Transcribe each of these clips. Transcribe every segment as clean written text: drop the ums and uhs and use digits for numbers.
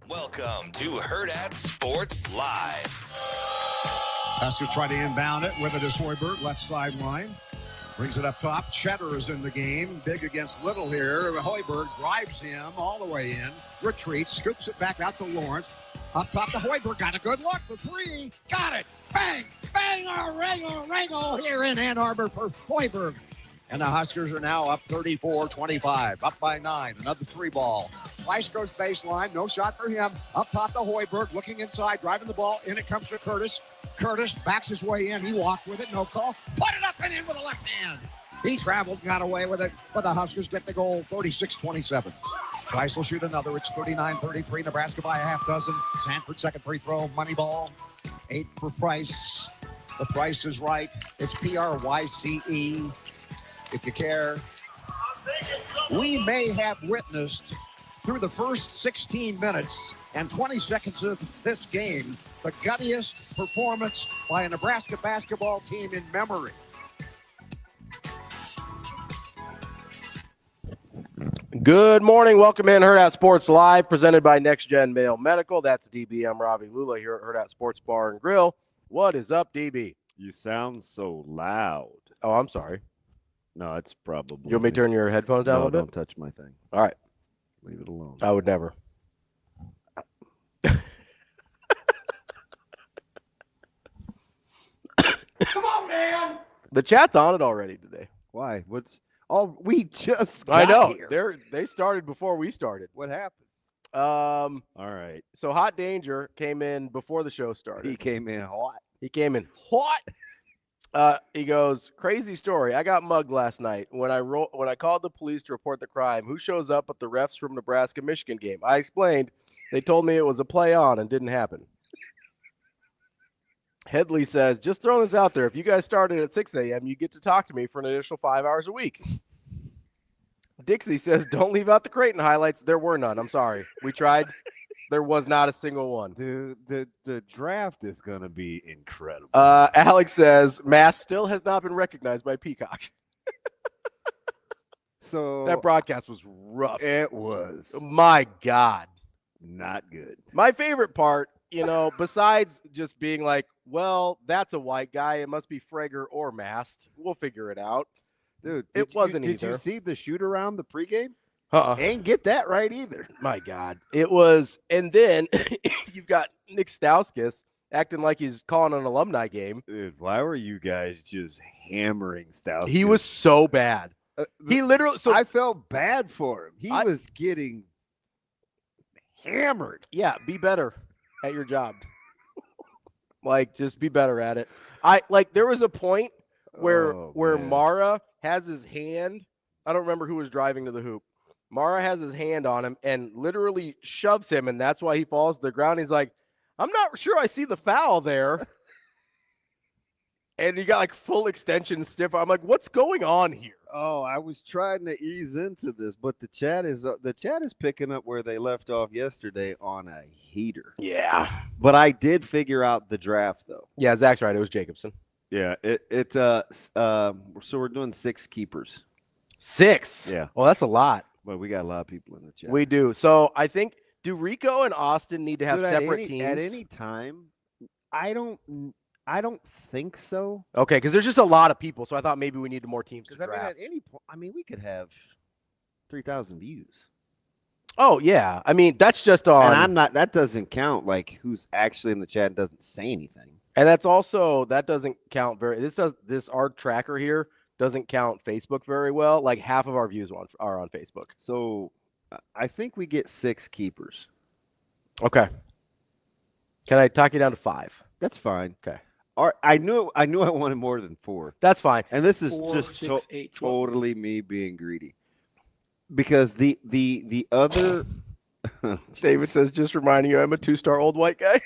Welcome to Hurrdat Sports Live. Husker try to inbound it with it is Hoiberg, left sideline. Brings it up top. Cheddar is in the game. Big against Little here. Hoiberg drives him all the way in. Retreats, scoops it back out to Lawrence. Up top to Hoiberg. Got a good look for three. Got it. Bang! Bang! Ringo here in Ann Arbor for Hoiberg. And the Huskers are now up 34-25. Up by 9. Another three ball. Weiss goes baseline. No shot for him. Up top to Hoiberg. Looking inside. Driving the ball. In it comes to Curtis. Curtis backs his way in. He walked with it. No call. Put it up and in with the left hand. He traveled and got away with it. But the Huskers get the goal 36-27. Weiss will shoot another. It's 39-33. Nebraska by a half dozen. Sanford second free throw. Money ball. 8 for Price. The price is right. It's P-R-Y-C-E. If you care. We may have witnessed through the first 16 minutes and 20 seconds of this game the guttiest performance by a Nebraska basketball team in memory. Good morning. Welcome in Hurrdat Sports Live, presented by Next Gen Male Medical. That's DB. I'm Ravi Lulla here at Hurrdat Sports Bar and Grill. What is up, DB? You sound so loud. Oh, I'm sorry. No, it's probably. You want me to turn your headphones down a little bit? Don't touch my thing. All right. Leave it alone. I would never. Come on, man. The chat's on it already today. Why? What's? Oh, we just. I know. Here. They started before we started. What happened? All right. So Hot Danger came in before the show started. He came in hot. He came in hot. He goes, crazy story. I got mugged last night when I called the police to report the crime. Who shows up at the refs from Nebraska-Michigan game? I explained. They told me it was a play on and didn't happen. Headley says, just throwing this out there. If you guys started at 6 a.m., you get to talk to me for an additional 5 hours a week. Dixie says, don't leave out the Creighton highlights. There were none. I'm sorry. We tried. There was not a single one. Dude, the draft is going to be incredible. Alex says, Mass still has not been recognized by Peacock. So that broadcast was rough. It was. My God. Not good. My favorite part, besides just being like, well, that's a white guy. It must be Frager or Mast. We'll figure it out. Dude, it wasn't either. Did you see the shoot around the pregame? Uh-uh. Ain't get that right either. My God. It was, and then you've got Nick Stauskas acting like he's calling an alumni game. Dude, why were you guys just hammering Stauskas? He was so bad. He literally, I felt bad for him. He was getting hammered. Yeah, be better at your job. Just be better at it. There was a point where Mara has his hand. I don't remember who was driving to the hoop. Mara has his hand on him and literally shoves him, and that's why he falls to the ground. He's like, I'm not sure I see the foul there. And he got full extension stiff. I'm like, what's going on here? Oh, I was trying to ease into this, but the chat is picking up where they left off yesterday on a heater. Yeah. But I did figure out the draft though. Yeah, Zach's right. It was Jacobson. Yeah. So we're doing 6 keepers. 6? Yeah. Well, that's a lot. But we got a lot of people in the chat. We do. So I think, do Rico and Austin need to have separate teams? At any time, I don't think so. Okay, because there's just a lot of people, so I thought maybe we needed more teams. Because at any point, we could have 3,000 views. Oh yeah, that's just on. And that doesn't count who's actually in the chat and doesn't say anything. And that doesn't count our tracker here doesn't count Facebook very well. Half of our views are on Facebook. So I think we get 6 keepers. Okay. Can I talk you down to 5? That's fine. Okay. I knew I wanted more than 4. That's fine. And this is 4, just 6, 8, 12. totally me being greedy. Because the other David says, just reminding you, I'm a 2-star old white guy.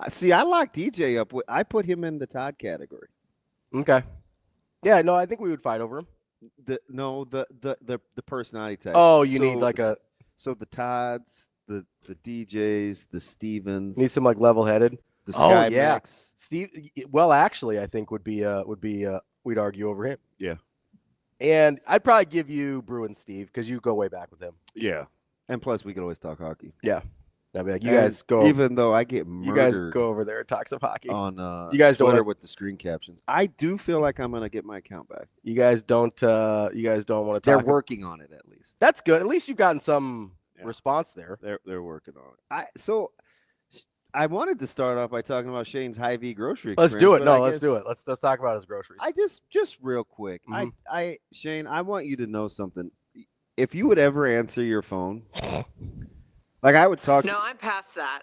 See, I locked DJ up. I put him in the Todd category. Okay. Yeah, no, I think we would fight over him. The personality type. Oh, you need a. So the Todds, the DJs, the Stevens. Need some level-headed. The Sky yeah, Max. Steve. Well, actually, I think would be we'd argue over him. Yeah. And I'd probably give you Bruin Steve because you go way back with him. Yeah. And plus, we could always talk hockey. Yeah. I'd be like, you And guys go. Even though I get You guys murdered go over there and talk some hockey. on You guys don't Twitter wanna- with the screen captions, I do feel like I'm going to get my account back. You guys don't want to They're talk. working on it at least. That's good. At least you've gotten some response there. They're working on it. So I wanted to start off by talking about Shane's Hy-Vee grocery experience. Let's do it. but No, I let's guess- do it. Let's talk about his groceries. I just real quick. Mhm. Shane, I want you to know something. If you would ever answer your phone, like I would talk. No, I'm past that.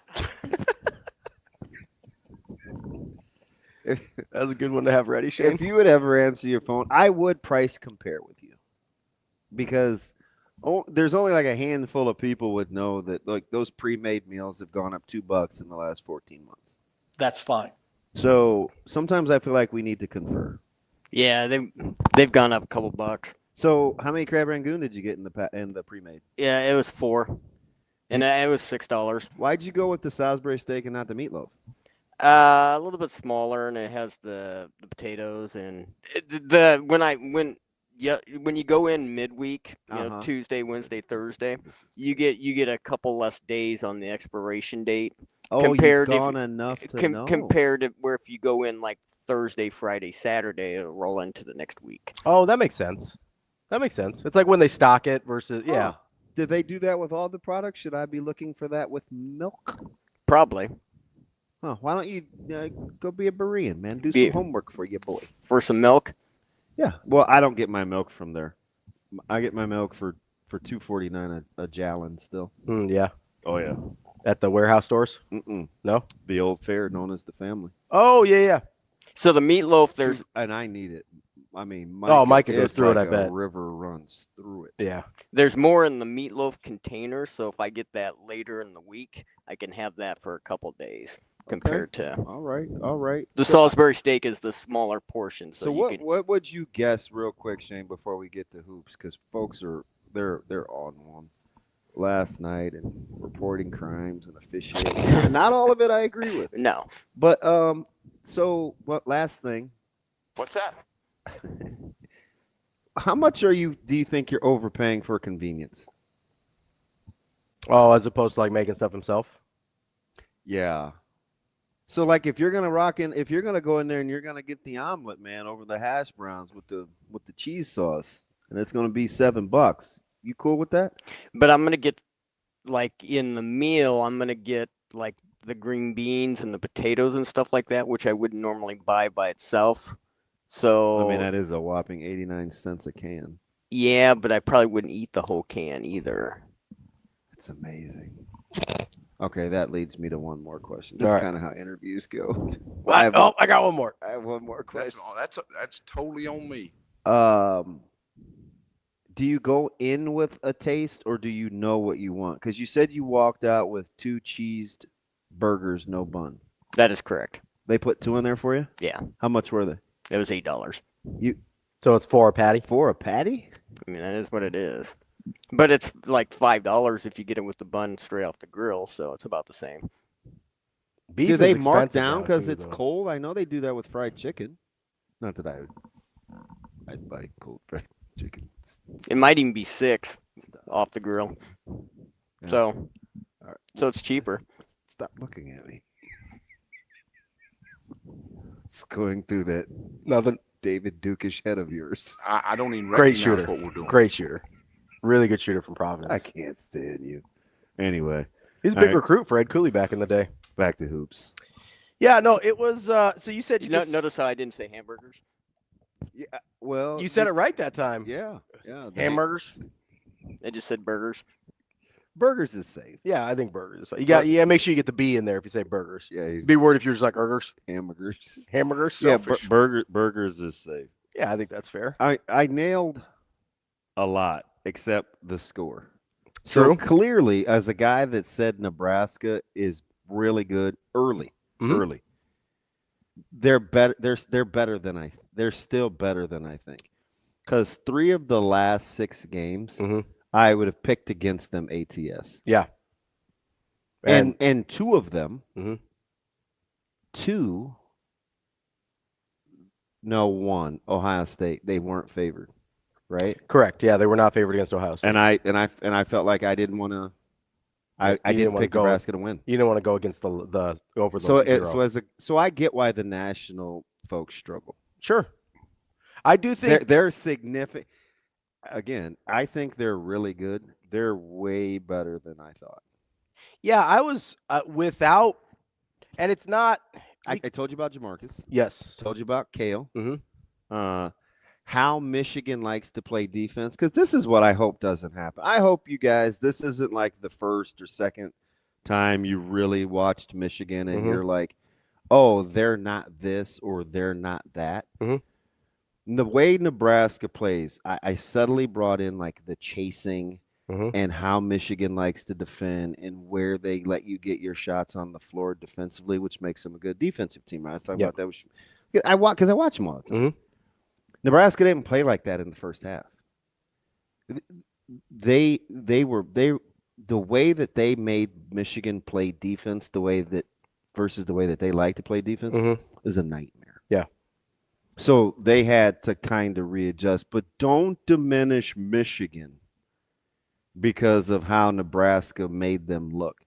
That's a good one to have ready, Shane. If you would ever answer your phone, I would price compare with you, because there's only like a handful of people would know that like those pre-made meals have gone up $2 in the last 14 months. That's fine. So sometimes I feel like we need to confer. Yeah, they've gone up a couple bucks. So how many crab rangoon did you get in the pre-made? Yeah, it was 4, and it was $6. Why'd you go with the Salisbury steak and not the meatloaf? A little bit smaller, and it has the potatoes and when you go in midweek, Tuesday, Wednesday, Thursday, you get a couple less days on the expiration date. Compared to where if you go in like Thursday, Friday, Saturday, it'll roll into the next week. Oh, that makes sense. It's like when they stock it versus yeah. Did they do that with all the products? Should I be looking for that with milk? Probably. Huh, why don't you go be a Berean, man? Do some homework for you, boy. For some milk? Yeah. Well, I don't get my milk from there. I get my milk for $2.49 a gallon still. Yeah. Oh yeah. At the warehouse stores? No. The old fare known as the Family. Oh yeah. So the meatloaf, and I need it. I mean, Mike could go through it. I bet a river runs through it. Yeah. There's more in the meatloaf container, so if I get that later in the week, I can have that for a couple days compared to. All right. The Salisbury steak is the smaller portion, so what would you guess, real quick, Shane, before we get to hoops? Because folks they're on one last night and reporting crimes and officiating. Not all of it I agree with. No, but so what? Last thing. What's that? How much do you think you're overpaying for convenience? Oh, as opposed to like making stuff himself? Yeah. So like if you're gonna go in there and you're gonna get the omelet, man, over the hash browns with the cheese sauce, and it's gonna be $7, you cool with that? but I'm gonna get like in the meal, I'm gonna get like the green beans and the potatoes and stuff like that, which I wouldn't normally buy by itself. So I mean, that is a whopping 89 cents a can. Yeah, but I probably wouldn't eat the whole can either. It's amazing. Okay, that leads me to one more question. This is kind of how interviews go. I got one more. I have one more question. That's totally on me. Do you go in with a taste, or do you know what you want? Because you said you walked out with 2 cheesed burgers, no bun. That is correct. They put 2 in there for you? Yeah. How much were they? It was $8. So it's for a patty? For a patty? I mean, that is what it is. But it's like $5 if you get it with the bun straight off the grill, so it's about the same. Beef do they is mark expensive down now, because too, it's though. cold? I know they do that with fried chicken. Not that I'd buy cold fried chicken. It might even be $6 off the grill. Yeah. So, right. So it's cheaper. Stop looking at me. It's going through that Nothing. David Dukish head of yours. I don't even Great recognize shooter. what we're doing. Great shooter. Really good shooter from Providence. I can't stand you. Anyway, He's a All big right. recruit for Ed Cooley back in the day. back to hoops. Yeah, no, it was. So you said Notice how I didn't say hamburgers? Yeah, well, you said it right that time. Yeah. Hamburgers. I just said burgers. Burgers is safe. Yeah, I think burgers. You got. Yeah, make sure you get the B in there if you say burgers. Yeah, he's Be worried if you're just like burgers. hamburgers. Hamburgers. Yeah, Selfish. burgers is safe. Yeah, I think that's fair. I nailed a lot except the score. True. So clearly, as a guy that said Nebraska is really good early, they're better. They're better than They're still better than I think. Because 3 of the last 6 games, I would have picked against them ATS. Yeah. And 2 of them, Mhm. 1 Ohio State. They weren't favored, right? Correct. Yeah, they were not favored against Ohio State. And I felt like I didn't want to. I didn't pick Nebraska to win. You didn't want to go against the over the zero. So I get why the national folks struggle. Sure, I do think they're significant. Again, I think they're really good. They're way better than I thought. Yeah, I was without, and it's not. I told you about Jamarcus. Yes. Told you about Kale. Mm-hmm. How Michigan likes to play defense, because this is what I hope doesn't happen. I hope you guys, this isn't like the first or second time you really watched Michigan and you're like, oh, they're not this or they're not that. The way Nebraska plays, I subtly brought in like the chasing and how Michigan likes to defend and where they let you get your shots on the floor defensively, which makes them a good defensive team. I was talking about that. Because I watch them all the time. Nebraska didn't play like that in the first half. The way that they made Michigan play defense versus the way that they like to play defense is a nightmare. Yeah. So they had to kind of readjust, but don't diminish Michigan because of how Nebraska made them look.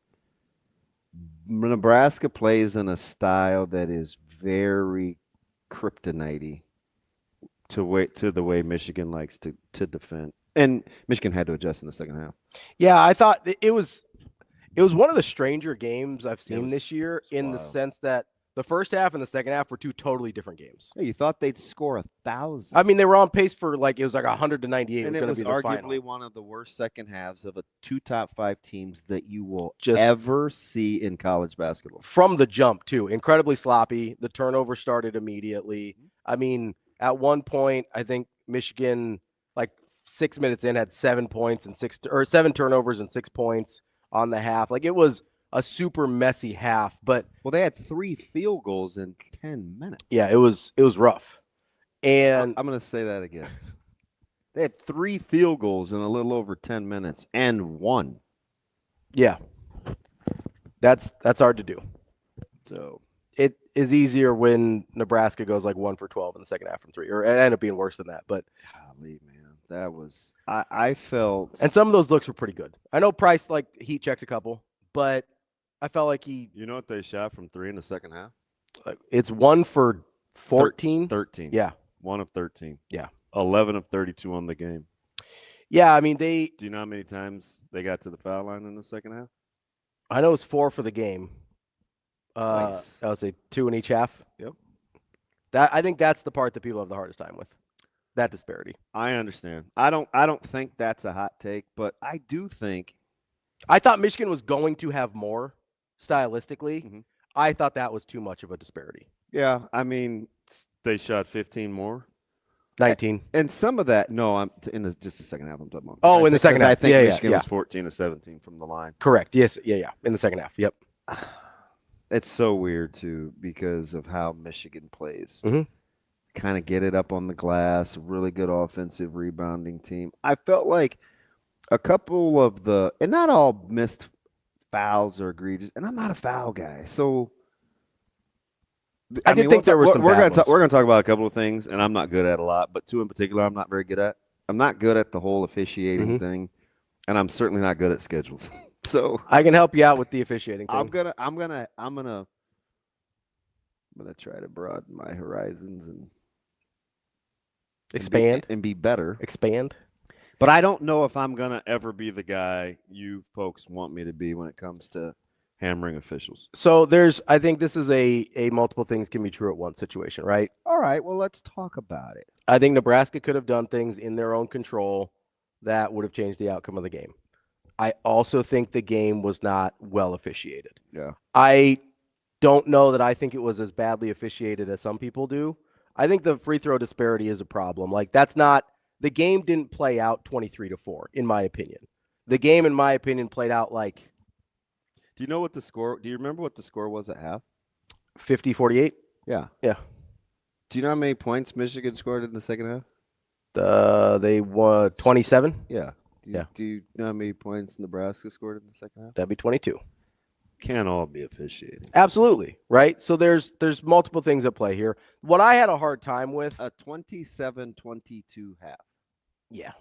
Nebraska plays in a style that is very kryptonite-y to the way Michigan likes to defend. And Michigan had to adjust in the second half. Yeah, I thought it was one of the stranger games I've seen this year in the sense that the first half and the second half were two totally different games. Yeah, you thought they'd score 1,000. I mean, they were on pace for it was like 198. And it was arguably one of the worst second halves of two top 5 teams that you will ever see in college basketball. From the jump, too. Incredibly sloppy. The turnover started immediately. I mean, at one point, I think Michigan, like 6 minutes in, had 7 points and 7 turnovers and 6 points on the half. Like, it was a super messy half, but they had 3 field goals in 10 minutes. Yeah, it was rough. And I'm going to say that again. They had 3 field goals in a little over 10 minutes and 1. Yeah. That's hard to do. So it is easier when Nebraska goes like 1 for 12 in the second half from 3, or it ended up being worse than that. But golly, man, that was I felt. And some of those looks were pretty good. I know Price heat checked a couple, but I felt like he. You know what they shot from 3 in the second half? It's 1 for 14. 13. Yeah. 1 of 13. Yeah. 11 of 32 on the game. Yeah, I mean Do you know how many times they got to the foul line in the second half? I know it's 4 for the game. Nice. I would say 2 in each half. Yep. I think that's the part that people have the hardest time with. That disparity. I understand. I don't think that's a hot take, but I do think. I thought Michigan was going to have more stylistically. I thought that was too much of a disparity. Yeah, I mean, they shot 15 more. 19. And some of that, no, I'm in just the second half I'm talking about. Oh, in the second half. I think Michigan was 14 to 17 from the line. Correct. Yes. Yeah. In the second half. Yep. It's so weird, too, because of how Michigan plays. Kind of get it up on the glass, really good offensive rebounding team. I felt like a couple of and not all missed fouls are egregious, and I'm not a foul guy, so I did think there were some. We're going to talk about a couple of things, and I'm not good at a lot, but 2 in particular, I'm not very good at. I'm not good at the whole officiating thing, and I'm certainly not good at schedules. So I can help you out with the officiating thing. I'm gonna try to broaden my horizons and expand and be better. Expand. But I don't know if I'm going to ever be the guy you folks want me to be when it comes to hammering officials. So I think this is a multiple things can be true at once situation, right? All right, well, let's talk about it. I think Nebraska could have done things in their own control that would have changed the outcome of the game. I also think the game was not well officiated. Yeah. I don't know that I think it was as badly officiated as some people do. I think the free throw disparity is a problem. The game didn't play out 23-4, in my opinion. The game, in my opinion, played out like. Do you know what the score? Do you remember what the score was at half? 50-48. Yeah. Yeah. Do you know how many points Michigan scored in the second half? They won 27. Yeah. Yeah. Do you know how many points Nebraska scored in the second half? That'd be 22. Can't all be officiating. Absolutely, right? So there's multiple things at play here. What I had a hard time with a 27-22 half. Yeah.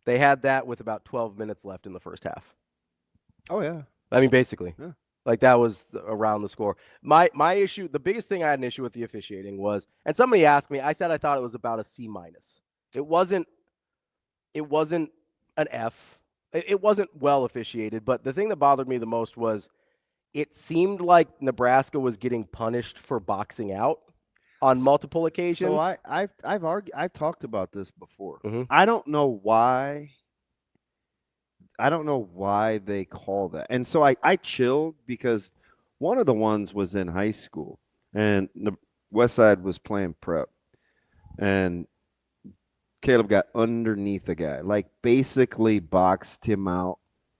They had that with about 12 minutes left in the first half. Oh, yeah. I mean, basically. Yeah. Like, that was around the score. My issue, the biggest thing I had an issue with the officiating was, and somebody asked me, I said I thought it was about a C-. It wasn't an F. It wasn't well officiated, but the thing that bothered me the most was it seemed like Nebraska was getting punished for boxing out on multiple occasions. So I've talked about this before. Mhm. I don't know why they call that. And so I chilled because one of the ones was in high school and the Westside was playing prep and Caleb got underneath a guy, like basically boxed him out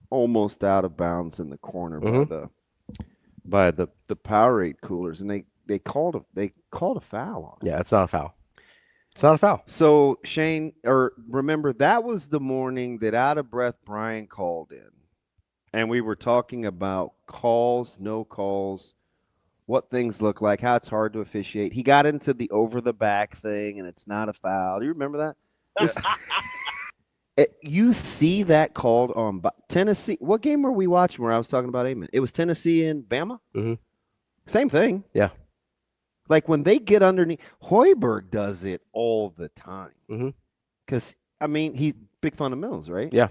almost out of bounds in the corner by the Powerade coolers, and they called a foul on him. Yeah, it's not a foul. It's not a foul. So Shane, or remember, that was the morning that Out of Breath Brian called in, and we were talking about calls, no calls, what things look like, how it's hard to officiate. He got into the over the back thing, and it's not a foul. Do you remember that? You see that called on Tennessee. What game were we watching where I was talking about Amen? It was Tennessee and Bama? Mm-hmm. Same thing. Yeah. Like when they get underneath, Hoiberg does it all the time. Because, I mean, he's big fundamentals, right? Yeah.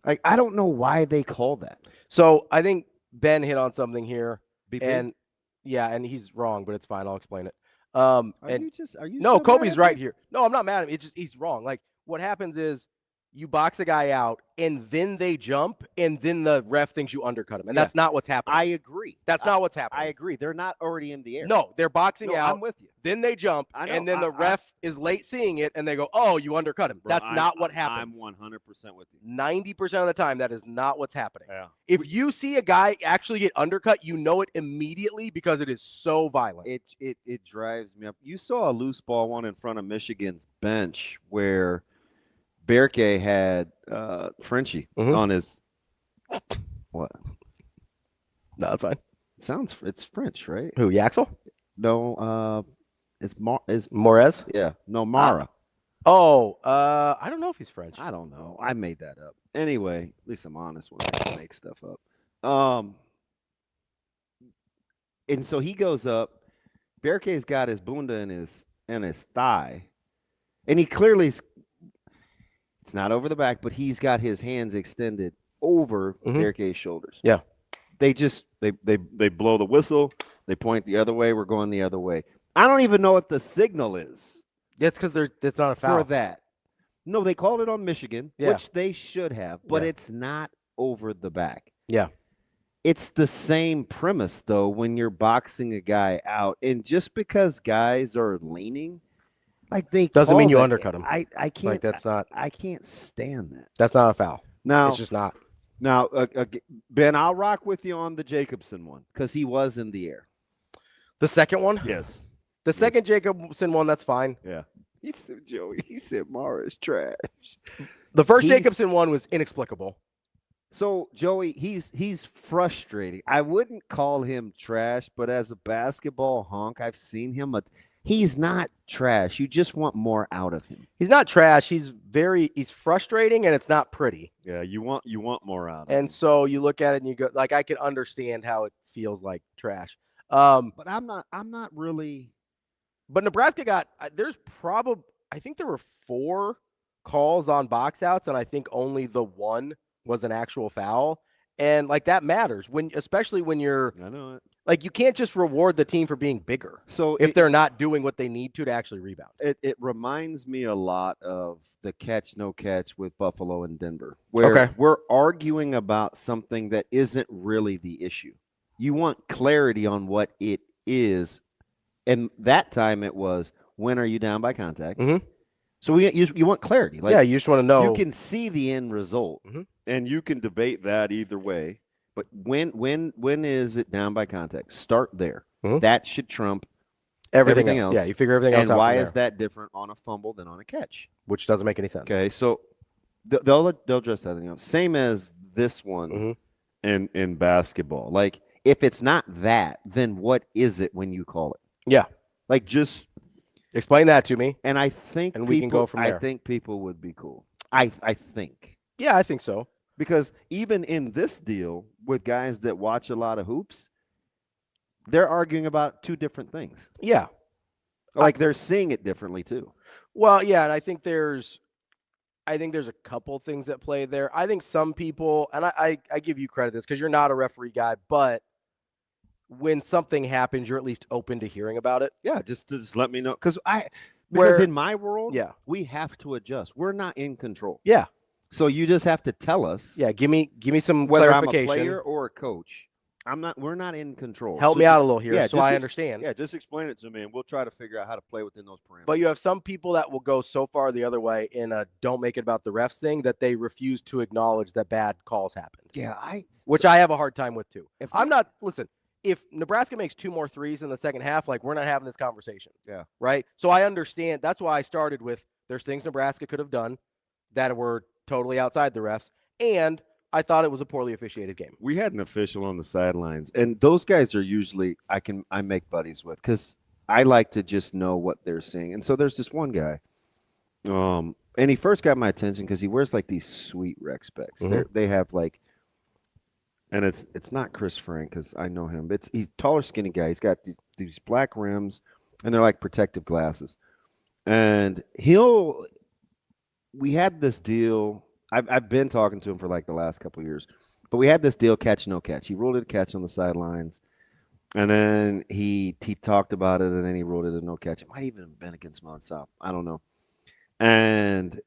Like, I don't know why they call that. So I think Ben hit on something here. BP? And and he's wrong, but it's fine. I'll explain it. Are you no, so Kobe's mad right at me? here. No, I'm not mad at him. It's just he's wrong. Like what happens is you box a guy out and then they jump and then the ref thinks you undercut him. And that's not what's happening. I agree. That's not what's happening. I agree. They're not already in the air. No, they're boxing No, out. I'm with you. Then they jump, I know. and then the ref is late seeing it, and they go, "Oh, you undercut him." Bro, That's not what happens. I'm 100% with you. 90% of the time, that is not what's happening. Yeah. If you see a guy actually get undercut, you know it immediately because it is so violent. It drives me up. You saw a loose ball one in front of Michigan's bench where Berke had Frenchie on his what? No, that's fine. It's French, right? Who, Yaxel? No, it's Morez? Yeah, no, Mara. I don't know if he's French. I don't know. I made that up. Anyway, at least I'm honest when I make stuff up. And so he goes up. Berke's got his bunda in his thigh, and he clearly it's not over the back, but he's got his hands extended over Berke's shoulders. Yeah. They just they blow the whistle. They point the other way. We're going the other way. I don't even know what the signal is. That's because it's not a foul. For that. No, they called it on Michigan, which they should have, but it's not over the back. Yeah. It's the same premise, though, when you're boxing a guy out. And just because guys are leaning, like they doesn't mean you that, undercut him. I can't. Like that's not. I can't stand that. That's not a foul. No, it's just not. Now, Ben, I'll rock with you on the Jacobson one because he was in the air. The second one? Yes. The second Jacobson one, that's fine. Yeah. He said Mara is trash. The first Jacobson one was inexplicable. So, Joey, he's frustrating. I wouldn't call him trash, but as a basketball honk, I've seen him. He's not trash. You just want more out of him. He's not trash. He's frustrating, and it's not pretty. Yeah, you want more out of him. And so you look at it and you go, like, I can understand how it feels like trash. But I'm not really. But Nebraska got I think there were 4 calls on box outs, and I think only the one was an actual foul. And like that matters especially when you're. I know it. Like, you can't just reward the team for being bigger. So if they're not doing what they need to actually rebound. It reminds me a lot of the catch, no catch with Buffalo and Denver, where we're arguing about something that isn't really the issue. You want clarity on what it is. And that time it was, when are you down by contact? Mm-hmm. So you want clarity. Like, you just want to know. You can see the end result, and you can debate that either way. But when is it down by contact? Start there. That should trump everything else. Yeah, you figure everything else out. And why is that different on a fumble than on a catch? Which doesn't make any sense. Okay, so they'll address that. Same as this one in basketball. Like, if it's not that, then what is it when you call it? Yeah. Like, just Explain that to me. And I think we can go from there. I think people would be cool. I think. Yeah, I think so. Because even in this deal with guys that watch a lot of hoops, they're arguing about two different things. Yeah. Like they're seeing it differently too. Well, yeah, and I think there's a couple things at play there. I think some people, and I give you credit this because you're not a referee guy, but when something happens, you're at least open to hearing about it. Yeah, just let me know. Because in my world, yeah, we have to adjust. We're not in control. Yeah. So you just have to tell us. Yeah, give me some whether clarification. I'm a player or a coach. We're not in control. Help me out a little here so I understand. Yeah, just explain it to me and we'll try to figure out how to play within those parameters. But you have some people that will go so far the other way in a don't make it about the refs thing that they refuse to acknowledge that bad calls happened. Yeah, I have a hard time with too. If Nebraska makes 2 more threes in the second half, like we're not having this conversation. Yeah. Right? So I understand. That's why I started with there's things Nebraska could have done that were totally outside the refs. And I thought it was a poorly officiated game. We had an official on the sidelines, and those guys are usually I make buddies with because I like to just know what they're seeing. And so there's this one guy, and he first got my attention because he wears like these sweet rec specs. Mm-hmm. They have like, and it's not Chris Frank because I know him. He's a taller, skinny guy. He's got these black rims, and they're like protective glasses. And we had this deal. I've been talking to him for like the last couple of years, but we had this deal, catch, no catch. He ruled it a catch on the sidelines, and then he talked about it, and then he ruled it a no catch. It might even have been against Mount South. I don't know. And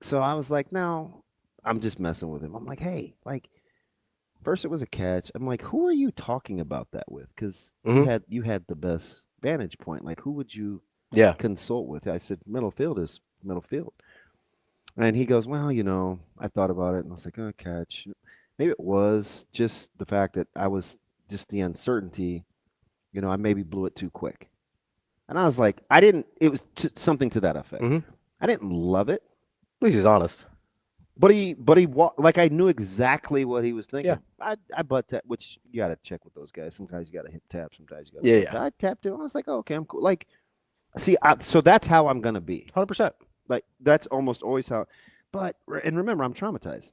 so I was like, no, I'm just messing with him. I'm like, hey, like, first it was a catch. I'm like, who are you talking about that with? Because you had the best vantage point. Like, who would you consult with? I said, middle field is middle field. And he goes, well, I thought about it, and I was like, oh, catch. Maybe it was just the fact that I was just the uncertainty. I maybe blew it too quick. And I was like, it was something to that effect. Mm-hmm. I didn't love it. At least he's honest. But he like I knew exactly what he was thinking. Yeah. I butt tap, which you got to check with those guys. Sometimes you got to hit tap. Sometimes you got to tap. I tapped it. I was like, oh, okay, I'm cool. Like, see, so that's how I'm going to be. 100%. Like, that's almost always how. But, and remember, I'm traumatized.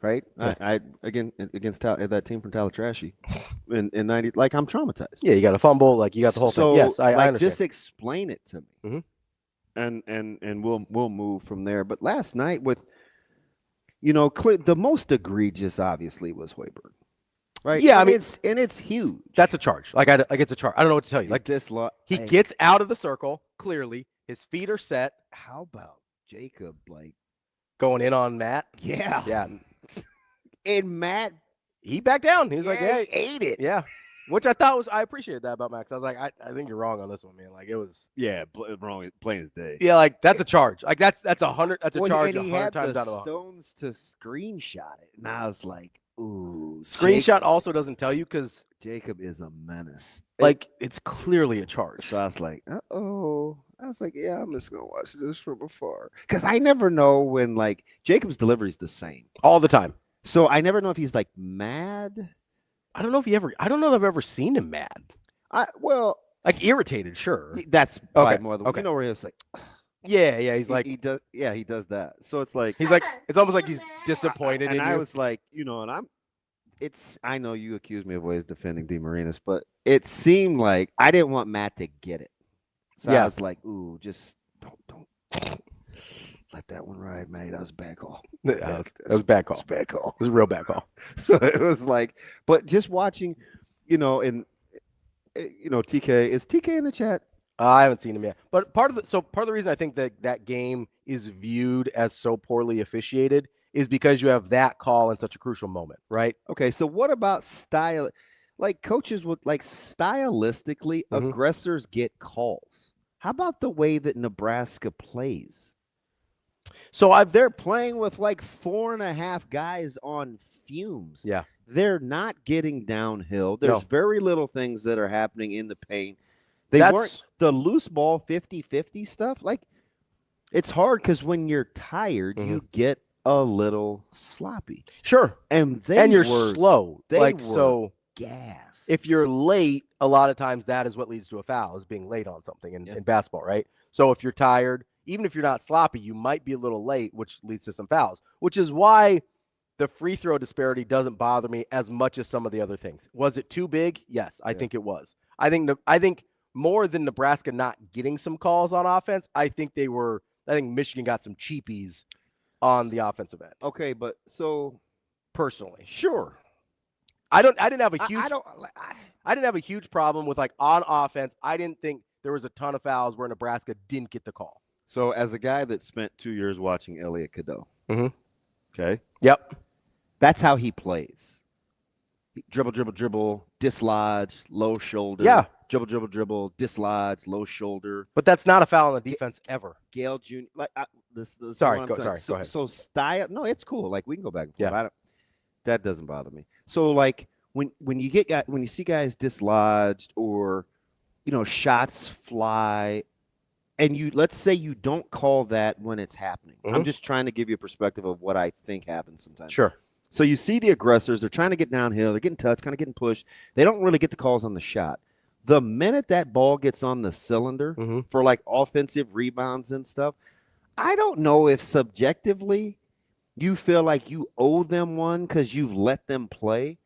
Right? Yeah. I again, against that team from Talatrashy in 90, like, I'm traumatized. Yeah, you got a fumble. Like, you got the whole thing. Yes, I understand. Just explain it to me. Mm-hmm. And we'll move from there. But last night with, the most egregious obviously was Hoiberg, right? Yeah, I mean, it's huge. That's a charge. Like it's a charge. I don't know what to tell you. Like he gets out of the circle clearly. His feet are set. How about Jacob going in on Matt? Yeah. And Matt, he backed down. He was like, "Hey, he ate it." Yeah. Which I thought I appreciated that about Max. I was like, I think you're wrong on this one, man. Like it was. Yeah, wrong. Plain as day. Yeah, like that's a charge. Like that's 100. That's a charge. And he 100 had times the out of 100. stones to screenshot it, and I was like, "Ooh." Screenshot also doesn't tell you because Jacob is a menace. Like it's clearly a charge. So I was like, "Uh-oh." I was like, "Yeah, I'm just gonna watch this from afar," because I never know when like Jacob's delivery is the same all the time. So I never know if he's like mad. I don't know that I've ever seen him mad. Like irritated, sure. That's probably more than where he was like, yeah, he's like he does that. So it's like he's like it's almost like he's disappointed in you. I was like, I know you accused me of always defending DeMarinis, but it seemed like I didn't want Matt to get it. So I was like, ooh, just don't let that one ride, mate. That was a bad call. That was a bad call. It was a real bad call. So it was like, but just watching, TK, is TK in the chat? I haven't seen him yet. But part of the reason I think that game is viewed as so poorly officiated is because you have that call in such a crucial moment, right? Okay, so what about style? Like coaches would stylistically, aggressors get calls. How about the way that Nebraska plays? So they're playing with like 4.5 guys on fumes. Yeah. They're not getting downhill. There's very little things that are happening in the paint. Weren't the loose ball 50-50 stuff. Like it's hard because when you're tired, you get a little sloppy. Sure. And you're slow. gas. If you're late, a lot of times that is what leads to a foul, is being late on something in basketball, right? So if you're tired, even if you're not sloppy, you might be a little late, which leads to some fouls, which is why the free throw disparity doesn't bother me as much as some of the other things. Was it too big? Yes, I think it was. I think more than Nebraska not getting some calls on offense, I think Michigan got some cheapies on the offensive end. Okay, but so personally, sure. I didn't have a huge problem with, like, on offense. I didn't think there was a ton of fouls where Nebraska didn't get the call. So as a guy that spent 2 years watching Elliot Cadeau, okay, yep, that's how he plays. Dribble, dislodge, low shoulder. Yeah. Dribble, dislodge, low shoulder. But that's not a foul on the defense ever. Gale Jr. Like this. Sorry, go ahead. So style. No, it's cool. Like we can go back and forth. Yeah. That doesn't bother me. So like when you see guys dislodged or shots fly, and let's say you don't call that when it's happening. I'm just trying to give you a perspective of what I think happens sometimes. Sure. So you see the aggressors, they're trying to get downhill, they're getting touched, kind of getting pushed. They don't really get the calls on the shot. The minute that ball gets on the cylinder for like offensive rebounds and stuff, I don't know if subjectively you feel like you owe them one because you've let them play.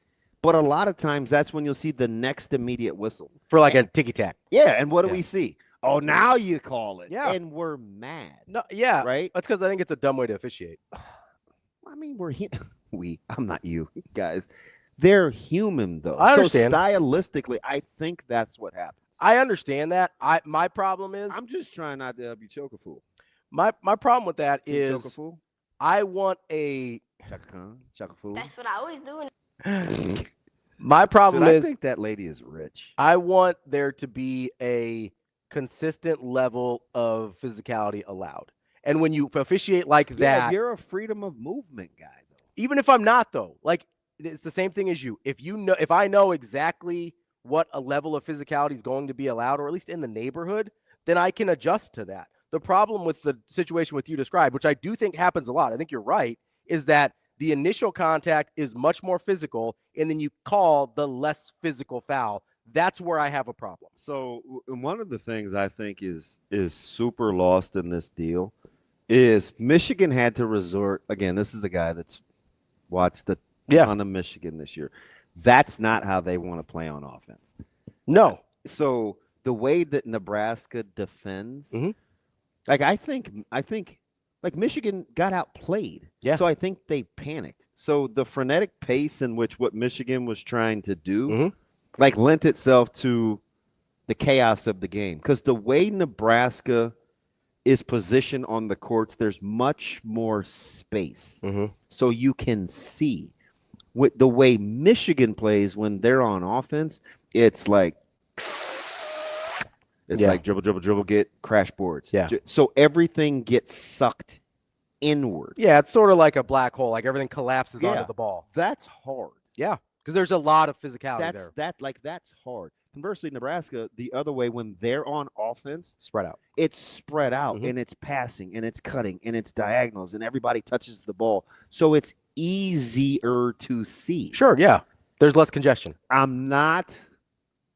But a lot of times that's when you'll see the next immediate whistle. For like a ticky-tack. Yeah, and what do we see? Oh, now you call it. Yeah. And we're mad. No, yeah. Right? That's because I think it's a dumb way to officiate. I mean, I'm not you guys. They're human, though. I understand. So stylistically, I think that's what happens. I understand that. My problem is I'm just trying not to help you choke a fool. My problem with that is choke a fool? I want a choke a fool. That's what I always do. My problem Dude, is I think that lady is rich. I want there to be a consistent level of physicality allowed. And when you officiate like that, you're a freedom of movement guy, though. Even if I'm not, though, like it's the same thing as you. If I know exactly what a level of physicality is going to be allowed, or at least in the neighborhood, then I can adjust to that. The problem with the situation with you described, which I do think happens a lot, I think you're right, is that the initial contact is much more physical, and then you call the less physical foul. That's where I have a problem. So one of the things I think is super lost in this deal is Michigan had to resort, again, this is a guy that's watched a ton of Michigan this year. That's not how they want to play on offense. No. So the way that Nebraska defends, like I think like Michigan got outplayed. Yeah. So I think they panicked. So the frenetic pace in which what Michigan was trying to do like lent itself to the chaos of the game. Because the way Nebraska is positioned on the courts, there's much more space. So you can see. With the way Michigan plays when they're on offense, it's like like dribble, get crash boards. Yeah. So everything gets sucked inward. Yeah, it's sort of like a black hole. Like everything collapses onto the ball. That's hard. Yeah, because there's a lot of physicality there. That's hard. Conversely, Nebraska, the other way, when they're on offense, spread out. It's spread out, and it's passing, and it's cutting, and it's diagonals, and everybody touches the ball. So it's easier to see. Sure, yeah. There's less congestion. I'm not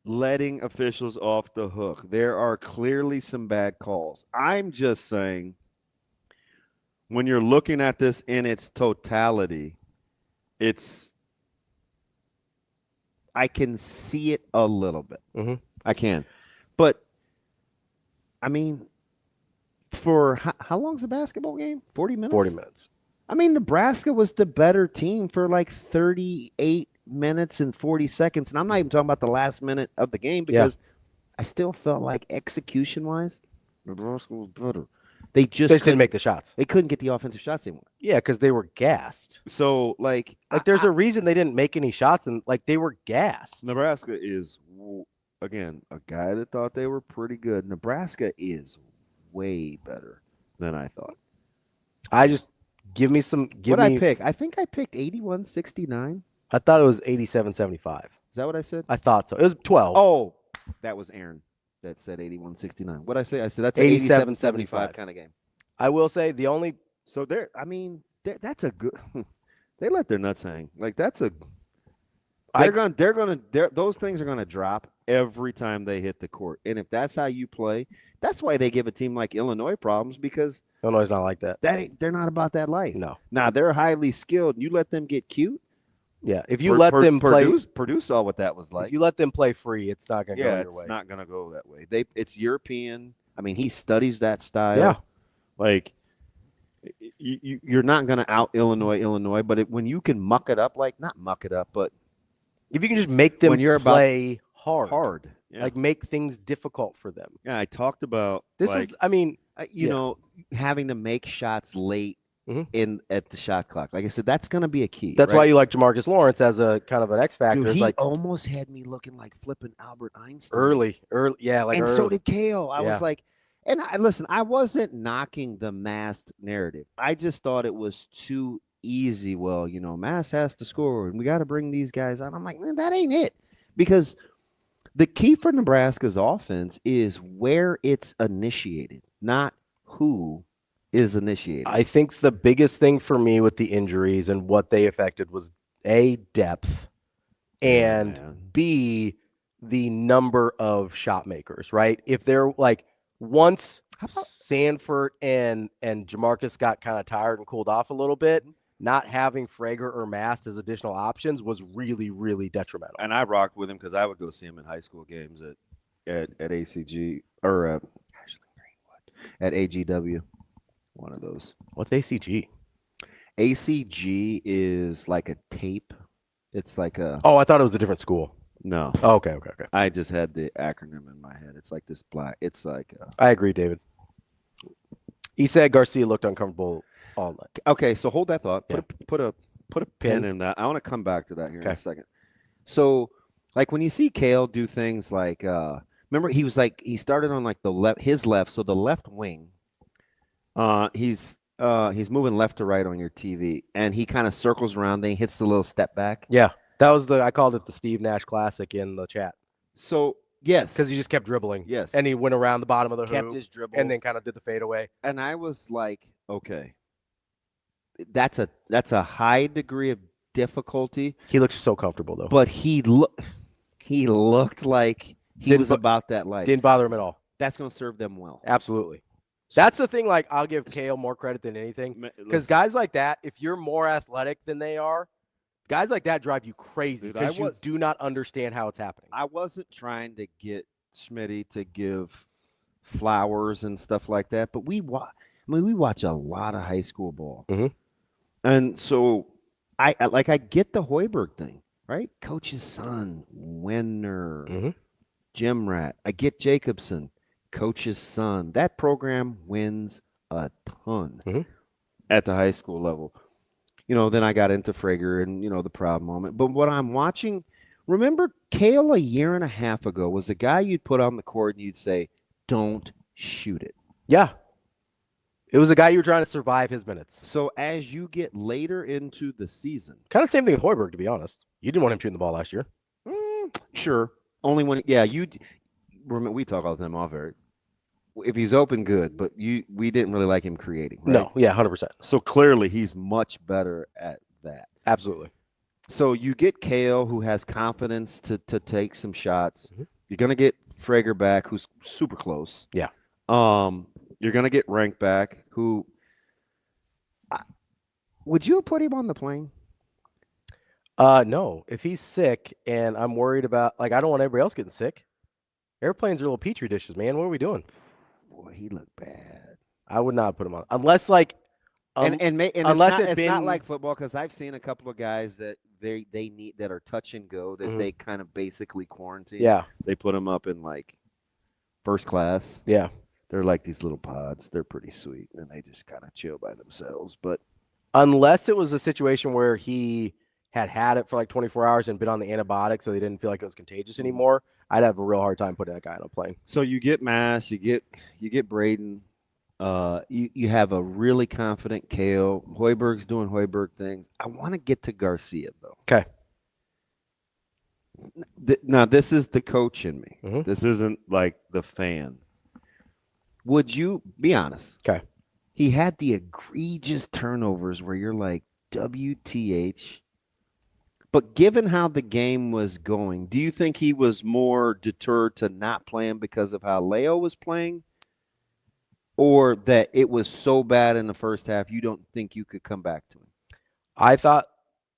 letting officials off the hook. There are clearly some bad calls. I'm just saying when you're looking at this in its totality, I can see it a little bit. I can. But, I mean, for how long's a basketball game? 40 minutes? 40 minutes. I mean, Nebraska was the better team for like 38 minutes and 40 seconds. And I'm not even talking about the last minute of the game because I still felt like execution-wise, Nebraska was better. They just didn't make the shots. They couldn't get the offensive shots they wanted. Yeah, because they were gassed. So, like there's a reason they didn't make any shots, and like they were gassed. Nebraska is, again, a guy that thought they were pretty good. Nebraska is way better than I thought. I just I pick? I think I picked 81-69. I thought it was 87-75. Is that what I said? I thought so. It was 12. Oh, that was Aaron that said 81-69. What I say? I said that's an 87-75 kind of game. I will say the only. So there, I mean, that's a good. They let their nuts hang. Like that's a. those things are gonna drop every time they hit the court. And if that's how you play, that's why they give a team like Illinois problems, because Illinois is not like that. They're not about that life. No. Now they're highly skilled. You let them get cute. Yeah, if you let them play, Purdue saw what that was like. If you let them play free, it's not going to go your way. Yeah, it's not going to go that way. It's European. I mean, he studies that style. Yeah, like you're not going to out Illinois, but when you can muck it up, not muck it up, but if you can just make them play hard, yeah. like make things difficult for them. Yeah, I talked about this. You know, having to make shots late. At the shot clock. Like I said, that's going to be a key. That's why you like Jamarcus Lawrence as a kind of an X factor. Dude, he almost had me looking like flipping Albert Einstein. Early. So did Kale. I was like, listen, I wasn't knocking the Mass narrative. I just thought it was too easy. Well, Mass has to score, and we got to bring these guys out. I'm like, man, that ain't it. Because the key for Nebraska's offense is where it's initiated, not who is initiated. I think the biggest thing for me with the injuries and what they affected was A, depth, and B, the number of shot makers, right? If they're once Sanford and Jamarcus got kind of tired and cooled off a little bit, not having Frager or Mast as additional options was really, really detrimental. And I rocked with him because I would go see him in high school games at ACG or at AGW. One of those. What's ACG? ACG is like a tape. It's like a. Oh, I thought it was a different school. No. Oh, okay. I just had the acronym in my head. It's like this black. It's like. I agree, David. He said Garcia looked uncomfortable all night. Okay, so hold that thought. Put a pin in that. I want to come back to that here in a second. So, when you see Kale do things like, remember he started on his left, so the left wing. He's moving left to right on your TV, and he kind of circles around. Then he hits the little step back. Yeah, that was I called it the Steve Nash Classic in the chat. So yes, because he just kept dribbling. Yes, and he went around the bottom of the hoop, kept his dribble, and then kind of did the fadeaway. And I was like, okay, that's a high degree of difficulty. He looked so comfortable though, but he looked like he was about that life. Didn't bother him at all. That's going to serve them well. Absolutely. That's the thing. I'll give Kale more credit than anything, because guys like that, if you're more athletic than they are, guys like that drive you crazy because you do not understand how it's happening. I wasn't trying to get Schmitty to give flowers and stuff like that, but we watch a lot of high school ball, and so I get the Hoiberg thing, right? Coach's son, Wenner, Jim Rat. I get Jacobson. Coach's son. That program wins a ton at the high school level. Then I got into Frager and, the proud moment. But what I'm watching, remember Kale a year and a half ago was a guy you'd put on the court and you'd say, don't shoot it. Yeah. It was a guy you were trying to survive his minutes. So as you get later into the season. Kind of same thing with Hoiberg, to be honest. You didn't want him shooting the ball last year. Sure. Only when, remember, we talk all the time off air. If he's open, good, but we didn't really like him creating. Right? No, 100%. So clearly he's much better at that. Absolutely. So you get Kale, who has confidence to take some shots. You're going to get Frager back, who's super close. Yeah. You're going to get Rank back, who would you have put him on the plane? No. If he's sick and I'm worried about, I don't want everybody else getting sick. Airplanes are little petri dishes, man. What are we doing? Boy, he looked bad. I would not put him on unless unless it's not like football, because I've seen a couple of guys that they need that are touch and go that they kind of basically quarantine. Yeah, they put them up in first class. Yeah, they're like these little pods. They're pretty sweet, and they just kind of chill by themselves. But unless it was a situation where he had it for 24 hours and been on the antibiotic, so they didn't feel like it was contagious anymore, I'd have a real hard time putting that guy on a plane. So you get Mass, you get Braden, you have a really confident Kale. Hoiberg's doing Hoiberg things. I want to get to Garcia though. Okay. Now this is the coach in me. This isn't the fan. Would you be honest? Okay. He had the egregious turnovers where you're like, WTH. But given how the game was going, do you think he was more deterred to not playing because of how Leo was playing? Or that it was so bad in the first half, you don't think you could come back to him? I thought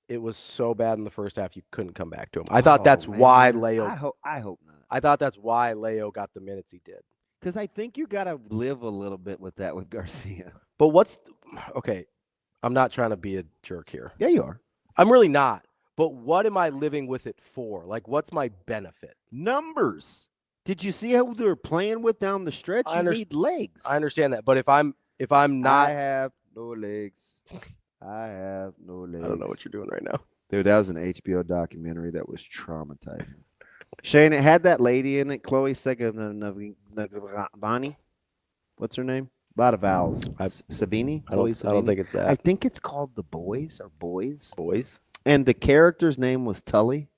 it was so bad in the first half you couldn't come back to him. I thought that's why Leo. I hope not. I thought that's why Leo got the minutes he did. Because I think you got to live a little bit with that with Garcia. But okay, I'm not trying to be a jerk here. Yeah, you are. I'm really not. But what am I living with it for? Like, what's my benefit? Numbers. Did you see how they were playing with down the stretch? You need legs. I understand that. But if I'm not. I have no legs. I have no legs. I don't know what you're doing right now. Dude, that was an HBO documentary that was traumatizing. Shane, it had that lady in it, Chloe Sevigny. What's her name? A lot of vowels. Savini? I don't think it's that. I think it's called The Boys or Boys. Boys. And the character's name was Tully.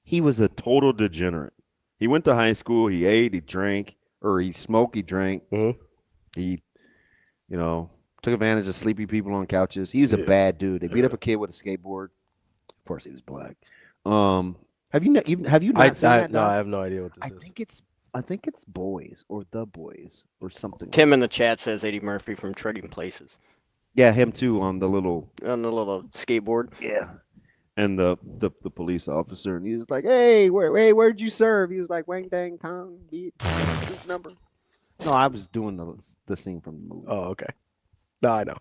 He was a total degenerate. He went to high school. He ate, he drank, or he smoked, he drank. Mm-hmm. He, took advantage of sleepy people on couches. He was a bad dude. They beat up a kid with a skateboard. Of course, he was black. Have you not seen that? No, I have no idea what this is. I think it's Boys or The Boys or something. Tim in the chat says Eddie Murphy from Trading Places. Yeah, him too on the little skateboard. Yeah. And the police officer, and he was like, "Hey, where'd you serve?" He was like, "Wang Dang Kong, beat number." No, I was doing the scene from the movie. Oh, okay. No, I know.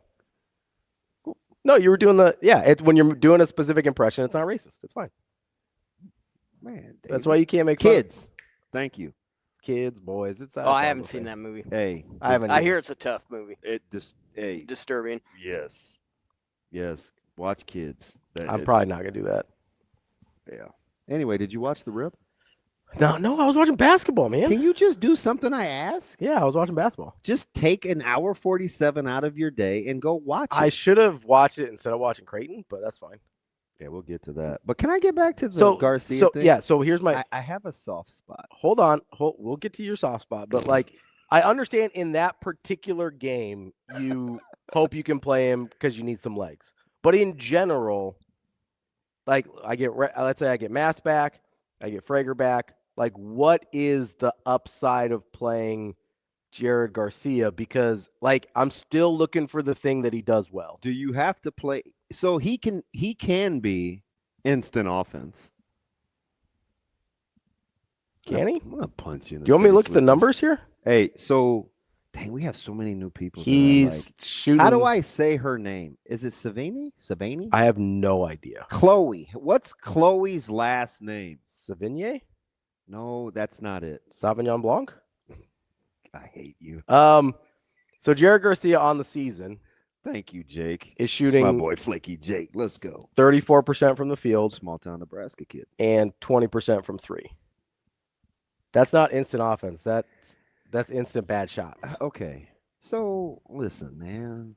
No, you were doing when you're doing a specific impression, it's not racist. It's fine. Man, that's why you can't make kids. Thank you. Kids, boys. I haven't seen that movie. Hey, I haven't. I hear it's a tough movie. Disturbing. Yes. Watch Kids. I'm probably not gonna do that. Yeah. Anyway, did you watch The Rip? No, I was watching basketball, man. Can you just do something I ask? Yeah, I was watching basketball. Just take an hour 47 out of your day and go watch it. I should have watched it instead of watching Creighton, but that's fine. Yeah, we'll get to that. But can I get back to the Garcia thing? Yeah, so here's my... I have a soft spot. Hold on. We'll get to your soft spot. But, I understand in that particular game, you hope you can play him because you need some legs. But in general, let's say I get Mass back, I get Frager back. What is the upside of playing Jared Garcia? Because, I'm still looking for the thing that he does well. Do you have to play? So he can be instant offense. Can he? I'm going to punch you in the Do you want me to face look at the with numbers this. here? Hey, so, dang, we have so many new people. He's shooting. How do I say her name? Is it Savini? Savini? I have no idea. Chloe. What's Chloe's last name? Savigny? No, that's not it. Sauvignon Blanc? I hate you. So Jared Garcia on the season. Thank you, Jake. Is shooting. It's my boy Flaky Jake. Let's go. 34% from the field. Small town Nebraska kid. And 20% from three. That's not instant offense. That's instant bad shots. Okay. So listen, man.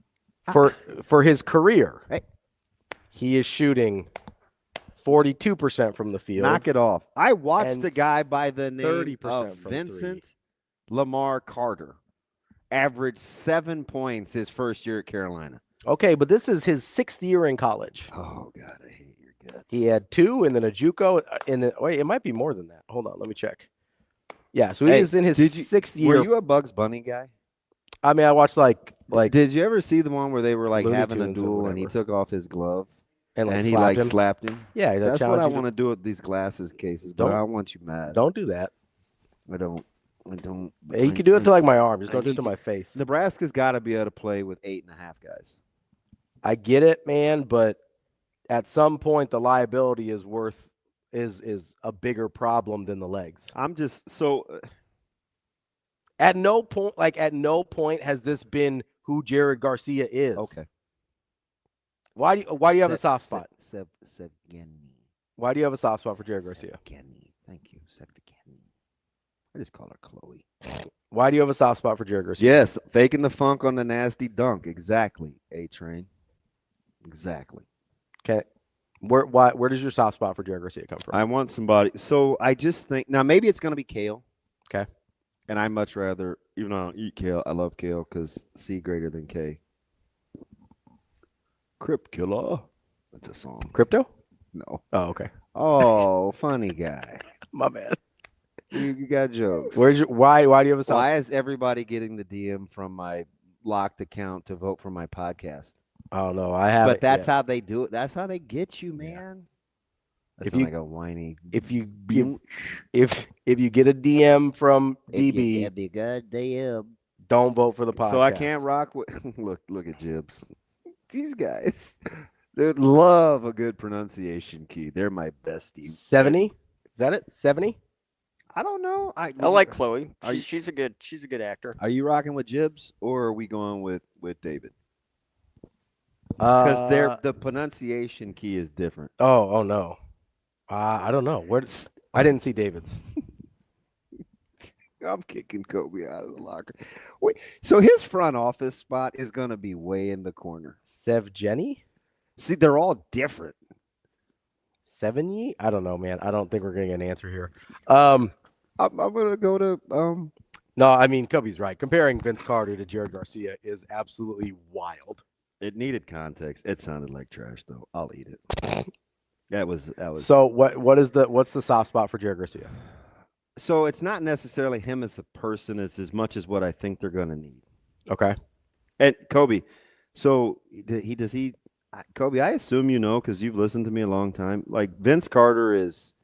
For his career, he is shooting 42% from the field. Knock it off. I watched a guy by the name of from Vincent Lamar Carter average 7 points his first year at Carolina. Okay, but this is his 6th year in college. Oh, God, I hate your guts. He had 2 and then a JUCO. Wait, it might be more than that. Hold on, let me check. Yeah, so he is in his 6th year. Were you a Bugs Bunny guy? I mean, I watched like. Did you ever see the one where they were Looney having a Tunes or duel and he whatever. took off his glove? And he slapped slapped him. Yeah, that's what I you to- want to do with these glasses cases, but I don't want you mad. Don't do that. I don't. You can do it to my arm. Just don't do it to my face. Nebraska's got to be able to play with 8.5 guys. I get it, man, but at some point the liability is a bigger problem than the legs. I'm just so. At no point has this been who Jared Garcia is. Okay. Why do you have a soft spot? Sevgeny. Why do you have a soft spot for Jared Garcia? Sevgeny. Thank you, Sevgeny. I just call her Chloe. Why do you have a soft spot for Jared Garcia? Yes, faking the funk on the nasty dunk. Exactly. A-Train. Exactly. Okay. Where does your soft spot for Jared Garcia come from? I want somebody. So I just think now maybe it's going to be kale. Okay. And I much rather, even though I don't eat kale, I love kale because C greater than K. Crip Killer. That's a song. Crypto? No. Oh, okay. Oh, funny guy. My bad. You got jokes. Why do you have a soft Why is everybody getting the DM from my locked account to vote for my podcast? I don't know. I haven't. But that's how they do it. That's how they get you, man. Yeah. That's If you- like a whiny. if you get a DM from DB, the goddamn. don't vote for the podcast. So I can't rock with. Look at Jibs. These guys, they love a good pronunciation key. They're my besties. 70. Is that it? 70. I don't know. I like Chloe. Are you- She's a good actor. Are you rocking with Jibs or are we going with David? Because the pronunciation key is different. Oh no. I don't know. I didn't see David's. I'm kicking Kobe out of the locker. Wait, so his front office spot is going to be way in the corner. Sevgeny? See, they're all different. Sevgeny? I don't know, man. I don't think we're going to get an answer here. I'm going to go to No, I mean, Kobe's right. Comparing Vince Carter to Jared Garcia is absolutely wild. It needed context. It sounded like trash, though. I'll eat it. That was. So what's the soft spot for Jared Garcia? So it's not necessarily him as a person as much as what I think they're going to need. Okay. And Kobe, so Kobe, I assume you know because you've listened to me a long time. Like Vince Carter is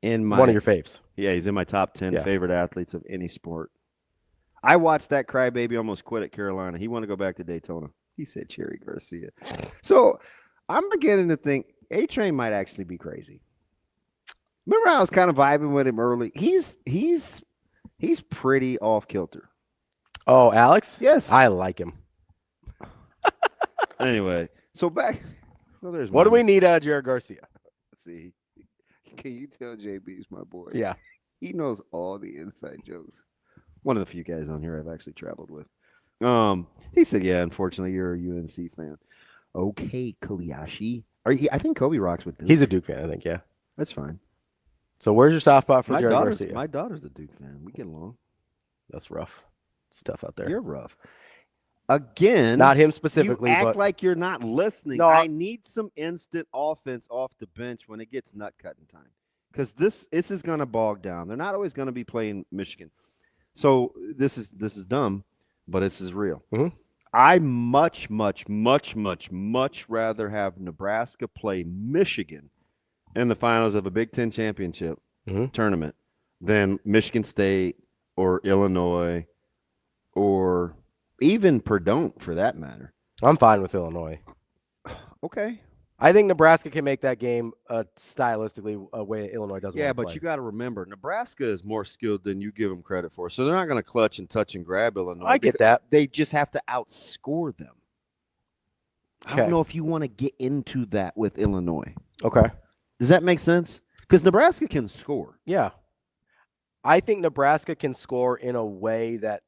in my one of your faves. Yeah, he's in my top 10 Yeah. favorite athletes of any sport. I watched that crybaby almost quit at Carolina. He wanted to go back to Daytona. He said Cherry Garcia. So I'm beginning to think A-Train might actually be crazy. Remember I was kind of vibing with him early. He's pretty off kilter. Oh, Alex? Yes. I like him. Anyway, so there's What do one. we need out of Jared Garcia? See? Can you tell JB's my boy? Yeah. He knows all the inside jokes. One of the few guys on here I've actually traveled with. He said, "Yeah, unfortunately, you're a UNC fan." Okay, Kobayashi. I think Kobe rocks with Duke. He's a Duke fan, I think. Yeah. That's fine. So where's your soft spot for My Jared daughter's, Garcia? my daughter's a Duke fan. We get along. That's rough stuff out there. You're rough. Again, Not him specifically, you act but like you're not listening. No, I need some instant offense off the bench when it gets nut cutting time, because this is going to bog down. They're not always going to be playing Michigan. So this is dumb, but this is real. Mhm. I much rather have Nebraska play Michigan in the finals of a Big Ten championship tournament than Michigan State or Illinois or even Purdue, for that matter. I'm fine with Illinois. Okay. I think Nebraska can make that game stylistically a way Illinois doesn't. Yeah, want to but play. you got to remember, Nebraska is more skilled than you give them credit for. So they're not going to clutch and touch and grab Illinois. I get that. They just have to outscore them. I Okay. don't know if you want to get into that with Illinois. Okay. Does that make sense? Because Nebraska can score. Yeah. I think Nebraska can score in a way that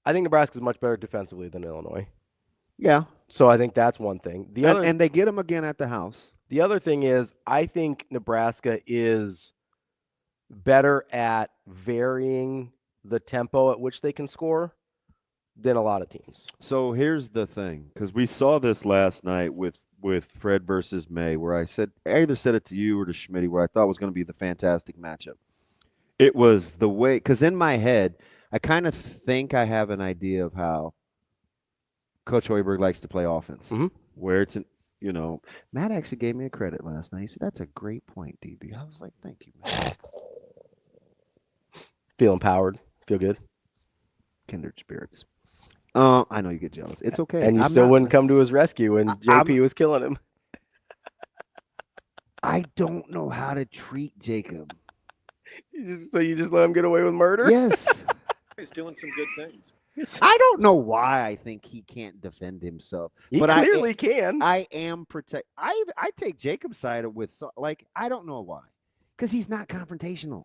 I think Nebraska is much better defensively than Illinois. Yeah. So I think that's one thing. And they get them again at the house. The other thing is I think Nebraska is better at varying the tempo at which they can score than a lot of teams. So here's the thing, because we saw this last night with Fred versus May, where I either said it to you or to Schmitty, where I thought was going to be the fantastic matchup. It was the way, because in my head, I kind of think I have an idea of how Coach Hoiberg likes to play offense, where it's Matt actually gave me a credit last night. He said, "That's a great point, DB." I was like, "Thank you, Matt." Feel empowered. Feel good. Kindred spirits. I know you get jealous. It's okay. And you still wouldn't come to his rescue when JP was killing him. I don't know how to treat Jacob. So you just let him get away with murder? Yes. He's doing some good things. I don't know why I think he can't defend himself. He but clearly can. I am I take Jacob's side with I don't know why. Because he's not confrontational.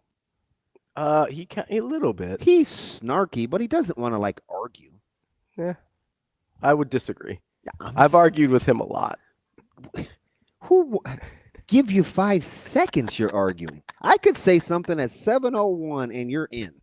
He can a little bit. He's snarky, but he doesn't want to argue. Yeah. I would disagree. Yeah, I've argued with him a lot. Who give you 5 seconds you're arguing? I could say something at 7:01 and you're in.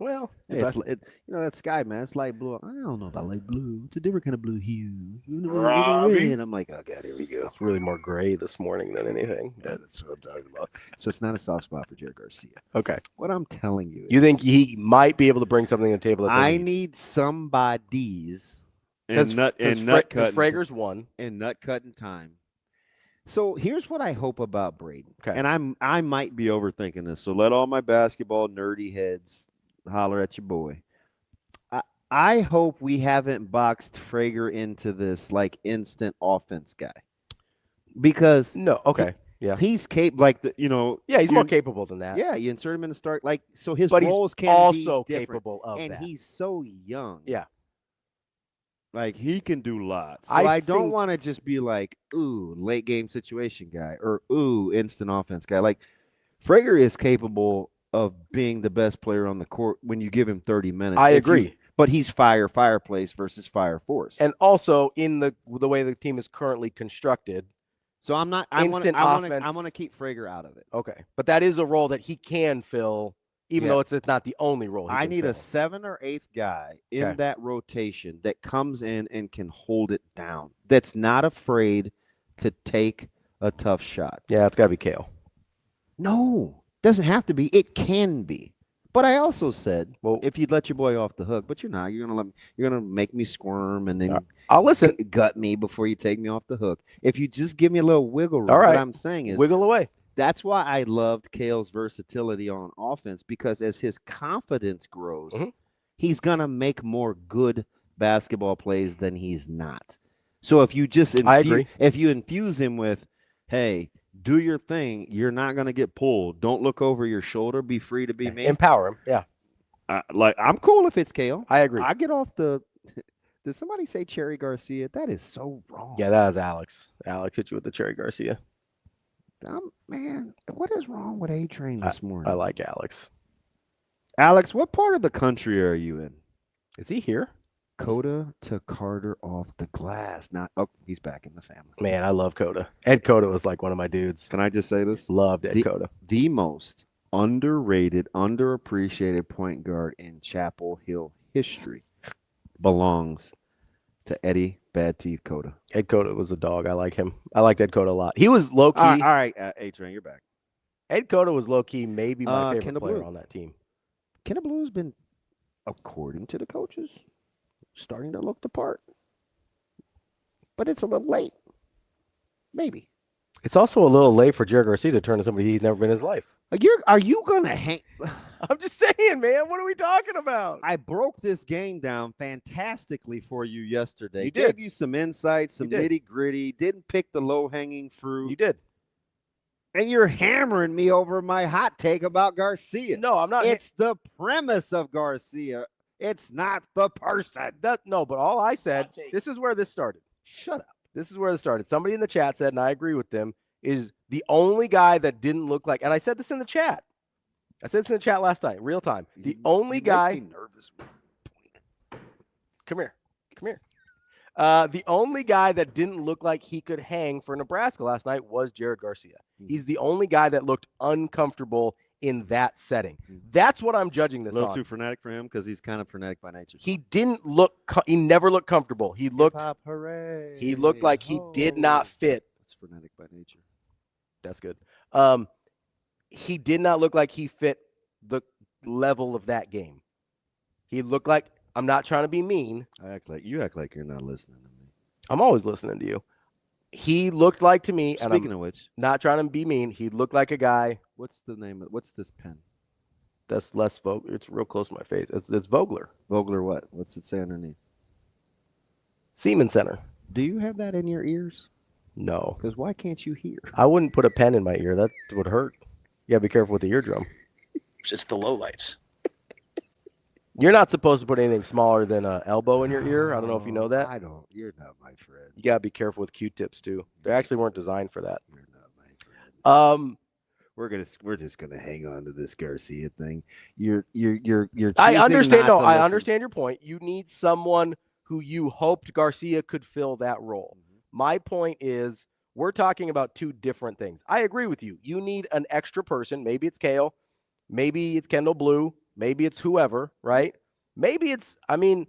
Well, that sky, man. It's light blue. I don't know about light blue. It's a different kind of blue hue. Ravi. And I'm like, oh god, here we go. it's really more gray this morning than anything. Yeah, that's what I'm talking about. So it's not a soft spot for Jared Garcia. Okay. What I'm telling you, You think he might be able to bring something to the table? That I need somebody's because nut cutting Frager's won and nut cutting time. So here's what I hope about Braden. Okay. And I might be overthinking this. So let all my basketball nerdy heads holler at your boy. I hope we haven't boxed Frager into this like instant offense guy. Because he's capable he's more capable than that. Yeah, you insert him in the start so his but roles he's can also be different. capable of and that. he's so young. Yeah. Like he can do lots. So I don't want to just be like, ooh, late game situation guy or ooh, instant offense guy. Like Frager is capable of being the best player on the court when you give him 30 minutes. I agree. But he's fireplace versus fire force. And also in the way the team is currently constructed. So I'm not I want to keep Frager out of it. Okay. But that is a role that he can fill. Even though it's not the only role. I need a 7th or 8th guy in that rotation that comes in and can hold it down. That's not afraid to take a tough shot. Yeah, it's got to be Kale. No, doesn't have to be. It can be. But I also said, well, if you'd let your boy off the hook, but you're not. You're gonna make me squirm and then I'll listen. Gut me before you take me off the hook. If you just give me a little wiggle room, all right. What I'm saying is wiggle away. That's why I loved Kale's versatility on offense, because as his confidence grows, he's going to make more good basketball plays than he's not. So if you just infuse him with, hey, do your thing, you're not going to get pulled. Don't look over your shoulder. Be free to be me. Empower him. Yeah. I'm cool if it's Kale. I agree. I get off the – did somebody say Cherry Garcia? That is so wrong. Yeah, that is Alex. Alex hit you with the Cherry Garcia. Man, what is wrong with A-Train this morning? I like Alex. Alex, what part of the country are you in? Is he here? Coda to Carter off the glass. He's back in the family. Man, I love Coda. Ed Coda was like one of my dudes. Can I just say this? Loved Ed Coda. The most underrated, underappreciated point guard in Chapel Hill history belongs to Eddie Bad Teeth Coda. Ed Coda was a dog. I like him. I liked Ed Coda a lot. He was low key. All right, A-Train, you're back. Ed Coda was low key, maybe my favorite player on that team. Kendall Blue's been, according to the coaches, starting to look the part. But it's a little late. Maybe. It's also a little late for Jared Garcia to turn to somebody he's never been in his life. Are you going to hang? I'm just saying, man. What are we talking about? I broke this game down fantastically for you yesterday. You did. Gave you some insights, some nitty-gritty. Didn't pick the low-hanging fruit. You did. And you're hammering me over my hot take about Garcia. No, I'm not. It's the premise of Garcia. It's not the person. But all I said, this is where this started. Shut up. This is where this started. Somebody in the chat said, and I agree with them, is the only guy that didn't look like, and I said this in the chat. I said this in the chat last night, real time. The only guy. Make me nervous. Come here. The only guy that didn't look like he could hang for Nebraska last night was Jared Garcia. He's the only guy that looked uncomfortable in that setting. That's what I'm judging this on. A little too frenetic for him because he's kind of frenetic by nature. He didn't look. He never looked comfortable. He looked. Hip-hop, hooray. He looked like he did not fit. That's frenetic by nature. That's good. He did not look like he fit the level of that game. He looked like, I'm not trying to be mean. You act like you're not listening to me. I'm always listening to you. He looked like to me, Speaking of which, not trying to be mean, he looked like a guy. What's this pen? That's less Vogler. It's real close to my face. It's Vogler. Vogler what? What's it say underneath? Siemens Center. Do you have that in your ears? No. Because why can't you hear? I wouldn't put a pen in my ear. That would hurt. You got to be careful with the eardrum. It's the lowlights. You're not supposed to put anything smaller than an elbow in your ear. I don't know if you know that. I don't. You're not my friend. You got to be careful with Q-tips too. They actually weren't designed for that. You're not my friend. We're just gonna hang on to this Garcia thing. You're I understand. No, I understand your point. You need someone who you hoped Garcia could fill that role. My point is, we're talking about two different things. I agree with you. You need an extra person. Maybe it's Kale. Maybe it's Kendall Blue. maybe it's whoever, right? Maybe it's, I mean,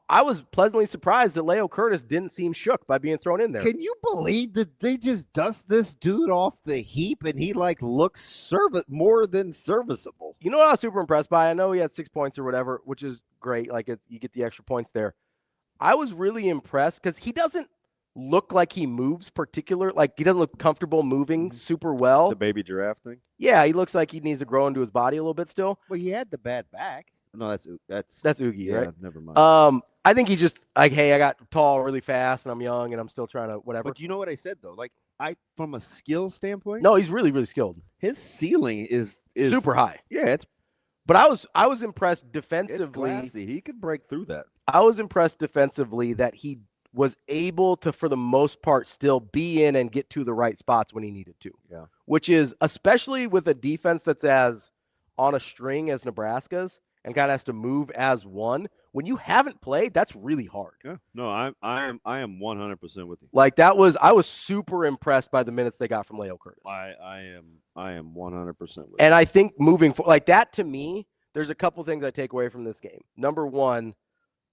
I was pleasantly surprised that Leo Curtis didn't seem shook by being thrown in there. Can you believe that they just dust this dude off the heap and he like looks more than serviceable? You know what I was super impressed by? I know he had 6 points or whatever, which is great. Like you get the extra points there. I was really impressed because he doesn't look like he moves like he doesn't look comfortable moving super well. The baby giraffe thing? Yeah, he looks like he needs to grow into his body a little bit still. Well, he had the bad back. No, that's Oogie, yeah, right? Never mind. I think he's just like, hey, I got tall really fast and I'm young and I'm still trying to whatever. But you know what I said though? Like from a skill standpoint, no, he's really, really skilled. His ceiling is super high. Yeah, but I was impressed defensively. It's classy. He could break through that. I was impressed defensively that he was able to, for the most part, still be in and get to the right spots when he needed to. Yeah. Which is, especially with a defense that's as on a string as Nebraska's and kind of has to move as one. When you haven't played, that's really hard. Yeah. No, I am 100% with you. Like I was super impressed by the minutes they got from Leo Curtis. I am 100% with you. And I think moving forward, like that to me, there's a couple things I take away from this game. Number one,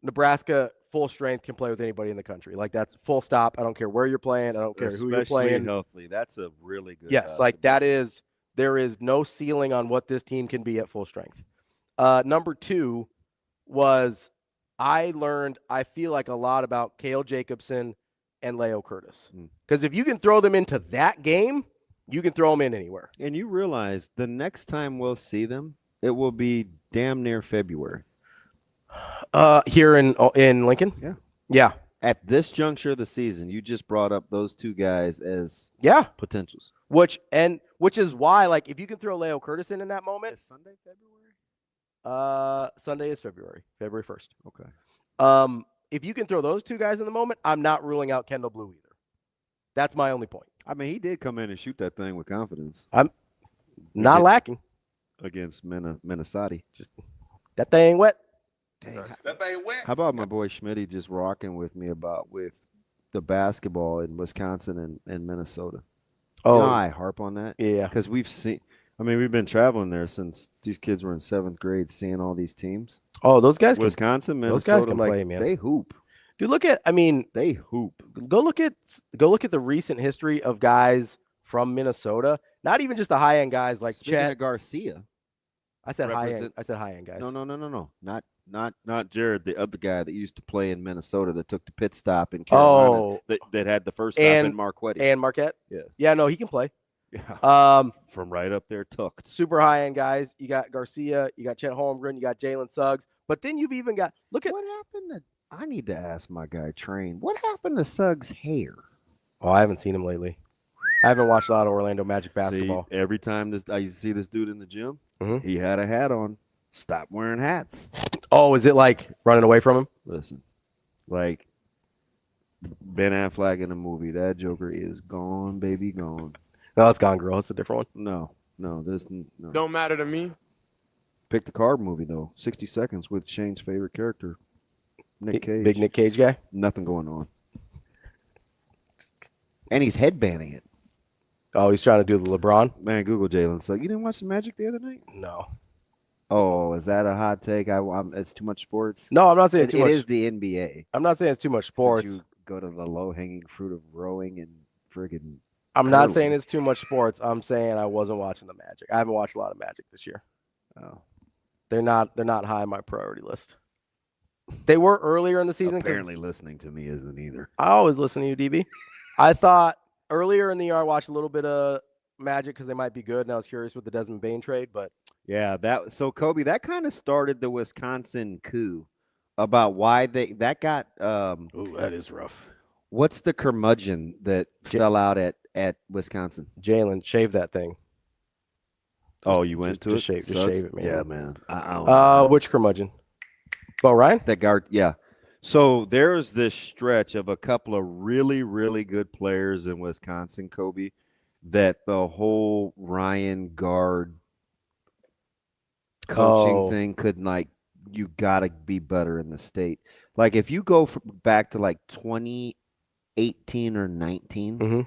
Nebraska full strength can play with anybody in the country. Like that's full stop. I don't care where you're playing. I don't care who you're playing. Especially healthy. That's a really good. Yes, like there is no ceiling on what this team can be at full strength. Number two was I feel like a lot about Cale Jacobson and Leo Curtis. Because if you can throw them into that game, you can throw them in anywhere. And you realize the next time we'll see them, it will be damn near February. Here in Lincoln? Yeah. Yeah. At this juncture of the season, you just brought up those two guys as potentials. Which is why, like, if you can throw Leo Curtis in that moment. Is Sunday February? Sunday is February 1st. Okay. If you can throw those two guys in the moment, I'm not ruling out Kendall Blue either. That's my only point. I mean, he did come in and shoot that thing with confidence. I'm not lacking against Minnesota. Just that thing ain't wet. Dang. That thing wet. How about my boy Schmitty just rocking with me with the basketball in Wisconsin and Minnesota? Oh, you know, I harp on that. Yeah, because we've been traveling there since these kids were in 7th grade, seeing all these teams. Oh, those guys, Wisconsin, Minnesota, those guys can play, man. They hoop. Dude, they hoop. Go look at the recent history of guys from Minnesota. Not even just the high end guys like Chet Garcia. I said high end. I said high end guys. No. Not Jared, the other guy that used to play in Minnesota that took the pit stop in Carolina. That had the first stop in Marquette. And Marquette. Yeah. Yeah. No, he can play. Yeah. From right up there, tucked. Super high end guys. You got Garcia. You got Chet Holmgren. You got Jalen Suggs. But then you've even got what happened to. I need to ask my guy Trae. What happened to Suggs' hair? Oh, I haven't seen him lately. I haven't watched a lot of Orlando Magic basketball. See, every time I used to see this dude in the gym, mm-hmm. he had a hat on. Stop wearing hats. Oh, is it like running away from him? Listen, like Ben Affleck in the movie, that Joker is gone, baby, gone. No, it's Gone Girl. It's a different one. No. No. Don't matter to me. Pick the Card movie, though. 60 Seconds with Shane's favorite character, Nick Cage. Big Nick Cage guy? Nothing going on. And he's headbanding it. Oh, he's trying to do the LeBron? Man, Google Jalen. So, you didn't watch the Magic the other night? No. Oh, is that a hot take? It's too much sports? No, I'm not saying too much. It is the NBA. I'm not saying it's too much sports. Since you go to the low-hanging fruit of rowing and friggin' I'm not saying it's too much sports. I'm saying I wasn't watching the Magic. I haven't watched a lot of Magic this year. Oh. They're not high on my priority list. They were earlier in the season. Apparently listening to me isn't either. I always listen to you, DB. I thought earlier in the year I watched a little bit of Magic because they might be good, and I was curious with the Desmond Bane trade, but yeah, Kobe, that kind of started the Wisconsin coup about why that got ooh, that is rough. What's the curmudgeon that fell out at Wisconsin? Jalen, shave that thing. Oh, you went to it? Just shave it, man. Yeah, man. I don't know. Which curmudgeon? Oh, Ryan? That guard, yeah. So there's this stretch of a couple of really, really good players in Wisconsin, Kobe, that the whole Ryan guard coaching thing could, like, you got to be better in the state. Like, if you go back to, like, 2018 or 19, mm-hmm.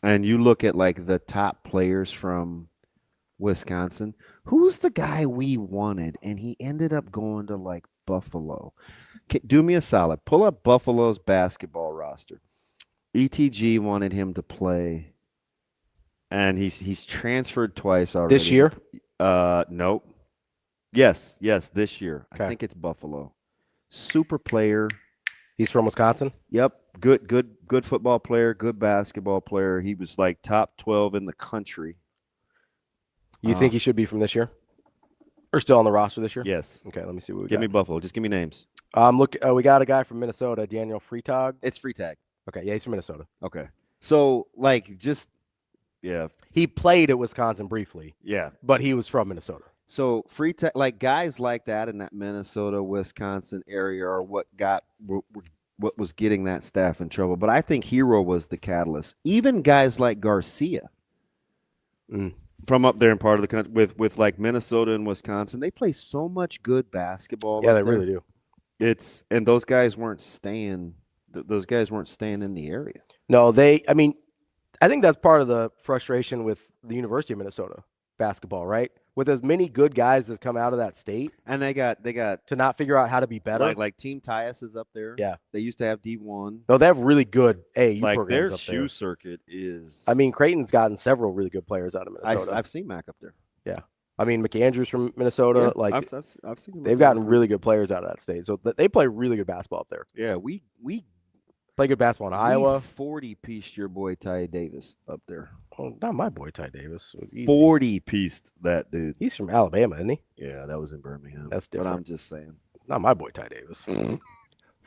and you look at, like, the top players from Wisconsin, Who's the guy we wanted, and he ended up going to like Buffalo? Do me a solid. Pull up Buffalo's basketball roster. ETG wanted him to play, and he's transferred twice already. This year? Nope. Yes, this year. Okay. I think it's Buffalo. Super player. He's from Wisconsin? Yep. Good football player, good basketball player. He was like top 12 in the country. You think he should be from this year? Or still on the roster this year? Yes. Okay, let me see what we got. Give me Buffalo. Just give me names. Look, we got a guy from Minnesota, Daniel Freitag. It's Freitag. Okay, yeah, he's from Minnesota. Okay. So, like, yeah. He played at Wisconsin briefly. Yeah. But he was from Minnesota. So, Freitag, like, guys like that in that Minnesota, Wisconsin area are what was getting that staff in trouble. But I think Hero was the catalyst. Even guys like Garcia from up there in part of the country with like Minnesota and Wisconsin, they play so much good basketball. Yeah, they really do. And those guys weren't staying. Those guys weren't staying in the area. No, I mean, I think that's part of the frustration with the University of Minnesota basketball, right? With as many good guys that come out of that state, and they got to not figure out how to be better. Like Team Tyus is up there. Yeah, they used to have D1. No, they have really good AAU like programs their up there. shoe circuit is. I mean, Creighton's gotten several really good players out of Minnesota. I've seen Mac up there. Yeah, I mean McAndrews from Minnesota. Yeah, like I've seen. They've gotten really good players out of that state, so they play really good basketball up there. Yeah, we play good basketball in Iowa. 40-pieced your boy Ty Davis up there. Oh, not my boy Ty Davis. 40-pieced that dude. He's from Alabama, isn't he? Yeah, that was in Birmingham. That's different. But I'm just saying. Not my boy Ty Davis.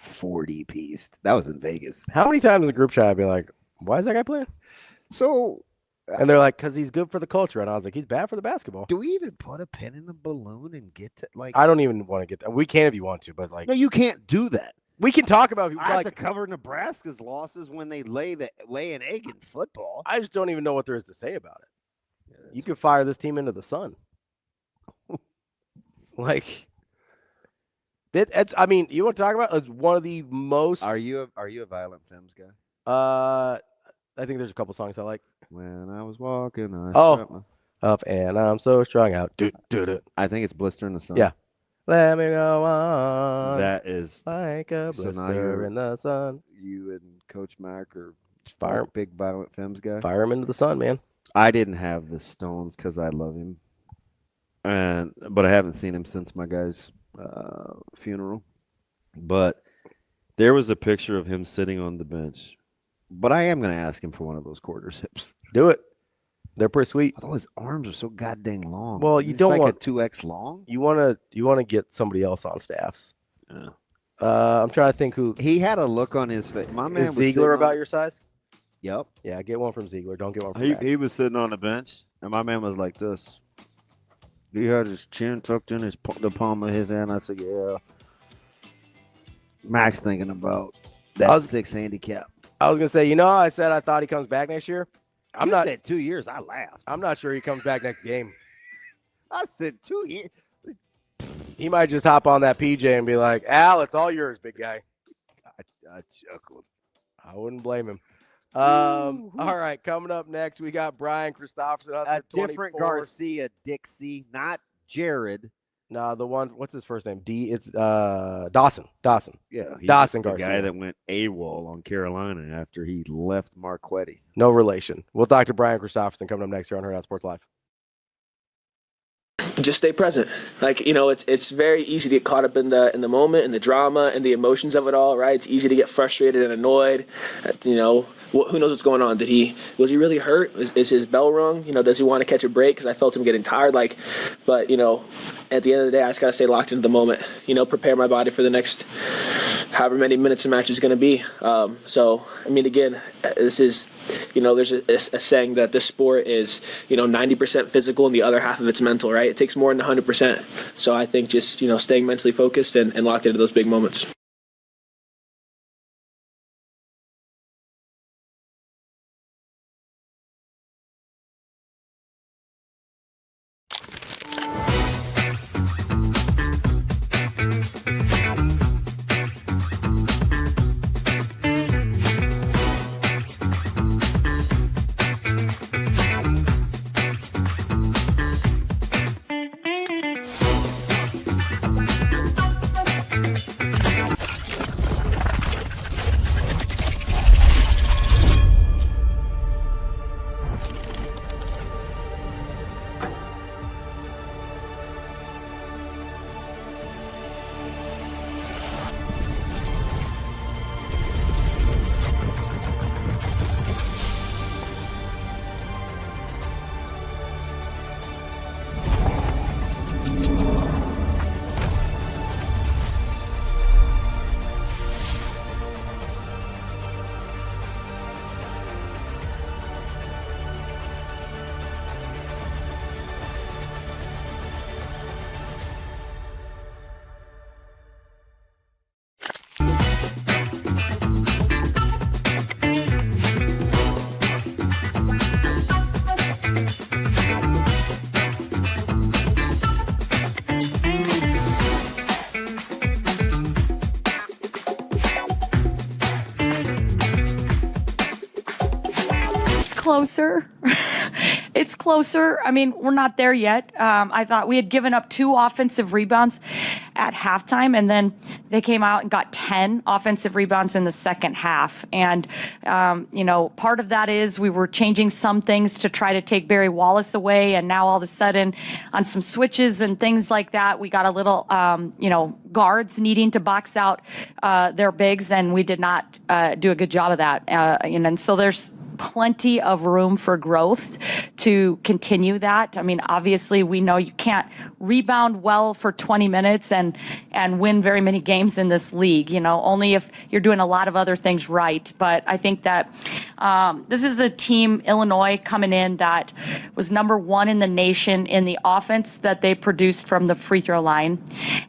40-pieced. That was in Vegas. How many times in the group chat I'd be like, why is that guy playing? So, and they're like, because he's good for the culture. And I was like, he's bad for the basketball. Do we even put a pin in the balloon and get to like? I don't even want to get that. We can if you want to, but like, no, you can't do that. We can talk about. I have to cover Nebraska's losses when they lay an egg in football. I just don't even know what there is to say about it. Yeah, you could fire this team into the sun. Like, it's. I mean, you want to talk about it's one of the most. Are you a Violent Femmes guy? I think there's a couple songs I like. When I was walking, up and I'm so strung out. I think it's Blister in the Sun. Yeah. Let me go on. That is like a blister in the sun. You and Coach Mack are big Violent Femmes guy. Fire him into the sun, man. I didn't have the Stones because I love him, but I haven't seen him since my guy's funeral. But there was a picture of him sitting on the bench. But I am going to ask him for one of those quarter zips. Do it. They're pretty sweet. Although his arms are so goddamn long. Well, you don't want a 2X long. You want to get somebody else on staffs. Yeah. I'm trying to think who he had a look on his face. My man is Ziegler about your size. Yep. Yeah, get one from Ziegler. Don't get one from he was sitting on the bench, and my man was like this. He had his chin tucked in the palm of his hand. I said, "Yeah." Max thinking about that 6 handicap. I was gonna say, I said I thought he comes back next year. You said 2 years. I laughed. I'm not sure he comes back next game. I said 2 years. He might just hop on that PJ and be like, Al, it's all yours, big guy. I chuckled. I wouldn't blame him. All right, coming up next, we got Brian Christopherson. A different Garcia Dixie, not Jared. No, the one, what's his first name? It's Dawson. Yeah. Dawson the Garcia. guy that went AWOL on Carolina after he left Marquetti. No relation. We'll talk to Brian Christopherson coming up next here on Hurrdat Sports Live. Just stay present. Like, it's very easy to get caught up in the moment and the drama and the emotions of it all, right? It's easy to get frustrated and annoyed. Who knows what's going on? Was he really hurt? Is his bell rung? Does he want to catch a break? Because I felt him getting tired. But at the end of the day, I just got to stay locked into the moment, prepare my body for the next however many minutes the match is going to be. Again, this is, there's a saying that this sport is, 90% physical and the other half of it's mental, right? It takes more than 100%. So I think just, staying mentally focused and locked into those big moments. closer. It's closer. I mean, we're not there yet. I thought we had given up 2 offensive rebounds at halftime, and then they came out and got 10 offensive rebounds in the second half. And, part of that is we were changing some things to try to take Barry Wallace away, and now all of a sudden on some switches and things like that, we got a little, guards needing to box out their bigs, and we did not do a good job of that. And so there's plenty of room for growth to continue that. I mean, obviously, we know you can't rebound well for 20 minutes and win very many games in this league, only if you're doing a lot of other things right. But I think that this is a team, Illinois, coming in that was number 1 in the nation in the offense that they produced from the free throw line,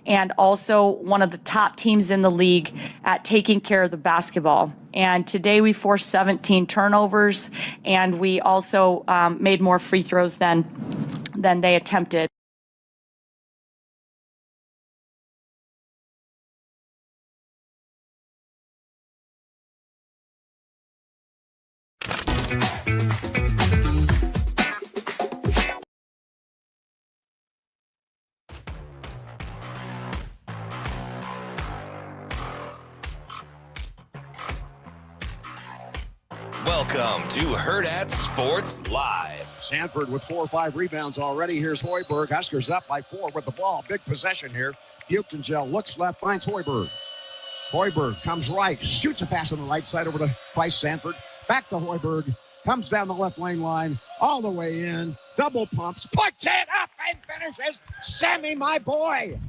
and also one of the top teams in the league at taking care of the basketball. And today we forced 17 turnovers, and we also made more free throws than they attempted. Welcome to Hurrdat Sports Live. Sanford with 4 or 5 rebounds already. Here's Hoiberg. Huskers up by 4 with the ball. Big possession here. Buchtengel looks left, finds Hoiberg. Hoiberg comes right, shoots a pass on the right side over to Price Sanford. Back to Hoiberg. Comes down the left lane line, all the way in. Double pumps, puts it up and finishes. Sammy, my boy.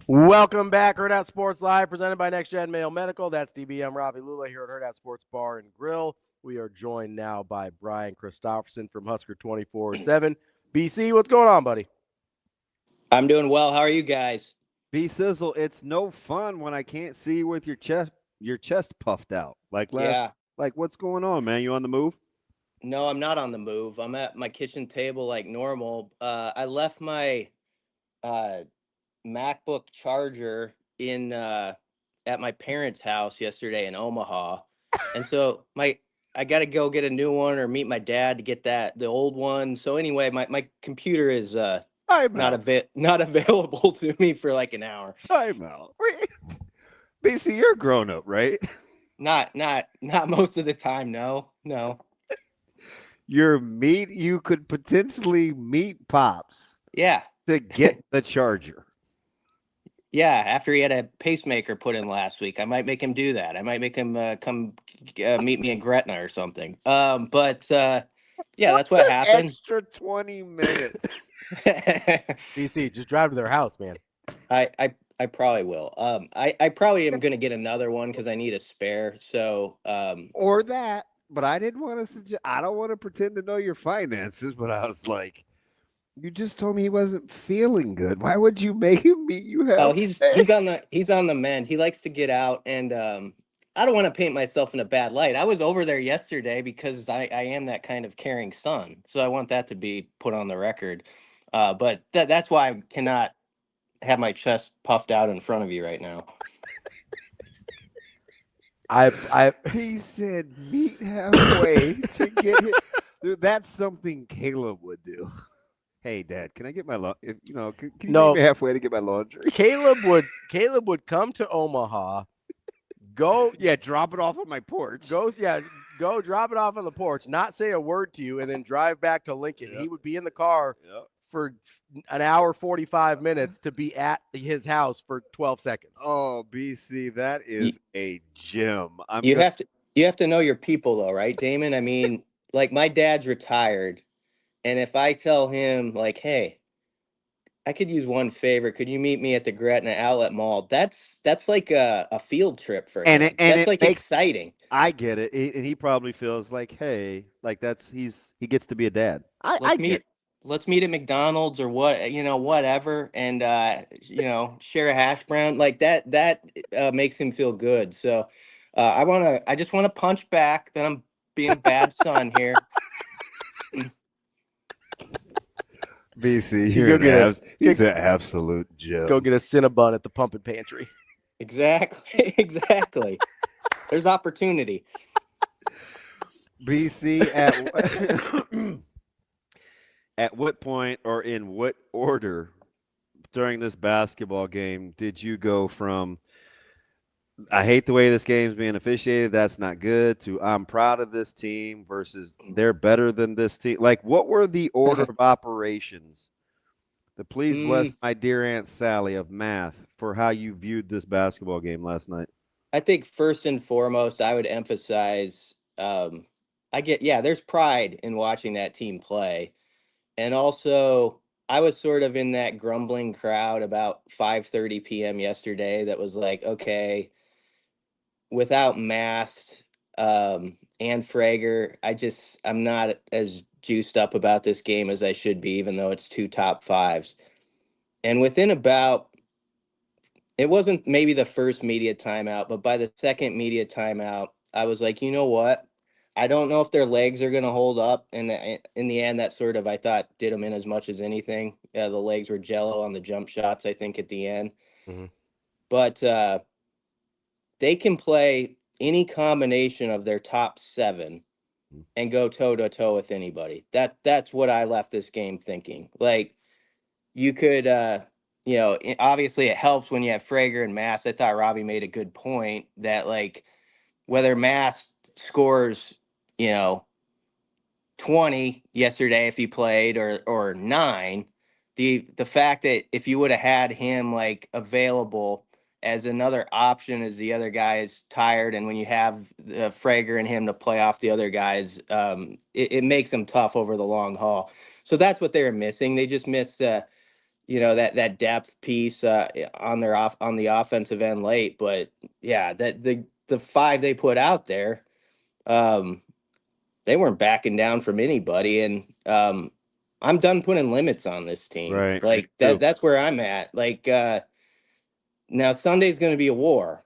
Welcome back, Hurrdat Sports Live, presented by Next Gen Mayo Medical. That's DBM Ravi Lulla here at Hurrdat Sports Bar and Grill. We are joined now by Brian CHRISTOPHERSON from Husker 24/7. BC, what's going on, buddy? I'm doing well. How are you guys? B-Sizzle, it's no fun when I can't see you with your chest puffed out. Like what's going on, man? You on the move? No, I'm not on the move. I'm at my kitchen table like normal. I left my MacBook charger in at my parents' house yesterday in Omaha, and so I got to go get a new one or meet my dad to get the old one. So anyway, my computer is not available to me for like an hour. Time out. BC, you're a grown up, right? Not most of the time. No. You could potentially meet Pops. Yeah. To get the charger. Yeah, after he had a pacemaker put in last week, I might make him do that. I might make him come meet me in Gretna or something. But that's what happened. Extra 20 minutes. BC, just drive to their house, man. I probably will. I probably am going to get another one because I need a spare. So or that. But I didn't want to suggest. I don't want to pretend to know your finances. But I was like, you just told me he wasn't feeling good. Why would you make him meet you halfway? Oh, he's on the mend. He likes to get out, and I don't want to paint myself in a bad light. I was over there yesterday because I am that kind of caring son, so I want that to be put on the record. But that's why I cannot have my chest puffed out in front of you right now. He said meet halfway to get it. Dude, that's something Caleb would do. Hey, Dad, can I get my can you meet me halfway to get my laundry? Caleb would come to Omaha, drop it off on my porch. Go drop it off on the porch, not say a word to you, and then drive back to Lincoln. Yep. He would be in the car for an hour 45 minutes to be at his house for 12 seconds. Oh, BC, that is a gem. You have to know your people though, right, Damon? I mean, like my dad's retired. And if I tell him, like, hey, I could use one favor. Could you meet me at the Gretna Outlet Mall? That's like a field trip for him. That's like exciting. I get it. And he probably feels like, hey, like he gets to be a dad. Let's meet at McDonald's or whatever. And, share a hash brown like that makes him feel good. So I just want to punch back that I'm being a bad son here. BC, he's an absolute joke. Go get a Cinnabon at the Pumpkin Pantry. Exactly. Exactly. There's opportunity. BC at what point or in what order during this basketball game did you go from I hate the way this game's being officiated, that's not good, to I'm proud of this team versus they're better than this team? Like, what were the order of operations? Please bless my dear Aunt Sally of math for how you viewed this basketball game last night. I think first and foremost, I would emphasize there's pride in watching that team play. And also, I was sort of in that grumbling crowd about 5:30 p.m. yesterday that was like, okay, without Mast and Frager, I'm not as juiced up about this game as I should be, even though it's two top fives. And within about, it wasn't maybe the first media timeout, but by the second media timeout, I was like, you know what? I don't know if their legs are going to hold up. And in the end, that sort of, I thought, did them in as much as anything. The legs were jello on the jump shots, I think, at the end. Mm-hmm. But they can play any combination of their top seven and go toe-to-toe with anybody. That's what I left this game thinking. Like, you could, obviously it helps when you have Frager and Mass. I thought Ravi made a good point that, like, whether Mass scores, 20 yesterday if he played or 9, the fact that if you would have had him like available as another option as the other guy is tired, and when you have Frager and him to play off the other guys, it makes them tough over the long haul. So that's what they were missing. They just missed that depth piece on the offensive end late. But yeah, that the 5 they put out there, they weren't backing down from anybody. And I'm done putting limits on this team. Right. Like that's where I'm at. Like now Sunday's going to be a war.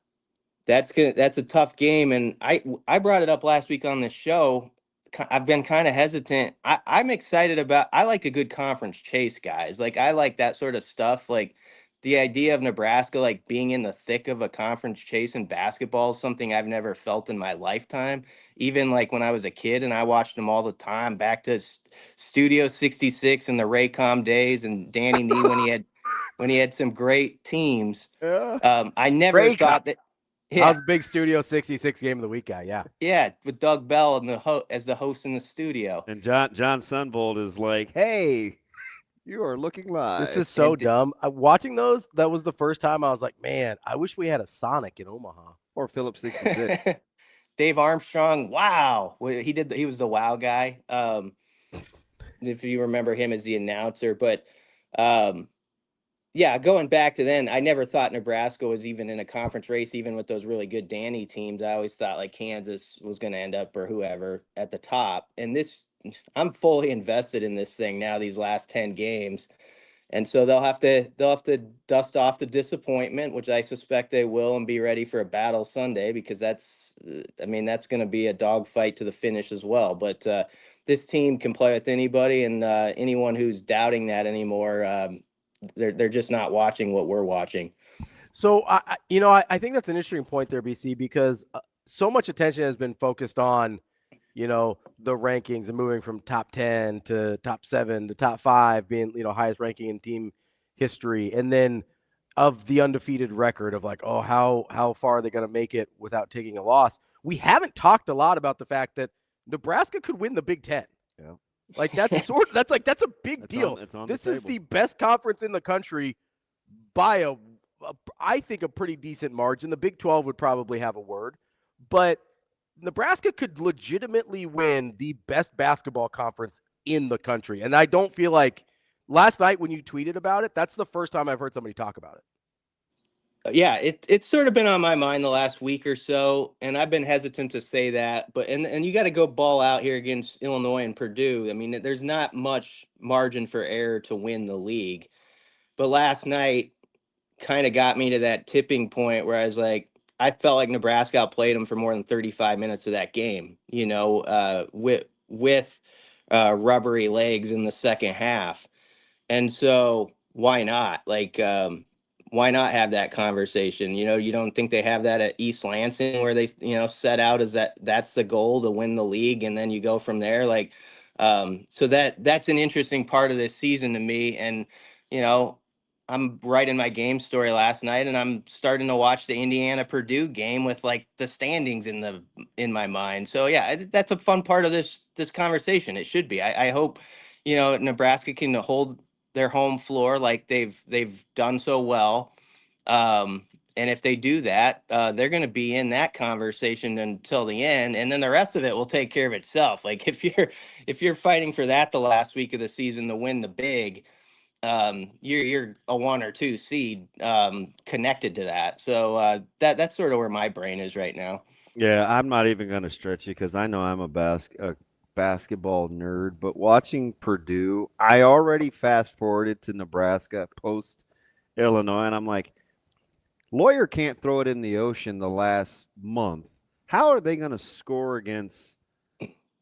That's a tough game. And I brought it up last week on this show. I've been kind of hesitant. I'm excited about, I like a good conference chase, guys. Like, I like that sort of stuff. Like, the idea of Nebraska, like, being in the thick of a conference chase in basketball is something I've never felt in my lifetime. Even, like, when I was a kid and I watched them all the time, back to Studio 66 and the Raycom days and Danny Nee when he had some great teams. Yeah. I never thought that. Yeah. I was a big Studio 66 game of the week guy. Yeah. Yeah, with Doug Bell and as the host in the studio. And John Sunvold is like, "Hey, you are looking live." This is so dumb. Watching those, that was the first time I was like, "Man, I wish we had a Sonic in Omaha or Phillips 66." Dave Armstrong, wow, he was the wow guy. If you remember him as the announcer, but yeah, going back to then, I never thought Nebraska was even in a conference race, even with those really good Danny teams. I always thought like Kansas was going to end up, or whoever, at the top. And I'm fully invested in this thing now, these last 10 games. And so they'll have to dust off the disappointment, which I suspect they will, and be ready for a battle Sunday, because that's going to be a dogfight to the finish as well. But this team can play with anybody, and anyone who's doubting that anymore, they're just not watching what we're watching. So I think that's an interesting point there, BC, because so much attention has been focused on, the rankings and moving from top 10 to top 7 to top 5 being, highest ranking in team history. And then of the undefeated record of like, oh, how far are they going to make it without taking a loss? We haven't talked a lot about the fact that Nebraska could win the Big Ten. Yeah. Like that's a big deal. This is the best conference in the country by I think a pretty decent margin. The Big 12 would probably have a word, but Nebraska could legitimately win the best basketball conference in the country. And I don't feel like last night when you tweeted about it, that's the first time I've heard somebody talk about it. Yeah, it's sort of been on my mind the last week or so, and I've been hesitant to say that. But and you got to go ball out here against Illinois and Purdue. I mean, there's not much margin for error to win the league. But last night kind of got me to that tipping point where I was like, I felt like Nebraska outplayed them for more than 35 minutes of that game. With rubbery legs in the second half, and so why not? Like, why not have that conversation? You don't think they have that at East Lansing where they, set out as that's the goal to win the league, and then you go from there. Like, so that's an interesting part of this season to me. And, I'm writing my game story last night, and I'm starting to watch the Indiana Purdue game with like the standings in my mind. So yeah, that's a fun part of this conversation. It should be. I hope, Nebraska can hold their home floor like they've done so well. And if they do that, they're going to be in that conversation until the end, and then the rest of it will take care of itself. Like if you're fighting for that the last week of the season to win the big, you're a 1 or 2 seed connected to that. So that's sort of where my brain is right now. Yeah, I'm not even going to stretch you because I know I'm a basketball nerd, but watching Purdue, I already fast forwarded to Nebraska post Illinois, and I'm like, Lawyer can't throw it in the ocean the last month. How are they going to score against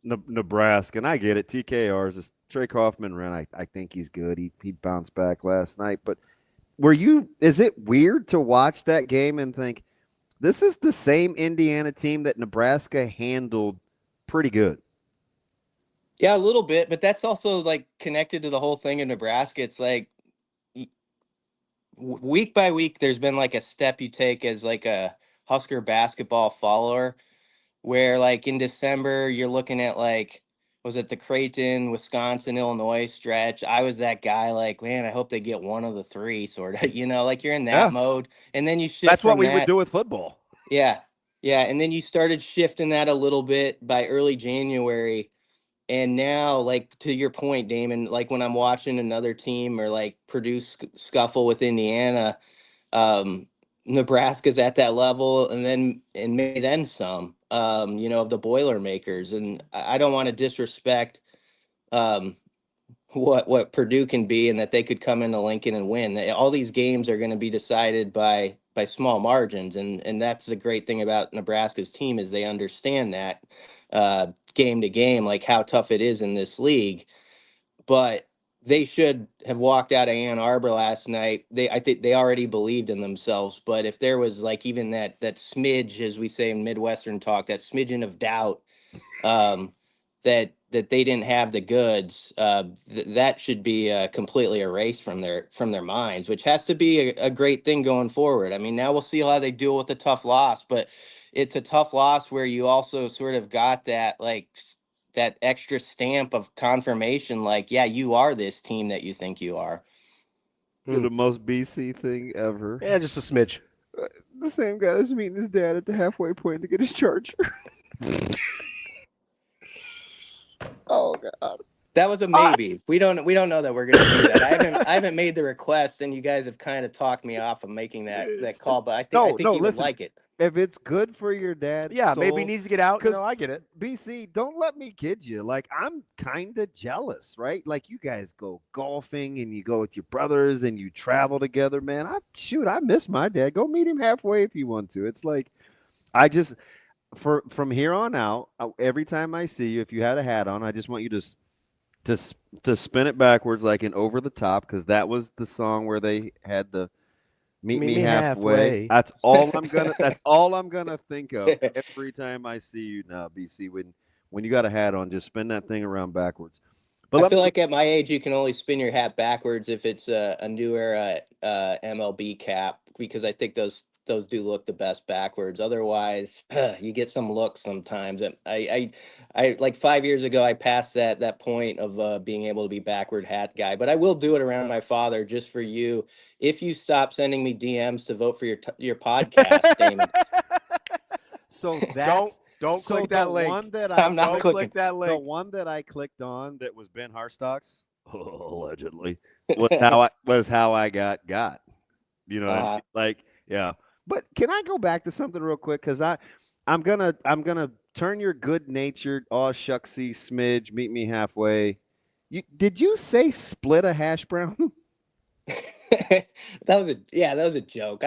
Nebraska? And I get it. TKRs is Trae Kaufman run. I think he's good. He bounced back last night. But is it weird to watch that game and think this is the same Indiana team that Nebraska handled pretty good? Yeah, a little bit, but that's also like connected to the whole thing in Nebraska. It's like week by week, there's been like a step you take as like a Husker basketball follower, where like in December, you're looking at like, was it the Creighton, Wisconsin, Illinois stretch? I was that guy like, man, I hope they get one of the 3 sort of, like you're in that mode. And then you shift. That's what we would do with football. Yeah. Yeah. And then you started shifting that a little bit by early January. And now, like, to your point, Damon, like when I'm watching another team or like Purdue scuffle with Indiana, Nebraska's at that level, and maybe then some, of the Boilermakers. And I don't want to disrespect what Purdue can be, and that they could come into Lincoln and win. All these games are going to be decided by small margins, and that's the great thing about Nebraska's team is they understand that game to game, like how tough it is in this league. But they should have walked out of Ann Arbor last night. I think they already believed in themselves. But if there was like even that smidge, as we say in Midwestern talk, that smidgen of doubt, that they didn't have the goods, that should be completely erased from their minds, which has to be a great thing going forward. I mean, now we'll see how they deal with a tough loss, but it's a tough loss where you also sort of got that like that extra stamp of confirmation, like, yeah, you are this team that you think you are. The most BC thing ever. Yeah, just a smidge. The same guy that's meeting his dad at the halfway point to get his charger. Oh God, that was a maybe. We don't know that we're going to do that. I haven't made the request, and you guys have kind of talked me off of making that call. But I think he would like it. If it's good for your dad, maybe he needs to get out. No, I get it. BC, don't let me kid you. Like, I'm kind of jealous, right? Like, you guys go golfing and you go with your brothers and you travel together, man. I miss my dad. Go meet him halfway if you want to. It's like, from here on out, every time I see you, if you had a hat on, I just want you to spin it backwards like an Over the Top, because that was the song where they had the Meet me halfway. That's all I'm gonna think of every time I see you now, BC. When you got a hat on, just spin that thing around backwards. But I feel like at my age, you can only spin your hat backwards if it's a new era MLB cap, because I think those do look the best backwards. Otherwise, you get some looks sometimes. I like 5 years ago, I passed that point of being able to be backward hat guy, but I will do it around my father just for you. If you stop sending me DMs to vote for your podcast, Damon. So that's don't click that link. I'm not clicking. Click that link. The one that I clicked on that was Ben Harstock's, allegedly, was how I got. You know, what I mean? Like, yeah. But can I go back to something real quick? Because I'm gonna turn your good-natured, shucksy smidge, meet me halfway. Did you say split a hash brown? that was a joke.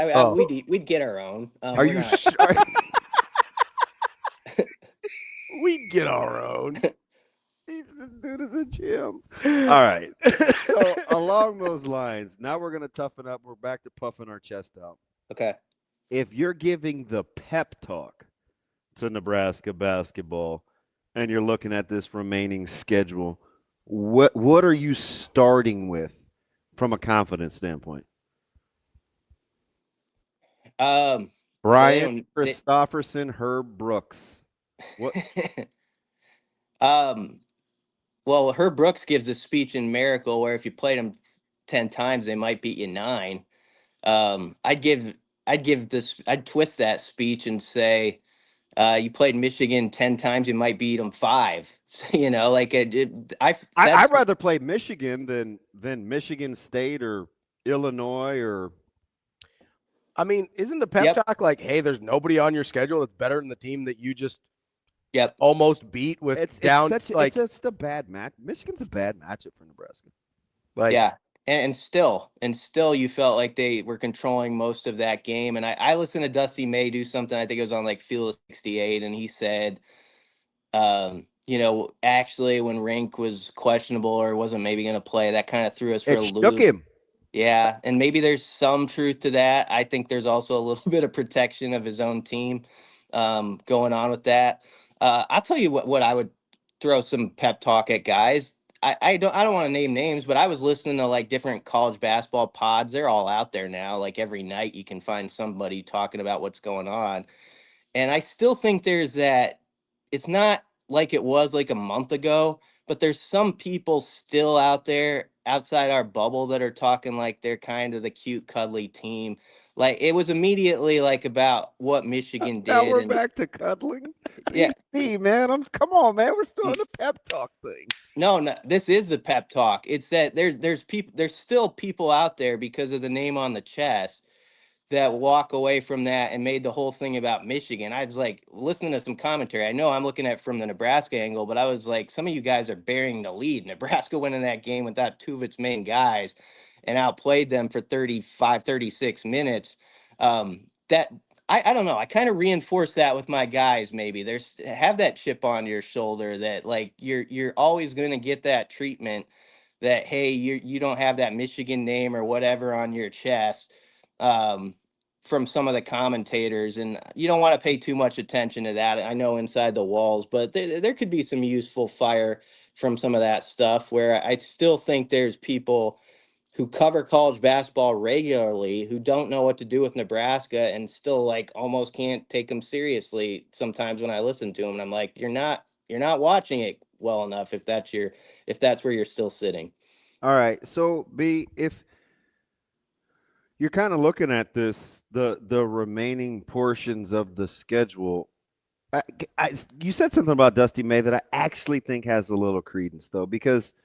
We'd get our own. Are you sure? We'd get our own. dude is a gym. All right. So along those lines, now we're going to toughen up. We're back to puffing our chest out. Okay. If you're giving the pep talk to Nebraska basketball and you're looking at this remaining schedule, what are you starting with from a confidence standpoint? Brian Christopherson, Herb Brooks. What? Well, Herb Brooks gives a speech in Miracle where if you played them 10 times, they might beat you 9. I'd twist that speech and say, you played Michigan 10 times, you might beat them 5. Like I'd rather play Michigan than Michigan State or Illinois or. I mean, isn't the pep talk like, hey, there's nobody on your schedule that's better than the team that you just almost beat with it's a bad match. Michigan's a bad matchup for Nebraska. And still you felt like they were controlling most of that game. And I listened to Dusty May do something, I think it was on like Field of 68, and he said, actually when Rink was questionable or wasn't maybe going to play, that kind of threw us for a loop. Shook him. Yeah, and maybe there's some truth to that. I think there's also a little bit of protection of his own team going on with that. I'll tell you what I would throw some pep talk at guys. I don't want to name names, but I was listening to like different college basketball pods. They're all out there now. Like every night you can find somebody talking about what's going on. And I still think there's that. It's not like it was like a month ago, but there's some people still out there outside our bubble that are talking like they're kind of the cute, cuddly team. Like it was immediately like about what Michigan did. Now we're back to cuddling. Yeah, man. Come on, man. We're still in the pep talk thing. No, this is the pep talk. It's that there's still people out there because of the name on the chest that walk away from that and made the whole thing about Michigan. I was like listening to some commentary. I know I'm looking at it from the Nebraska angle, but I was like, some of you guys are burying the lead. Nebraska went in that game without 2 of its main guys and outplayed them for 35, 36 minutes. I don't know. I kind of reinforce that with my guys. Maybe have that chip on your shoulder that like you're always going to get that treatment that, hey, you don't have that Michigan name or whatever on your chest. From some of the commentators, and you don't want to pay too much attention to that. I know inside the walls, but there could be some useful fire from some of that stuff where I still think there's people who cover college basketball regularly who don't know what to do with Nebraska and still like almost can't take them seriously sometimes when I listen to them. And I'm like, you're not watching it well enough if that's where you're still sitting. All right. So if you're kind of looking at this, the remaining portions of the schedule. You said something about Dusty May that I actually think has a little credence, though, because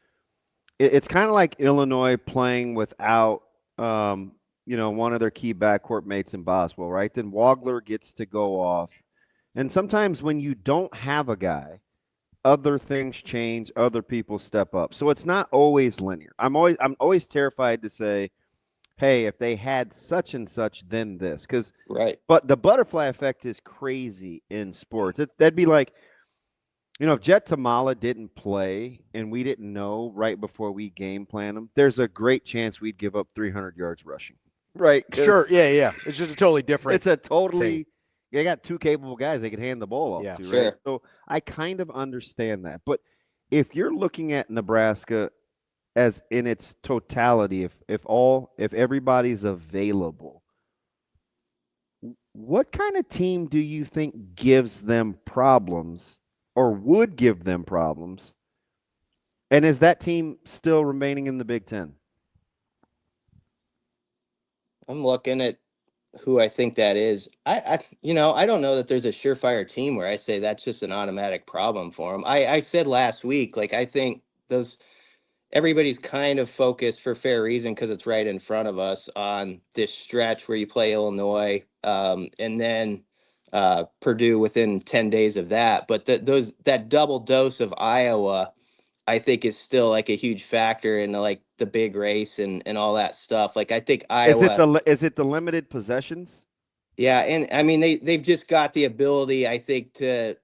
it's kind of like Illinois playing without, one of their key backcourt mates in Boswell, right? Then Wagler gets to go off. And sometimes when you don't have a guy, other things change, other people step up. So it's not always linear. I'm always terrified to say, hey, if they had such and such, then this. Right. But the butterfly effect is crazy in sports. That'd be like, if Jet Tamala didn't play and we didn't know right before we game plan him, there's a great chance we'd give up 300 yards rushing. Right. Sure. Yeah. It's just a totally different. It's a totally. Thing. They got 2 capable guys they can hand the ball off to. Sure. Right. So I kind of understand that. But if you're looking at Nebraska as in its totality, if everybody's available, what kind of team do you think gives them problems or would give them problems? And is that team still remaining in the Big Ten? I'm looking at who I think that is. I don't know that there's a surefire team where I say that's just an automatic problem for them. I said last week, like, I think everybody's kind of focused for fair reason because it's right in front of us on this stretch where you play Illinois and then Purdue within 10 days of that. But that double dose of Iowa, I think, is still like a huge factor in like the big race and all that stuff. Like, I think Iowa. Is it the limited possessions? Yeah, and I mean they've just got the ability, I think, to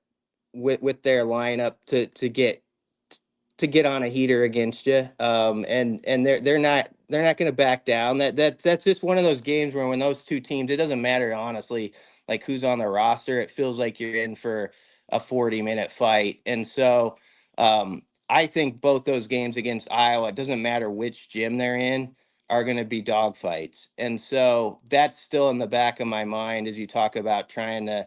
with their lineup to to get on a heater against you. And they're not going to back down. That's just one of those games where when those two teams, it doesn't matter honestly, like who's on the roster. It feels like you're in for a 40-minute fight. And so I think both those games against Iowa, it doesn't matter which gym they're in, are going to be dogfights. And so that's still in the back of my mind as you talk about trying to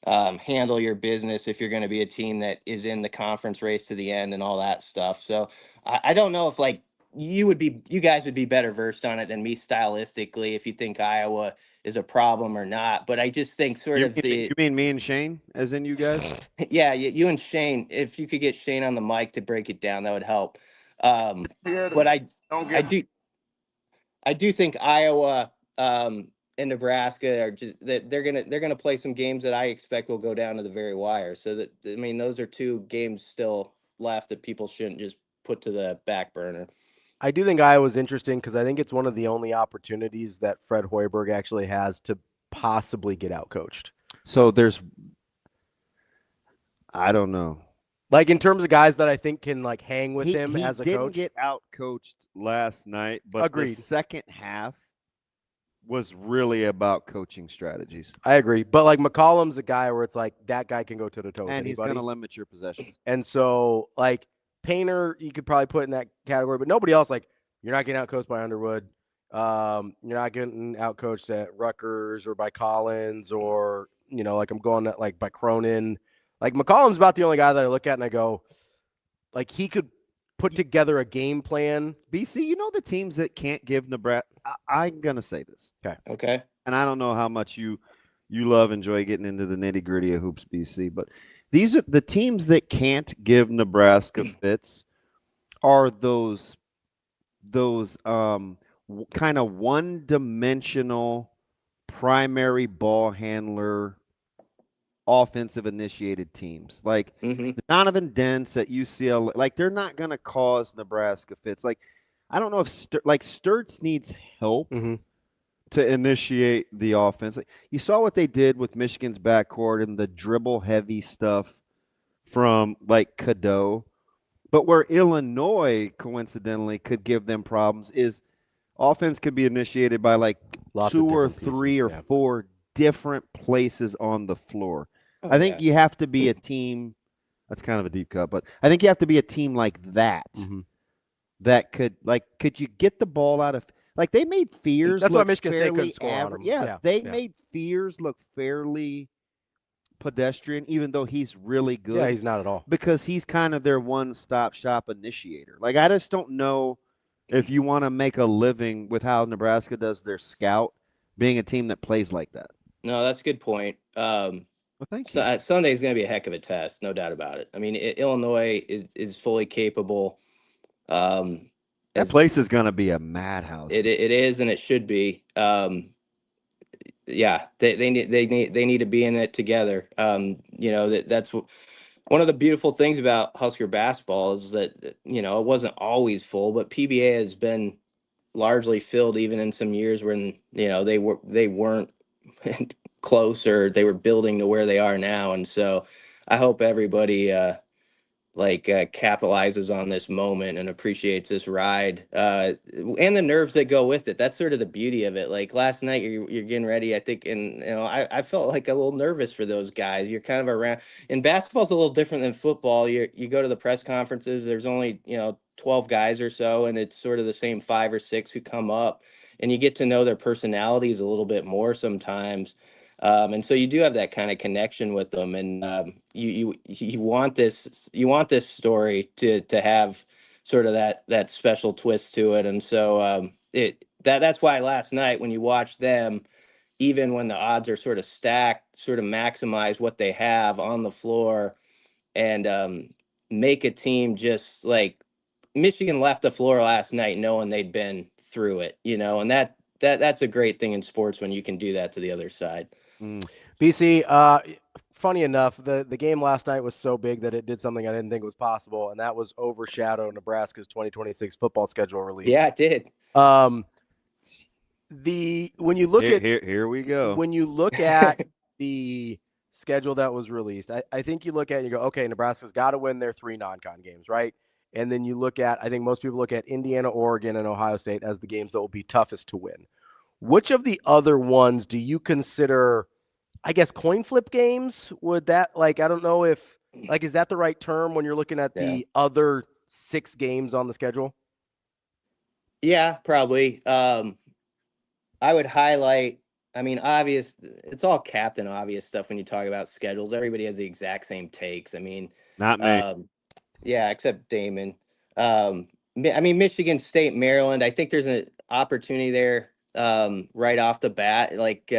handle your business if you're going to be a team that is in the conference race to the end and all that stuff. So I don't know if like you guys would be better versed on it than me stylistically if you think Iowa is a problem or not. But I just think you mean me and Shane, as in you guys? Yeah, you and Shane. If you could get Shane on the mic to break it down, that would help. But I do think Iowa and Nebraska are just they're gonna play some games that I expect will go down to the very wire. So that, I mean, those are two games still left that people shouldn't just put to the back burner. I do think Iowa's interesting because I think it's one of the only opportunities that Fred Hoiberg actually has to possibly get outcoached. So I don't know. Like in terms of guys that I think can like hang with him as a coach. He didn't get outcoached last night, but Agreed. The second half was really about coaching strategies. I agree. But like McCollum's a guy where it's like that guy can go toe to toe with and anybody. He's going to limit your possessions. And so like Painter, you could probably put in that category, but nobody else, like you're not getting outcoached by Underwood. You're not getting outcoached at Rutgers or by Collins or, like I'm going at like by Cronin. Like McCollum's about the only guy that I look at and I go, like he could put together a game plan. BC, the teams that can't give Nebraska. I'm gonna say this. Okay. And I don't know how much you enjoy getting into the nitty gritty of hoops, BC, but these are the teams that can't give Nebraska fits. Are those kind of one-dimensional primary ball handler offensive initiated teams like Donovan Dents at UCLA? Like they're not going to cause Nebraska fits. Like I don't know if Sturtz needs help to initiate the offense. Like, you saw what they did with Michigan's backcourt and the dribble heavy stuff from like Cadeau. But where Illinois coincidentally could give them problems is offense could be initiated by like two or three or four different places on the floor. I think you have to be a team. That's kind of a deep cut, but I think you have to be a team like that. That could you get the ball out of like they made Fears. That's look why Michigan State couldn't score on them. Yeah, they made Fears look fairly pedestrian, even though he's really good. Yeah, he's not at all because he's kind of their one-stop shop initiator. Like I just don't know if you want to make a living with how Nebraska does their scout, being a team that plays like that. No, that's a good point. Well, thank you. Sunday is going to be a heck of a test, no doubt about it. I mean, Illinois is fully capable. That place is going to be a madhouse. It is, and it should be. Yeah, they need to be in it together. That's one of the beautiful things about Husker basketball is that it wasn't always full, but PBA has been largely filled even in some years when they weren't close or they were building to where they are now. And so I hope everybody capitalizes on this moment and appreciates this ride and the nerves that go with it. That's sort of the beauty of it. Like last night you're getting ready, I think, and I felt like a little nervous for those guys. You're kind of around, and basketball's a little different than football. You go to the press conferences, there's only 12 guys or so, and it's sort of the same 5 or 6 who come up, and you get to know their personalities a little bit more sometimes. And so you do have that kind of connection with them, and you want this story to have sort of that special twist to it. And so that's why last night when you watch them, even when the odds are sort of stacked, sort of maximize what they have on the floor and make a team just like Michigan left the floor last night knowing they'd been through it, and that's a great thing in sports when you can do that to the other side. BC, funny enough, the game last night was so big that it did something I didn't think was possible, and that was overshadow Nebraska's 2026 football schedule release. Yeah, it did. When you look at here we go. When you look at the schedule that was released, I think you look at it and you go, okay, Nebraska's got to win their 3 non-con games, right? And then you look at, I think most people look at Indiana, Oregon, and Ohio State as the games that will be toughest to win. Which of the other ones do you consider, I guess, coin flip games? Would that, like, I don't know if, like, is that the right term when you're looking at the other 6 games on the schedule? Yeah, probably. I would highlight, I mean, it's all captain obvious stuff when you talk about schedules. Everybody has the exact same takes. I mean, not me. Yeah, except Damon. I mean, Michigan State, Maryland. I think there's an opportunity there right off the bat. Like,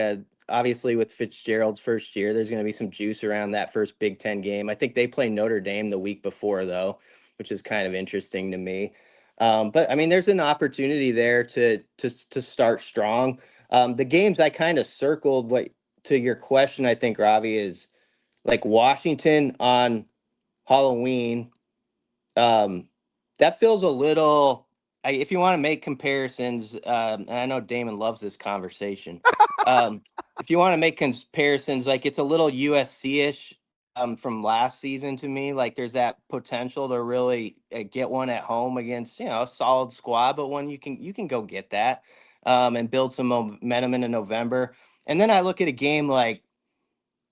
obviously, with Fitzgerald's first year, there's going to be some juice around that first Big Ten game. I think they play Notre Dame the week before, though, which is kind of interesting to me. But I mean, there's an opportunity there to start strong. The games I kind of circled, what to your question, I think, Ravi, is like Washington on Halloween. That feels a little. If you want to make comparisons, and I know Damon loves this conversation. If you want to make comparisons, like it's a little USC-ish from last season to me. Like there's that potential to really get one at home against a solid squad, but one you can go get that and build some momentum into November. And then I look at a game like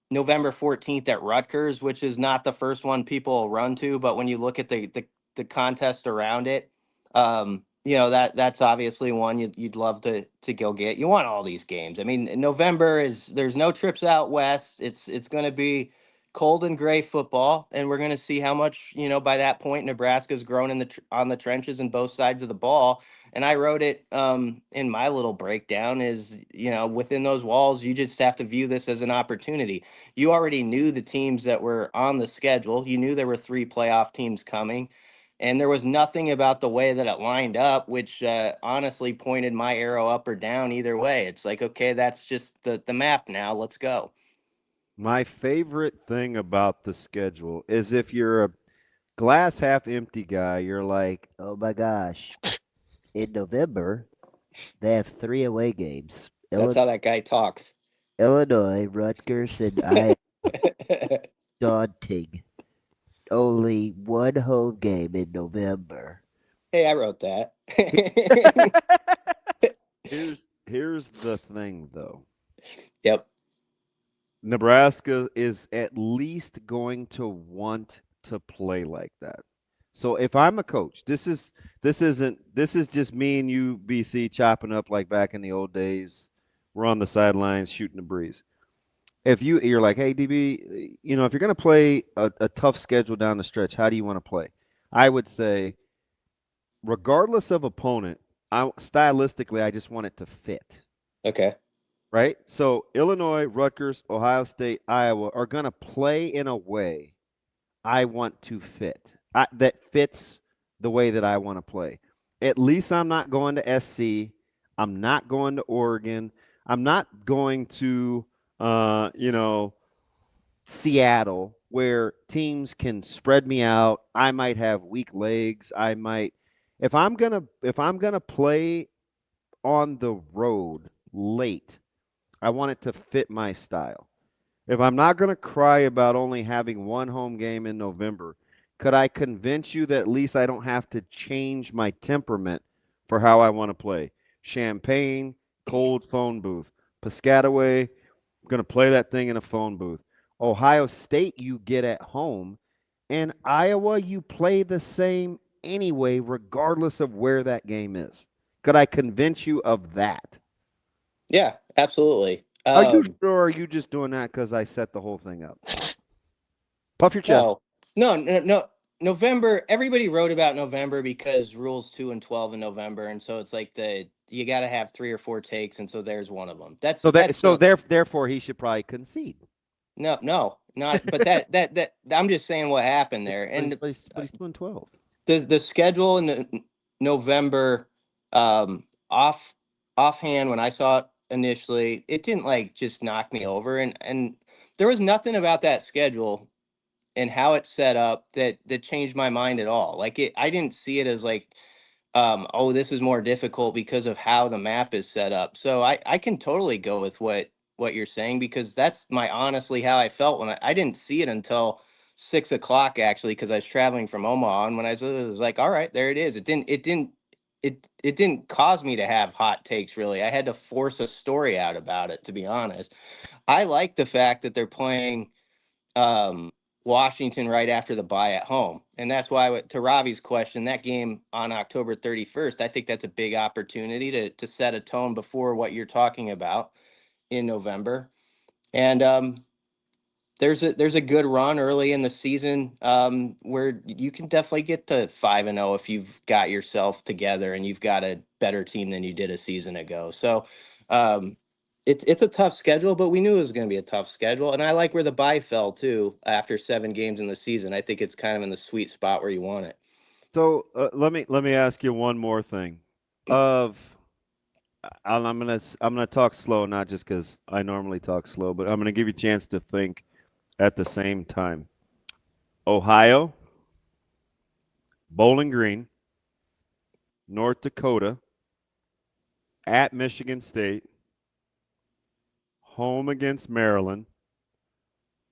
November 14th at Rutgers, which is not the first one people will run to, but when you look at the contest around it, that's obviously one you'd love to go get. You want all these games. I mean, November there's no trips out west. It's going to be cold and gray football, and we're going to see how much by that point Nebraska's grown on the trenches in both sides of the ball. And I wrote it in my little breakdown is, within those walls, you just have to view this as an opportunity. You already knew the teams that were on the schedule. You knew there were 3 playoff teams coming. And there was nothing about the way that it lined up, which honestly pointed my arrow up or down either way. It's like, okay, that's just the map now. Let's go. My favorite thing about the schedule is if you're a glass half empty guy, you're like, oh my gosh. In November, they have 3 away games. That's how that guy talks. Illinois, Rutgers, and Iowa. Daunting. Only 1 home game in November. Hey, I wrote that. Here's the thing, though. Yep. Nebraska is at least going to want to play like that. So if I'm a coach, this is just me and you, BC, chopping up like back in the old days. We're on the sidelines shooting the breeze. If you're like, hey, DB, if you're going to play a tough schedule down the stretch, how do you want to play? I would say, regardless of opponent, stylistically, I just want it to fit. Okay. Right? So Illinois, Rutgers, Ohio State, Iowa are going to play in a way I want to fit. That fits the way that I want to play. At least I'm not going to SC. I'm not going to Oregon. I'm not going to Seattle, where teams can spread me out. I might have weak legs. If I'm gonna play on the road late, I want it to fit my style. If I'm not gonna cry about only having 1 home game in November, could I convince you that at least I don't have to change my temperament for how I want to play? Champagne, cold phone booth. Piscataway, going to play that thing in a phone booth. Ohio State, you get at home. And Iowa, you play the same anyway, regardless of where that game is. Could I convince you of that? Yeah, absolutely. Are you sure, or are you just doing that because I set the whole thing up? Puff your chest. No. November, everybody wrote about November because rules 2 and 12 in November. And so it's like you got to have 3 or 4 takes. And so there's one of them. Therefore he should probably concede. No, not, but that I'm just saying what happened there. And but he's 2 and 12. The schedule in November, offhand, when I saw it initially, it didn't like just knock me over. And there was nothing about that schedule and how it's set up that changed my mind at all. Like I didn't see it as like, this is more difficult because of how the map is set up. So I can totally go with what you're saying, because that's honestly how I felt when I didn't see it until 6 o'clock actually, because I was traveling from Omaha, and when I was, it was like, all right, there it is. It didn't cause me to have hot takes really. I had to force a story out about it, to be honest. I like the fact that they're playing Washington right after the bye at home. And that's why, to Ravi's question, that game on October 31st, I think that's a big opportunity to set a tone before what you're talking about in November. And there's a good run early in the season where you can definitely get to 5-0 if you've got yourself together and you've got a better team than you did a season ago. So it's a tough schedule, but we knew it was going to be a tough schedule. And I like where the bye fell too after 7 games in the season. I think it's kind of in the sweet spot where you want it. So let me ask you one more thing. I'm gonna talk slow, not just because I normally talk slow, but I'm gonna give you a chance to think at the same time. Ohio, Bowling Green, North Dakota, at Michigan State, home against Maryland,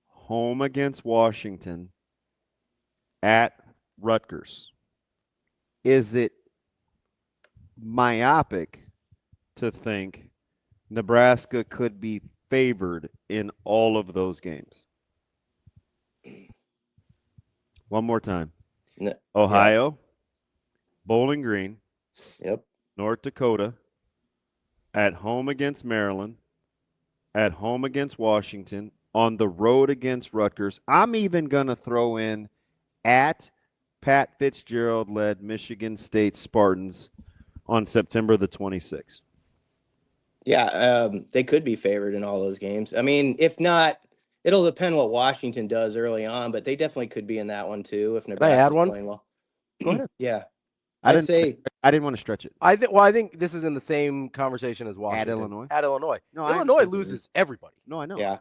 home against Washington, at Rutgers. Is it myopic to think Nebraska could be favored in all of those games? One more time. No, Ohio, yeah. Bowling Green, yep. North Dakota, at home against Maryland, at home against Washington, on the road against Rutgers. I'm even going to throw in at Pat Fitzgerald-led Michigan State Spartans on September the 26th. Yeah, they could be favored in all those games. I mean, if not, it'll depend what Washington does early on, but they definitely could be in that one too if Nebraska's playing well. Go ahead. Yeah. I didn't want to stretch it. I think this is in the same conversation as Washington. At Illinois. No, Illinois loses everybody. No, I know. Yeah.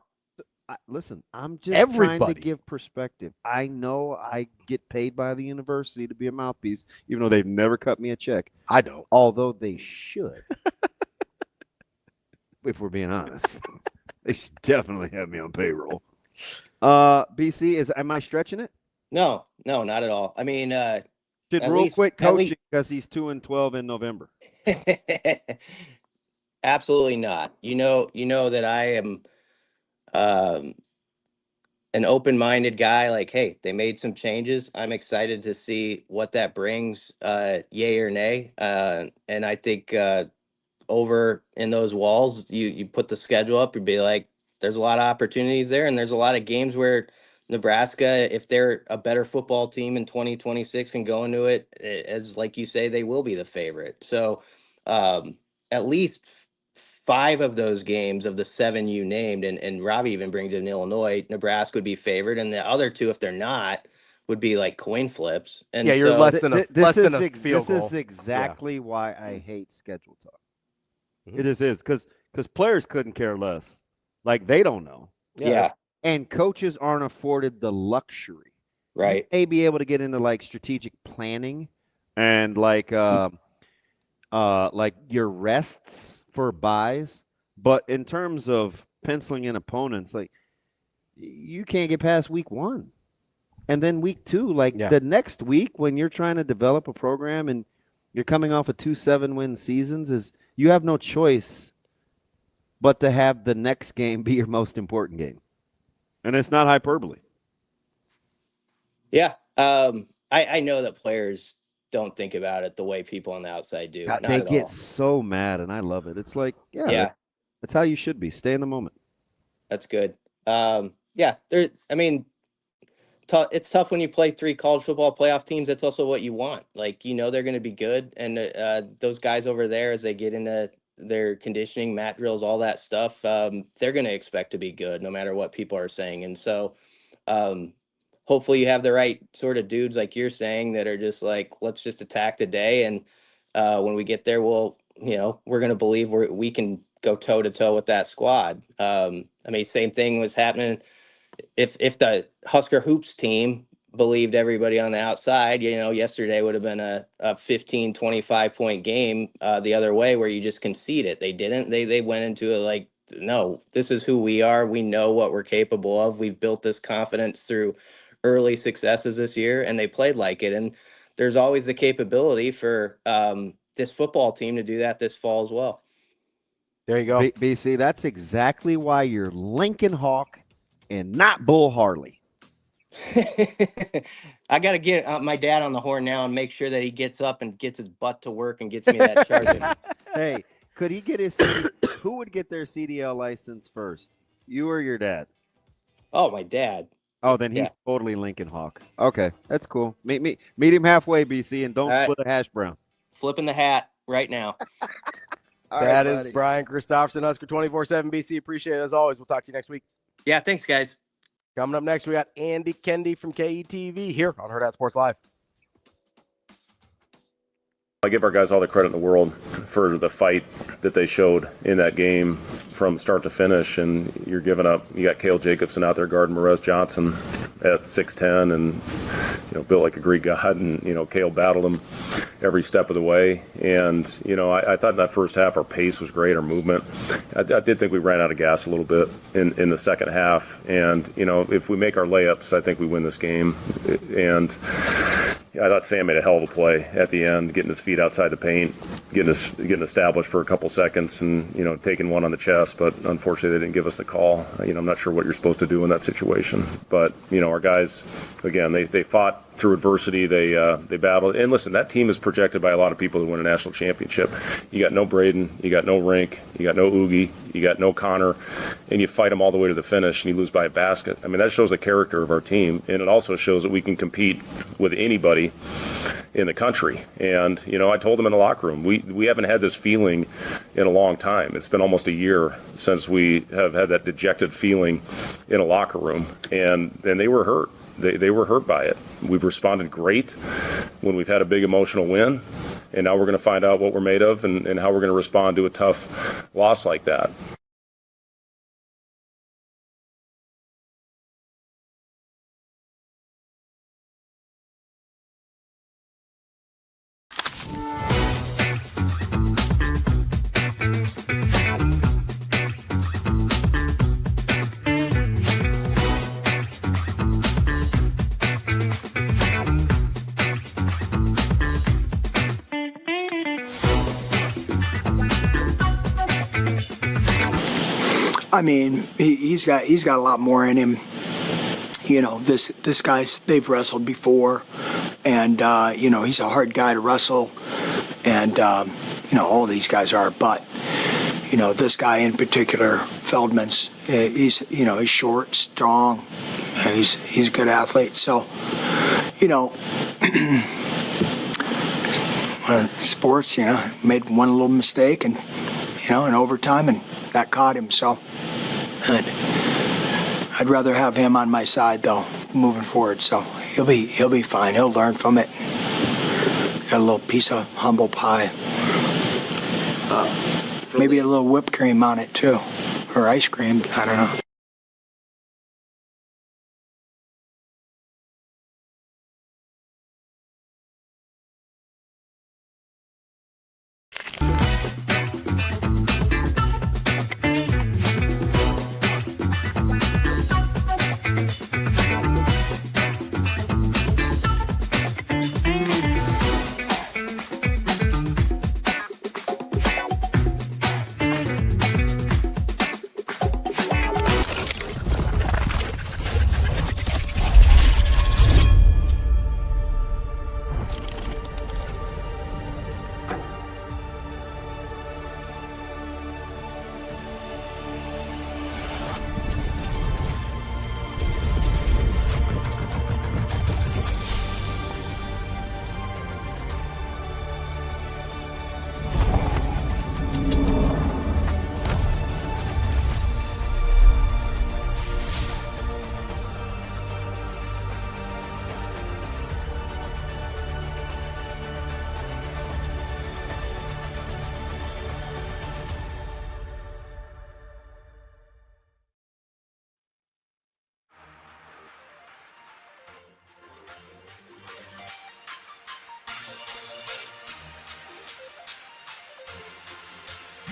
Listen, I'm just trying to give perspective. I know I get paid by the university to be a mouthpiece, even though they've never cut me a check. I don't. Although they should. If we're being honest. They should definitely have me on payroll. BC, am I stretching it? No, not at all. I mean, should real quick coaching because he's 2-12 in November. Absolutely not. You know that I am an open-minded guy. Like, hey, they made some changes. I'm excited to see what that brings, yay or nay. And I think over in those walls, you put the schedule up, you'd be like, there's a lot of opportunities there, and there's a lot of games where Nebraska, if they're a better football team in 2026 and go into it, as like you say, they will be the favorite. So at least 5 of those games of the 7 you named, and Ravi even brings in Illinois, Nebraska would be favored, and the other 2, if they're not, would be like coin flips. And yeah, you're so, less than a field goal. This is exactly why I hate schedule talk. Mm-hmm. It is because players couldn't care less. Like, they don't know. Yeah. And coaches aren't afforded the luxury. Right. You may be able to get into like strategic planning and like your rests for buys, but in terms of penciling in opponents, like, you can't get past week 1. And then week 2, the next week when you're trying to develop a program and you're coming off of 2 7-win seasons, you have no choice but to have the next game be your most important game. And it's not hyperbole. Yeah. I know that players don't think about it the way people on the outside do. God, they get so mad, and I love it. It's like, that's how you should be. Stay in the moment. That's good. It's tough when you play 3 college football playoff teams. That's also what you want. Like, they're going to be good. And those guys over there, as they get into their conditioning, mat drills, all that stuff, they're going to expect to be good no matter what people are saying. And so hopefully you have the right sort of dudes, like you're saying, that are just like, let's just attack the day. And when we get there, we're going to believe we can go toe to toe with that squad. Same thing was happening. If the Husker hoops team believed everybody on the outside, yesterday would have been a 15, 25 point game the other way where you just concede it. They didn't. They went into it like, no, this is who we are. We know what we're capable of. We've built this confidence through early successes this year, and they played like it. And there's always the capability for this football team to do that this fall as well. There you go. BC, that's exactly why you're Lincoln Hawk and not Bull Harley. I got to get my dad on the horn now and make sure that he gets up and gets his butt to work and gets me that Charger. Hey, could he get his who would get their CDL license first? You or your dad? Oh, my dad. Oh, then he's totally Lincoln Hawk. Okay, that's cool. Meet him halfway, BC, and don't split a hash brown. Flipping the hat right now. That is Brian Christopherson, Husker 24/7 BC. Appreciate it as always. We'll talk to you next week. Yeah, thanks, guys. Coming up next, we got Andy KENDEIGH from KETV here on Hurrdat Sports Live. I give our guys all the credit in the world for the fight that they showed in that game from start to finish. And you're giving up. You got Cale Jacobson out there guarding Marez Johnson at 6'10", and built like a Greek god. And Cale battled him every step of the way. And I thought in that first half our pace was great, our movement. I did think we ran out of gas a little bit in the second half. And if we make our layups, I think we win this game. And I thought Sam made a hell of a play at the end, getting his feet outside the paint, getting established for a couple seconds, and taking one on the chest. But unfortunately, they didn't give us the call. I'm not sure what you're supposed to do in that situation. But our guys, again, they fought through adversity. They battled. And listen, that team is projected by a lot of people to win a national championship. You got no Braden, you got no Rink, you got no Oogie, you got no Connor, and you fight them all the way to the finish, and you lose by a basket. I mean, that shows the character of our team, and it also shows that we can compete with anybody in the country. And I told them in the locker room, we haven't had this feeling in a long time. It's been almost a year since we have had that dejected feeling in a locker room, and they were hurt. They were hurt by it. We've responded great when we've had a big emotional win, and now we're going to find out what we're made of and how we're going to respond to a tough loss like that. I mean, he's got a lot more in him. This guy's, they've wrestled before, and he's a hard guy to wrestle, and all these guys are. But this guy in particular, Feldman's, he's short, strong, he's a good athlete. So sports, made one little mistake, and in overtime, and that caught him. So I'd rather have him on my side though, moving forward. So he'll be fine. He'll learn from it. Got a little piece of humble pie. Maybe a little whipped cream on it too, or ice cream. I don't know.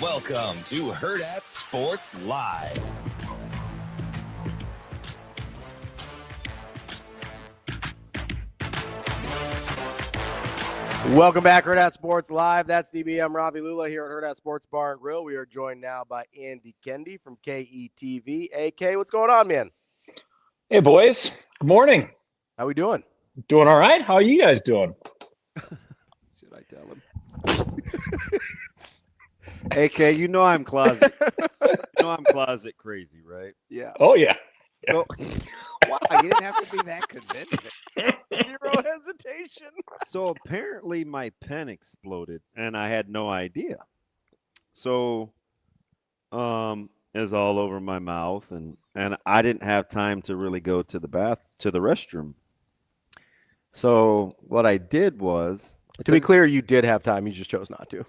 Welcome to Hurrdat Sports Live. Welcome back, Hurrdat Sports Live. That's DBM Ravi Lulla here at Hurrdat Sports Bar and Grill. We are joined now by Andy KENDEIGH from KETV. AK, what's going on, man? Hey, boys. Good morning. How we doing? Doing all right. How are you guys doing? Should I tell him? AK, you know I'm closet. Closet crazy, right? Yeah. Oh, yeah. So, Wow, you didn't have to be that convincing. Zero hesitation. So apparently my pen exploded and I had no idea. So is all over my mouth and I didn't have time to really go to the restroom. So what I did was, to be clear, you did have time, you just chose not to.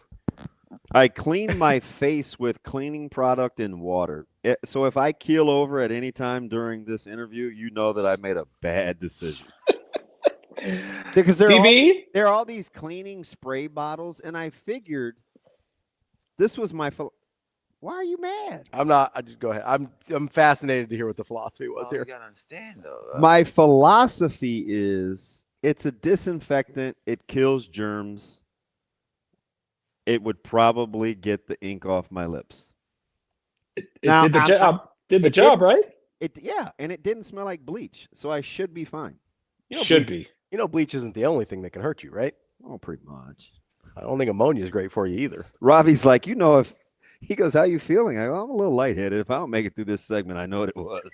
I cleaned my face with cleaning product and water. So if I keel over at any time during this interview, you know that I made a bad decision. Because there are all these cleaning spray bottles, and I figured this was my. Why are you mad? I'm not. I just go ahead. I'm fascinated to hear what the philosophy was here. You gotta understand though. My philosophy is it's a disinfectant. It kills germs. It would probably get the ink off my lips. It did the job. Did the job, right? Yeah, and it didn't smell like bleach, so I should be fine. Should be. You know, bleach isn't the only thing that can hurt you, right? Oh, pretty much. I don't think ammonia is great for you either. Ravi's like, if he goes, how you feeling? I go, I'm a little lightheaded. If I don't make it through this segment, I know what it was.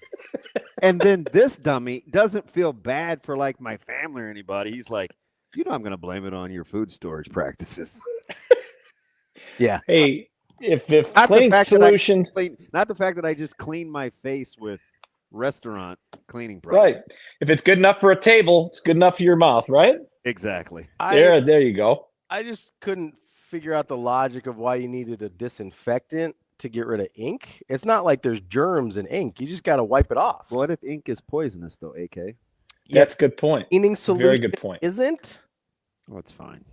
And then this dummy doesn't feel bad for like my family or anybody. He's like, I'm going to blame it on your food storage practices. Yeah. Hey, if not cleaning solution, not the fact that I just cleaned my face with restaurant cleaning product. Right. If it's good enough for a table, it's good enough for your mouth, right? Exactly. There you go. I just couldn't figure out the logic of why you needed a disinfectant to get rid of ink. It's not like there's germs in ink. You just got to wipe it off. What if ink is poisonous though, AK? That's a good point. Cleaning solution Very good point. Isn't? Oh, it's fine.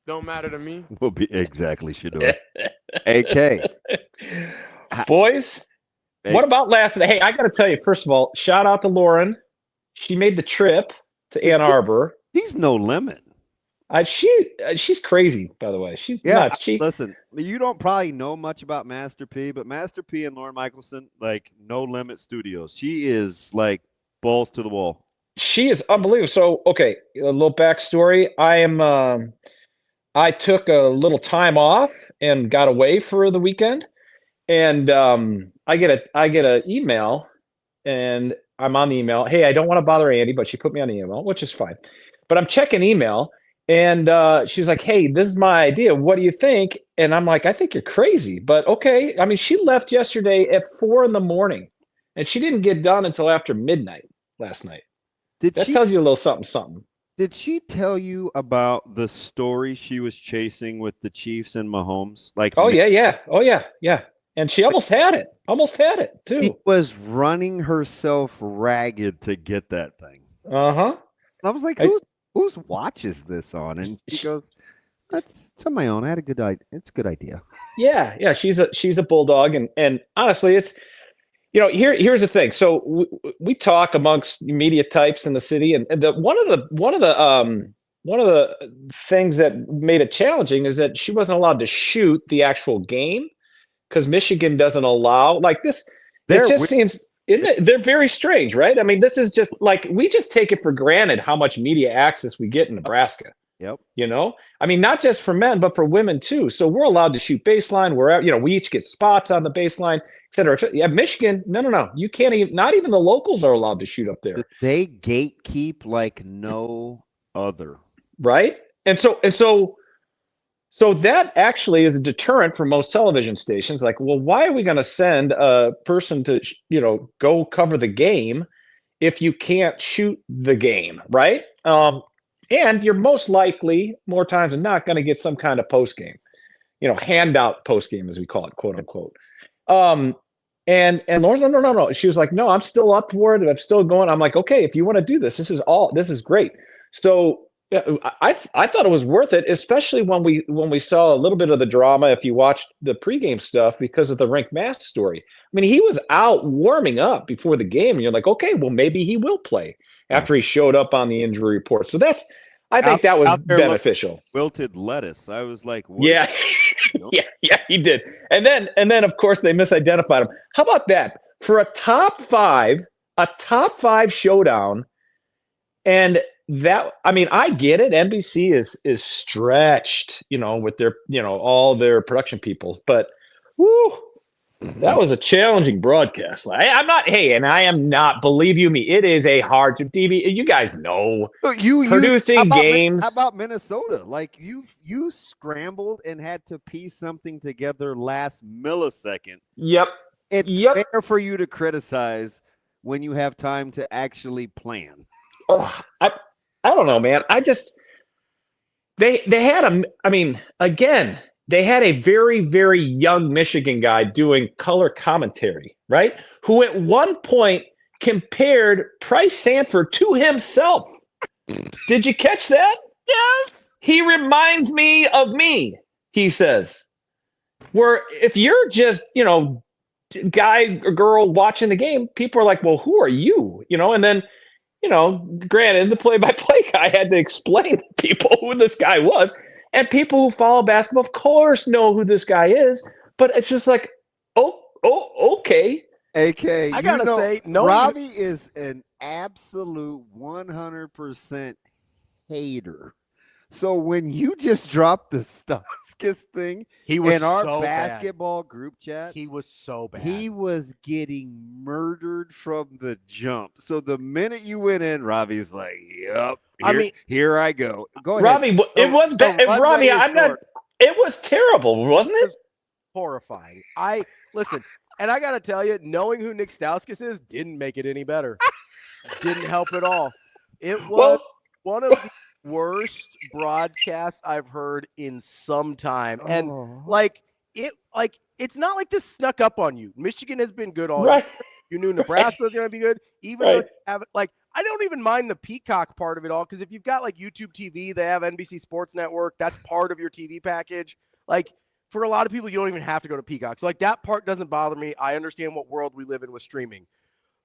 Don't matter to me. We'll be exactly Shador. AK. Boys, what about last night? Hey, I got to tell you, first of all, shout out to Lauren. She made the trip to Ann Arbor. He's no limit. She's crazy, by the way. She's nuts. Listen, you don't probably know much about Master P, but Master P and Lauren Michelson, like No Limit Studios. She is like balls to the wall. She is unbelievable. So, okay, a little backstory. I took a little time off and got away for the weekend, and I get an email, and I'm on the email. Hey, I don't want to bother Andy, but she put me on the email, which is fine. But I'm checking email, and she's like, "Hey, this is my idea. What do you think?" And I'm like, "I think you're crazy, but okay." I mean, she left yesterday at 4 a.m, and she didn't get done until after midnight last night. That tells you a little something. Did she tell you about the story she was chasing with the Chiefs and Mahomes? Like, yeah. And she almost had it too. She was running herself ragged to get that thing. And I was like, whose watch is this on? And she goes, it's on my own. I had a good idea. It's a good idea. Yeah. She's a bulldog, and honestly, it's. Here's the thing. So we talk amongst media types in the city, and one of the things that made it challenging is that she wasn't allowed to shoot the actual game because Michigan doesn't allow like this. It just seems they're very strange, right? I mean, this is just like we just take it for granted how much media access we get in Nebraska. Yep. I mean, not just for men, but for women too. So we're allowed to shoot baseline. We each get spots on the baseline, et cetera. Yeah, Michigan, no. You can't even, not even the locals are allowed to shoot up there. They gatekeep like no other. Right. And so that actually is a deterrent for most television stations. Like, well, why are we going to send a person to, go cover the game if you can't shoot the game? Right. And you're most likely, more times than not, going to get some kind of post game, handout post game, as we call it, quote unquote. And Lauren's, no. She was like, no, I'm still up for it. I'm still going. I'm like, okay, if you want to do this, this is great. So I thought it was worth it, especially when we saw a little bit of the drama. If you watched the pregame stuff because of the rink mask story, I mean, he was out warming up before the game, and you're like, okay, well, maybe he will play after he showed up on the injury report. So I think that was out there beneficial. Wilted lettuce. I was like, what? Yeah. yeah, he did. And then of course they misidentified him. How about that? For a top five showdown, and that, I mean, I get it. NBC is stretched, with their, all their production people, but whoo, that was a challenging broadcast. I am not, believe you me, it is a hard to TV. You guys know producing games. How about Minnesota? Like you scrambled and had to piece something together last millisecond. Yep. It's fair for you to criticize when you have time to actually plan. Oh, I don't know, man. They had they had a very, very young Michigan guy doing color commentary, right? Who at one point compared Price Sanford to himself. Did you catch that? Yes. He reminds me of me, he says. Where if you're just, guy or girl watching the game, people are like, well, who are you? And then, granted, the play-by-play guy had to explain to people who this guy was. And people who follow basketball, of course, know who this guy is. But it's just like, okay. AK, I gotta say, Ravi is an absolute 100% hater. So when you just dropped the Stauskas thing in our basketball group chat, he was so bad. He was getting murdered from the jump. So the minute you went in, Ravi's like, "Yep, here I go." Go ahead, Ravi. It was bad. Ravi, I'm not. It was terrible, wasn't it? Horrifying. Listen, and I gotta tell you, knowing who Nick Stauskas is didn't make it any better. Didn't help at all. It was one of the worst broadcasts I've heard in some time. And it's not like this snuck up on you. Michigan has been good all year. You knew Nebraska was going to be good, even though you have I don't even mind the Peacock part of it all, because if you've got YouTube TV, they have NBC Sports Network. That's part of your TV package. For a lot of people, you don't even have to go to Peacock. So that part doesn't bother me. I understand what world we live in with streaming.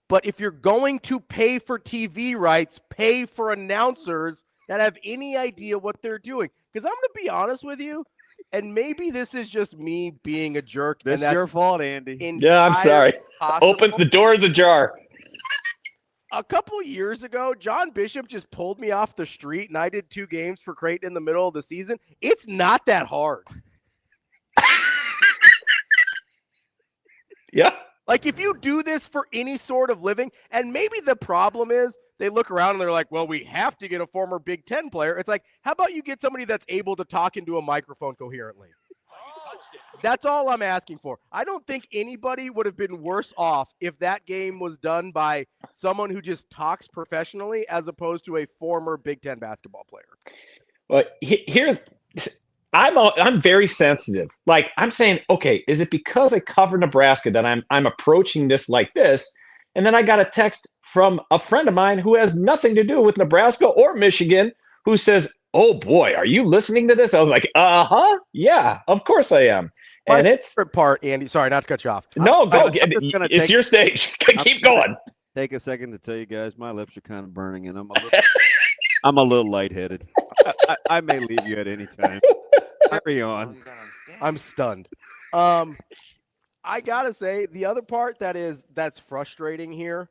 But if you're going to pay for TV rights, pay for announcers that have any idea what they're doing. Because I'm going to be honest with you, and maybe this is just me being a jerk. That's your fault, Andy. Yeah, I'm sorry. Open the door is ajar. A couple years ago, John Bishop just pulled me off the street, and I did 2 games for Creighton in the middle of the season. It's not that hard. Yeah. If you do this for any sort of living, and maybe the problem is they look around and they're like, well, we have to get a former Big Ten player. It's like, how about you get somebody that's able to talk into a microphone coherently? That's all I'm asking for. I don't think anybody would have been worse off if that game was done by someone who just talks professionally as opposed to a former Big Ten basketball player. Well, I'm very sensitive. I'm saying, okay, is it because I cover Nebraska that I'm approaching this like this? And then I got a text from a friend of mine who has nothing to do with Nebraska or Michigan, who says, "Oh boy, are you listening to this?" I was like, yeah, of course I am. And it's favorite part, Andy. Sorry, not to cut you off. No, go. It's your stage. Keep going. Take a second to tell you guys, my lips are kind of burning, and I'm a little lightheaded. I may leave you at any time. Carry on. I'm stunned. I gotta say, the other part that's frustrating here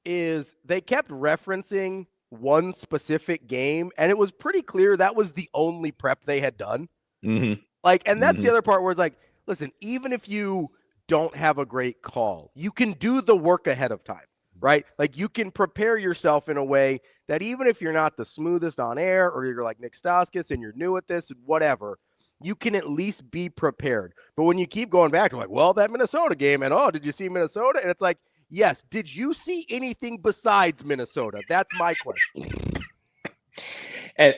is they kept referencing one specific game, and it was pretty clear that was the only prep they had done. Mm-hmm. And that's the other part where it's like, listen, even if you don't have a great call, you can do the work ahead of time, right? You can prepare yourself in a way that even if you're not the smoothest on air, or you're like Nick Stauskas and you're new at this and whatever, you can at least be prepared. But when you keep going back to that Minnesota game, and did you see Minnesota? And it's like, yes, did you see anything besides Minnesota? That's my question. And,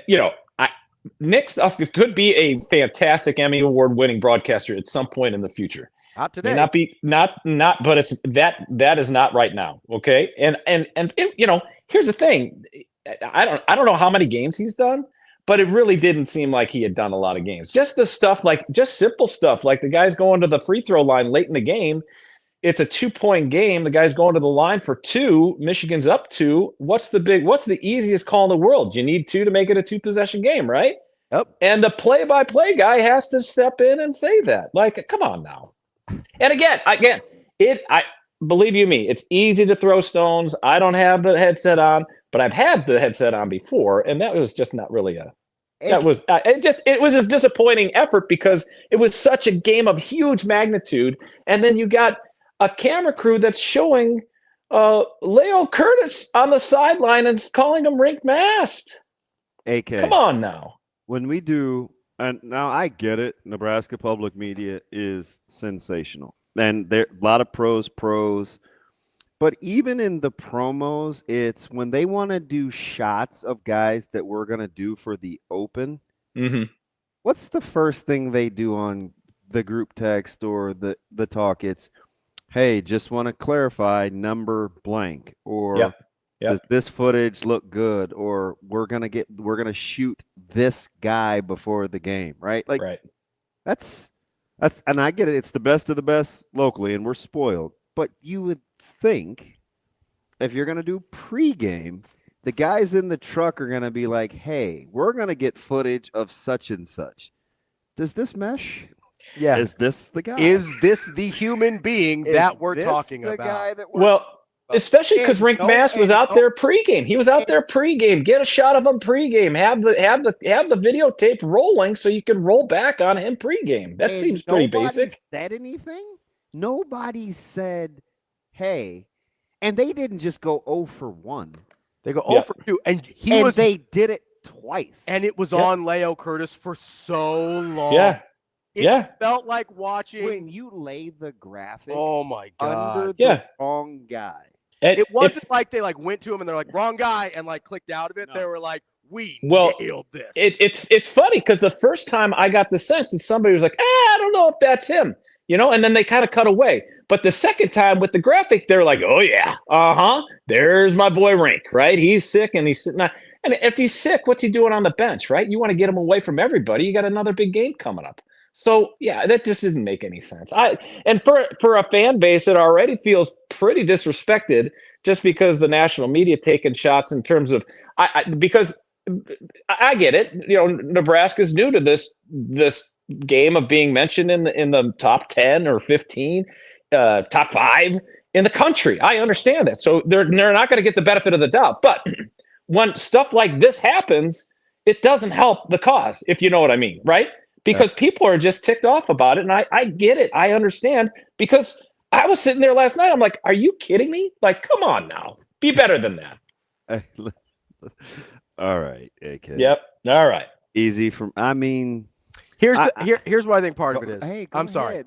Nick Stauskas could be a fantastic Emmy Award-winning broadcaster at some point in the future. Not today. May not be, but it's that is not right now. Okay. And here's the thing. I don't know how many games he's done, but it really didn't seem like he had done a lot of games. Just the stuff just simple stuff, like the guys going to the free throw line late in the game. It's a 2-point game. The guy's going to the line for 2. Michigan's up 2. What's the easiest call in the world? You need 2 to make it a 2-possession game, right? Yep. And the play-by-play guy has to step in and say that. Like, come on now. And again, believe you me, it's easy to throw stones. I don't have the headset on, but I've had the headset on before, and that was just not really it was a disappointing effort because it was such a game of huge magnitude, and then you got a camera crew that's showing Leo Curtis on the sideline and calling him rink masked. AK, come on now. When we do, and now I get it, Nebraska public media is sensational. And there a lot of pros, but even in the promos, it's when they want to do shots of guys that we're going to do for the open. Mm-hmm. What's the first thing they do on the group text or the talk? It's, hey, just want to clarify number blank, or does this footage look good, or we're gonna shoot this guy before the game, right? Like, that's, and I get it. It's the best of the best locally, and we're spoiled. But you would think if you're going to do pregame, the guys in the truck are going to be like, hey, we're going to get footage of such and such. Does this mesh? Yeah. Is this the guy? Is this the human being that we're talking the about? guy that especially because Rink Mass was out there pregame. He was out there pregame. Get a shot of him pregame. Have the videotape rolling so you can roll back on him pregame. That seems pretty basic. Said anything? Nobody said, hey, and they didn't just go 0 for 1. They go 0 for 2, and they did it twice, and it was on Leo Curtis for so long. It felt like watching when you lay the graphic. Oh my god! Under the wrong guy. It wasn't like they went to him and they're like wrong guy and clicked out of it. No. They were like, we nailed this. It's funny because the first time I got the sense that somebody was like, I don't know if that's him. And then they kind of cut away. But the second time with the graphic, they're like, oh, yeah, there's my boy Rink, right? He's sick and he's sitting. And if he's sick, what's he doing on the bench, right? You want to get him away from everybody. You got another big game coming up. So, yeah, that just didn't make any sense. And for a fan base that already feels pretty disrespected just because the national media taking shots in terms of because I get it. Nebraska's new to this game of being mentioned in the top 10 or 15, top 5 in the country. I understand that. So they're not going to get the benefit of the doubt. But when stuff like this happens, it doesn't help the cause, if you know what I mean, right? Because people are just ticked off about it. And I get it. I understand. Because I was sitting there last night. I'm like, are you kidding me? Like, come on now. Be better than that. All right. AK. Yep. All right. Easy from, Here's what I think part of it is. Hey, I'm sorry.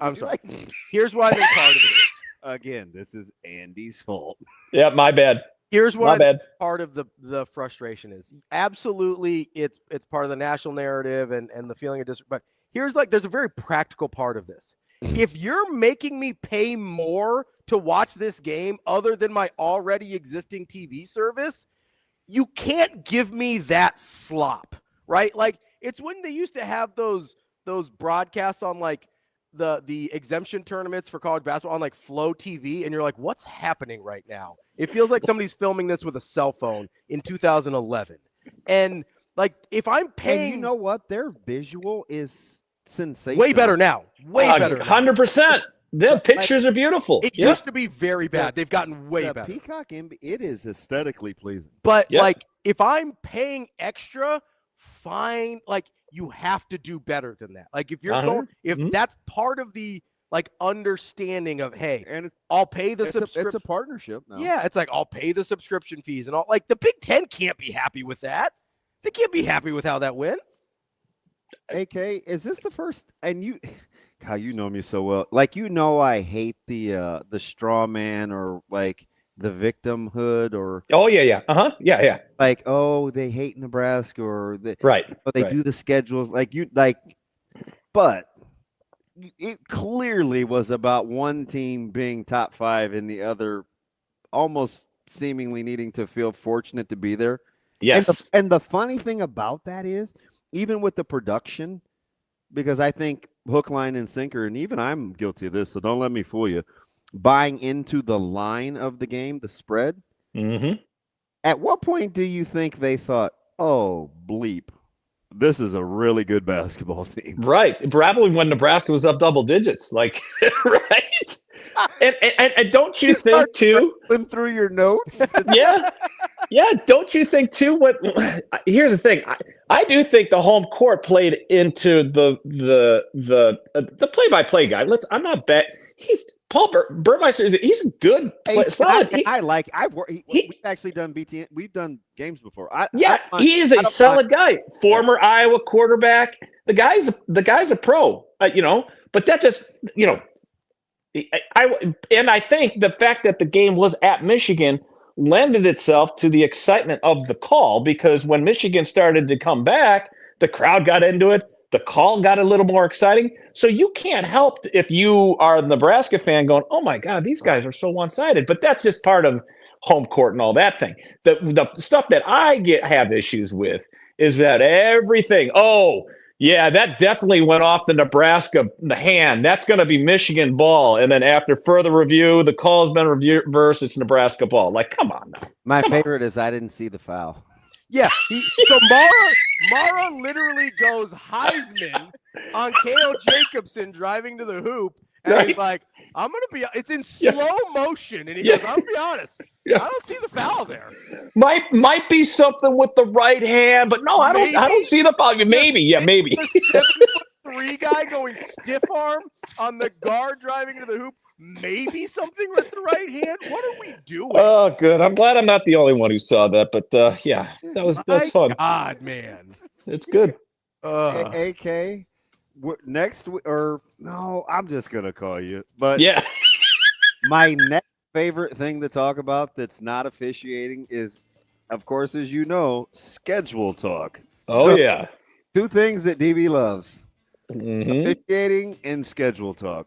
Here's what I think part of it is. Again, this is Andy's fault. Yeah, my bad. Here's what I think part of the frustration is. Absolutely, it's part of the national narrative and the feeling of disrespect. But there's a very practical part of this. If you're making me pay more to watch this game other than my already existing TV service, you can't give me that slop, right? Like, it's when they used to have those broadcasts on the exemption tournaments for college basketball on Flow TV, and you're like, what's happening right now? It feels like somebody's filming this with a cell phone in 2011. And if I'm paying, and you know what? Their visual is sensational. Way better now. Way better. 100%. The pictures are beautiful. It used to be very bad. They've gotten way better. Peacock, it is aesthetically pleasing. But if I'm paying extra, fine. You have to do better than that. If you're if that's part of the understanding of, hey, and I'll pay the subscription. It's a partnership now. Yeah, it's I'll pay the subscription fees and all. The Big Ten can't be happy with that. They can't be happy with how that went. AK, is this the first? And God, you know me so well. I hate the straw man or the victimhood or yeah they hate Nebraska or they do the schedules but it clearly was about one team being top 5 and the other almost seemingly needing to feel fortunate to be there. Yes. And the funny thing about that is, even with the production, because I think hook, line, and sinker, and even I'm guilty of this, so don't let me fool you. buying into the line of the game, the spread. Mm-hmm. At what point do you think they thought, "Oh, bleep, this is a really good basketball team"? Right, probably when Nebraska was up double digits, like right. And don't you think too? Through your notes, yeah. Don't you think too? Here's the thing. I do think the home court played into the play-by-play guy. I'm not bet. He's Paul Burmeister. He's a good, solid. We've actually done BTN. We've done games before. He is a solid guy. Former Iowa quarterback. The guy's a pro. But that just I think the fact that the game was at Michigan lended itself to the excitement of the call, because when Michigan started to come back, the crowd got into it. The call got a little more exciting. So you can't help if you are a Nebraska fan going, "Oh my God, these guys are so one-sided." But that's just part of home court and all that thing. The stuff that I have issues with is that everything, that definitely went off the Nebraska hand. That's going to be Michigan ball. And then after further review, the call's been reversed. It's Nebraska ball. Like, come on now. My favorite is I didn't see the foul. Yeah. So Mara literally goes Heisman on Kale Jacobson driving to the hoop. And he's like, it's in slow motion. And he goes, I'm going to be honest. I don't see the foul there. Might be something with the right hand, but no, I don't see the foul. Maybe. Maybe. The 7'3" guy going stiff arm on the guard driving to the hoop. Maybe something with the right hand. What are we doing? Oh, good. I'm glad I'm not the only one who saw that. But that's fun. God, man, it's good. AK. Next or no, I'm just gonna call you. But yeah, my next favorite thing to talk about that's not officiating is, of course, as you know, schedule talk. Yeah, two things that DB loves: mm-hmm. officiating and schedule talk.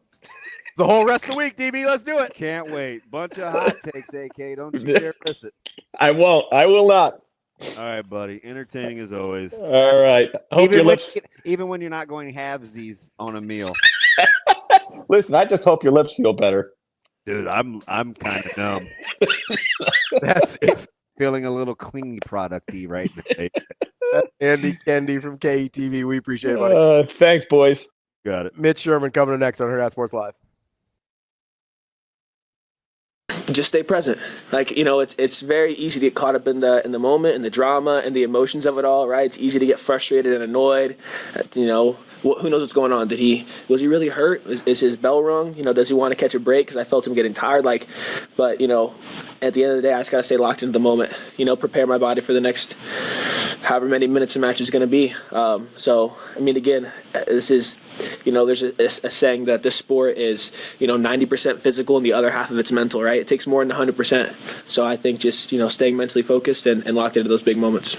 The whole rest of the week, DB. Let's do it. Can't wait. Bunch of hot takes, AK. Don't you dare miss it. I won't. I will not. All right, buddy. Entertaining as always. All right. Even when you're not going halvesies on a meal. Listen, I just hope your lips feel better. Dude, I'm kind of numb. That's it. Feeling a little clingy product-y right now. Andy KENDEIGH from KETV. We appreciate it, buddy. Thanks, boys. Got it. Mitch Sherman coming next on Hurrdat Sports Live. Just stay present. It's very easy to get caught up in the moment and the drama and the emotions of it all, right? It's easy to get frustrated and annoyed. Who knows what's going on? Was he really hurt? Is his bell rung? Does he want to catch a break? Because I felt him getting tired. But at the end of the day, I just gotta stay locked into the moment. Prepare my body for the next however many minutes the match is going to be. Again, this is, there's a saying that this sport is, 90% physical and the other half of it's mental, right? It takes more than 100%. So I think just, staying mentally focused and locked into those big moments.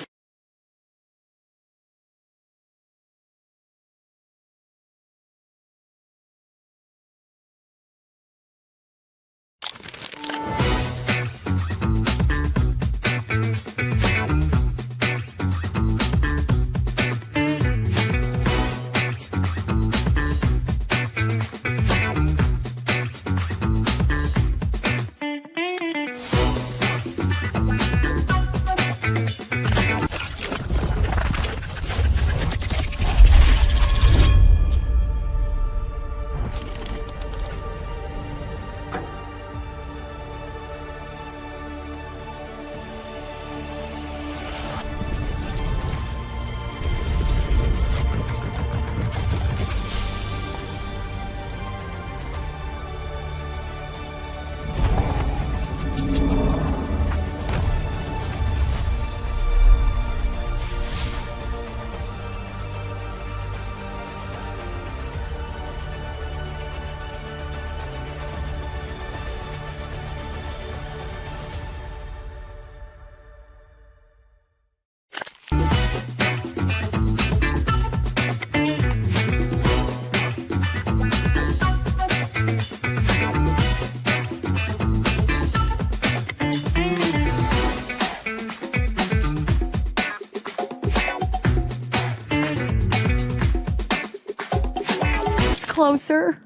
Closer.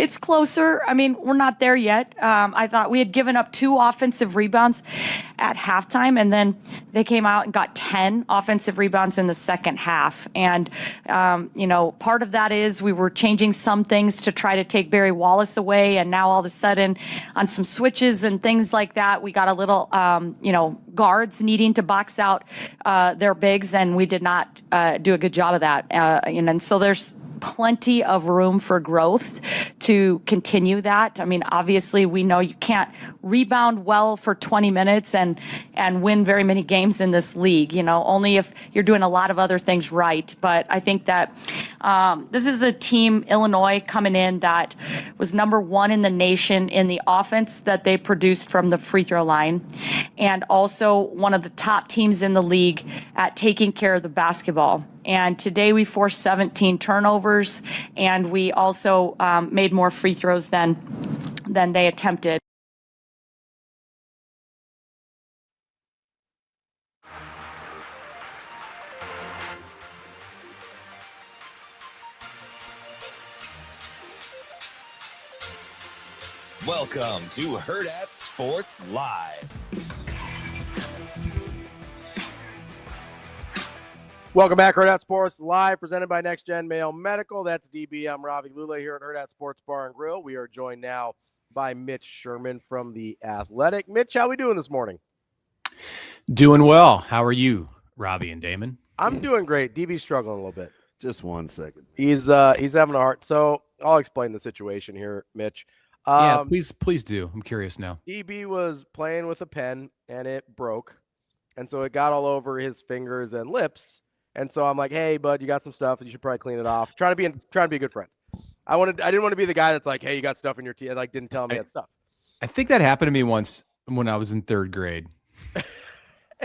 It's closer. I mean, we're not there yet. I thought we had given up 2 offensive rebounds at halftime, and then they came out and got 10 offensive rebounds in the second half. And, part of that is we were changing some things to try to take Barry Wallace away, and now all of a sudden on some switches and things like that, we got a little, guards needing to box out their bigs, and we did not do a good job of that. And so there's plenty of room for growth to continue that. I mean, obviously, we know you can't rebound well for 20 minutes and win very many games in this league, only if you're doing a lot of other things right. But I think that this is a team, Illinois, coming in that was number 1 in the nation in the offense that they produced from the free throw line, and also one of the top teams in the league at taking care of the basketball. And today we forced 17 turnovers, and we also made more free throws than they attempted. Welcome to Hurrdat Sports Live. Welcome back, Hurrdat Sports Live, presented by Next Gen Mail Medical. That's DB. I'm Ravi Lulla here at Hurrdat Sports Bar and Grill. We are joined now by Mitch Sherman from The Athletic. Mitch, how we doing this morning? Doing well. How are you, Ravi and Damon? I'm doing great. DB's struggling a little bit. Just 1 second. He's having a heart. So I'll explain the situation here, Mitch. Yeah, please do. I'm curious now. DB was playing with a pen and it broke, and so it got all over his fingers and lips. And so I'm like, hey, bud, you got some stuff, and you should probably clean it off. Trying to be a good friend. I didn't want to be the guy that's like, hey, you got stuff in your teeth. Like, didn't tell him he had stuff. I think that happened to me once when I was in 3rd grade.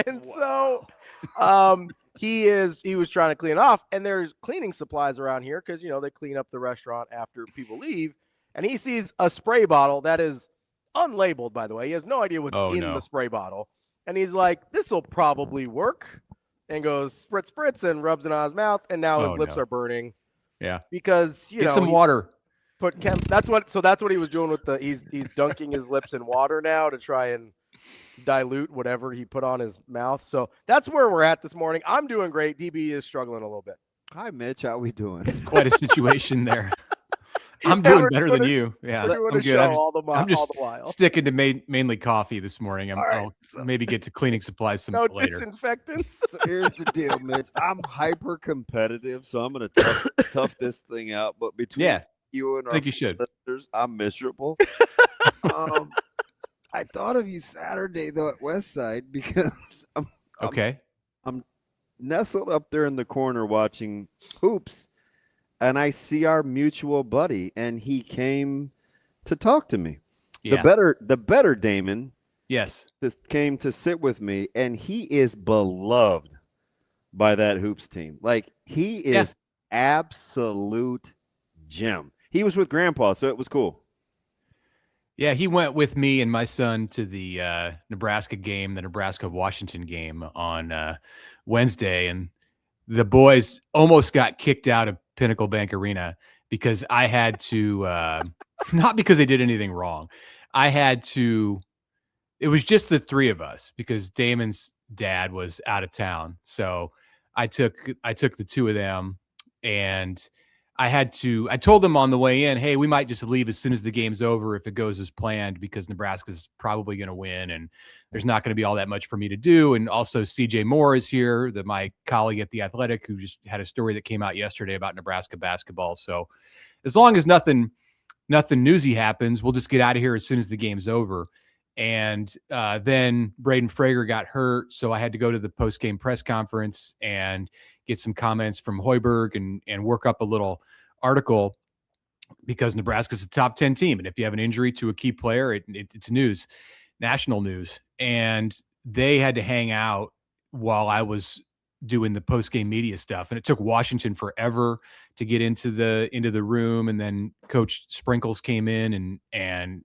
And so he was trying to clean it off, and there's cleaning supplies around here because, they clean up the restaurant after people leave. And he sees a spray bottle that is unlabeled, by the way. He has no idea what's the spray bottle. And he's like, this will probably work. And goes spritz, spritz, and rubs it on his mouth. And now his lips are burning. Yeah. Because, Get some water. That's what he was doing with he's dunking his lips in water now to try and dilute whatever he put on his mouth. So that's where we're at this morning. I'm doing great. DB is struggling a little bit. Hi, Mitch. How we doing? Quite a situation there. I'm doing better than you. Yeah, I'm good. I'm just sticking to mainly coffee this morning. I'll maybe get to cleaning supplies later. Disinfectants. So here's the deal, Mitch. I'm hyper competitive, so I'm going to tough this thing out. But between you and our listeners, I'm miserable. I thought of you Saturday though at Westside because I'm nestled up there in the corner watching hoops. And I see our mutual buddy, and he came to talk to me. Yeah. The better Damon, came to sit with me, and he is beloved by that hoops team. Like he is absolute gem. He was with Grandpa, so it was cool. Yeah, he went with me and my son to the Nebraska game, the Nebraska-Washington game on Wednesday, and the boys almost got kicked out of Pinnacle Bank Arena because I had to, not because they did anything wrong. It was just the 3 of us because Damon's dad was out of town. So I took the 2 of them, and I told them on the way in, hey, we might just leave as soon as the game's over if it goes as planned because Nebraska's probably going to win and there's not going to be all that much for me to do. And also CJ Moore is here, my colleague at The Athletic, who just had a story that came out yesterday about Nebraska basketball. So as long as nothing newsy happens, we'll just get out of here as soon as the game's over. And then Braden Frager got hurt, so I had to go to the post-game press conference and get some comments from Hoiberg and work up a little article because Nebraska's a top 10 team. And if you have an injury to a key player, it's news, national news. And they had to hang out while I was doing the post-game media stuff. And it took Washington forever to get into the room. And then Coach Sprinkles came in and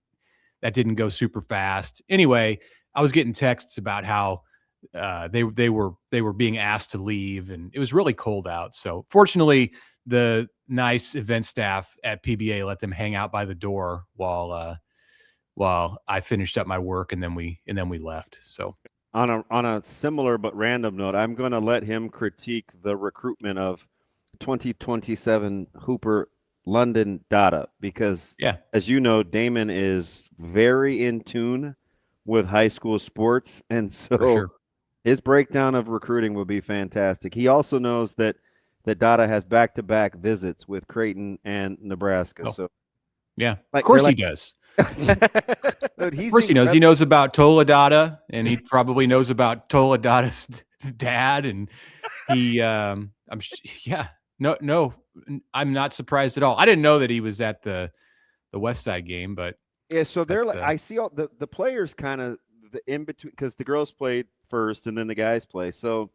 that didn't go super fast. Anyway, I was getting texts about how they were being asked to leave, and it was really cold out. So fortunately, the nice event staff at PBA let them hang out by the door while I finished up my work, and then we left. So on a similar but random note, I'm going to let him critique the recruitment of 2027 Hooper London data, because as you know, Damon is very in tune with high school sports, and so his breakdown of recruiting will be fantastic. He also knows that Dada has back-to-back visits with Creighton and Nebraska. So yeah, of course he does. Dude, of course he knows. He knows about Tola Dada, and he probably knows about Tola Dada's dad, and he no, I'm not surprised at all. I didn't know that he was at the West Side game, but yeah. So they're like, I see all the players kind of the in between, because the girls played first and then the guys play. So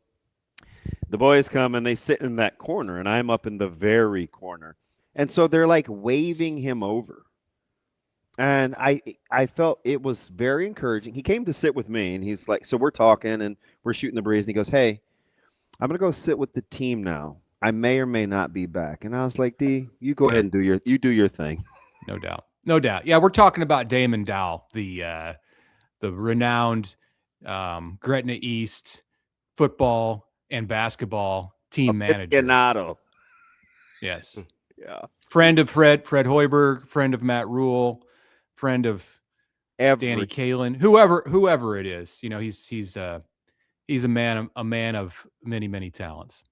the boys come and they sit in that corner, and I'm up in the very corner, and so they're like waving him over, and I felt it was very encouraging. He came to sit with me, and he's like, so we're talking and we're shooting the breeze, and he goes, "Hey, I'm gonna go sit with the team now. I may or may not be back." And I was like, D, you go ahead and do your thing. No doubt. Yeah, we're talking about Damon Dow, the renowned Gretna East football and basketball team manager. Yes. Yeah. Friend of Fred Hoiberg, friend of Matt Rule, friend of Danny Kalin, whoever it is. You know, he's a man of many talents.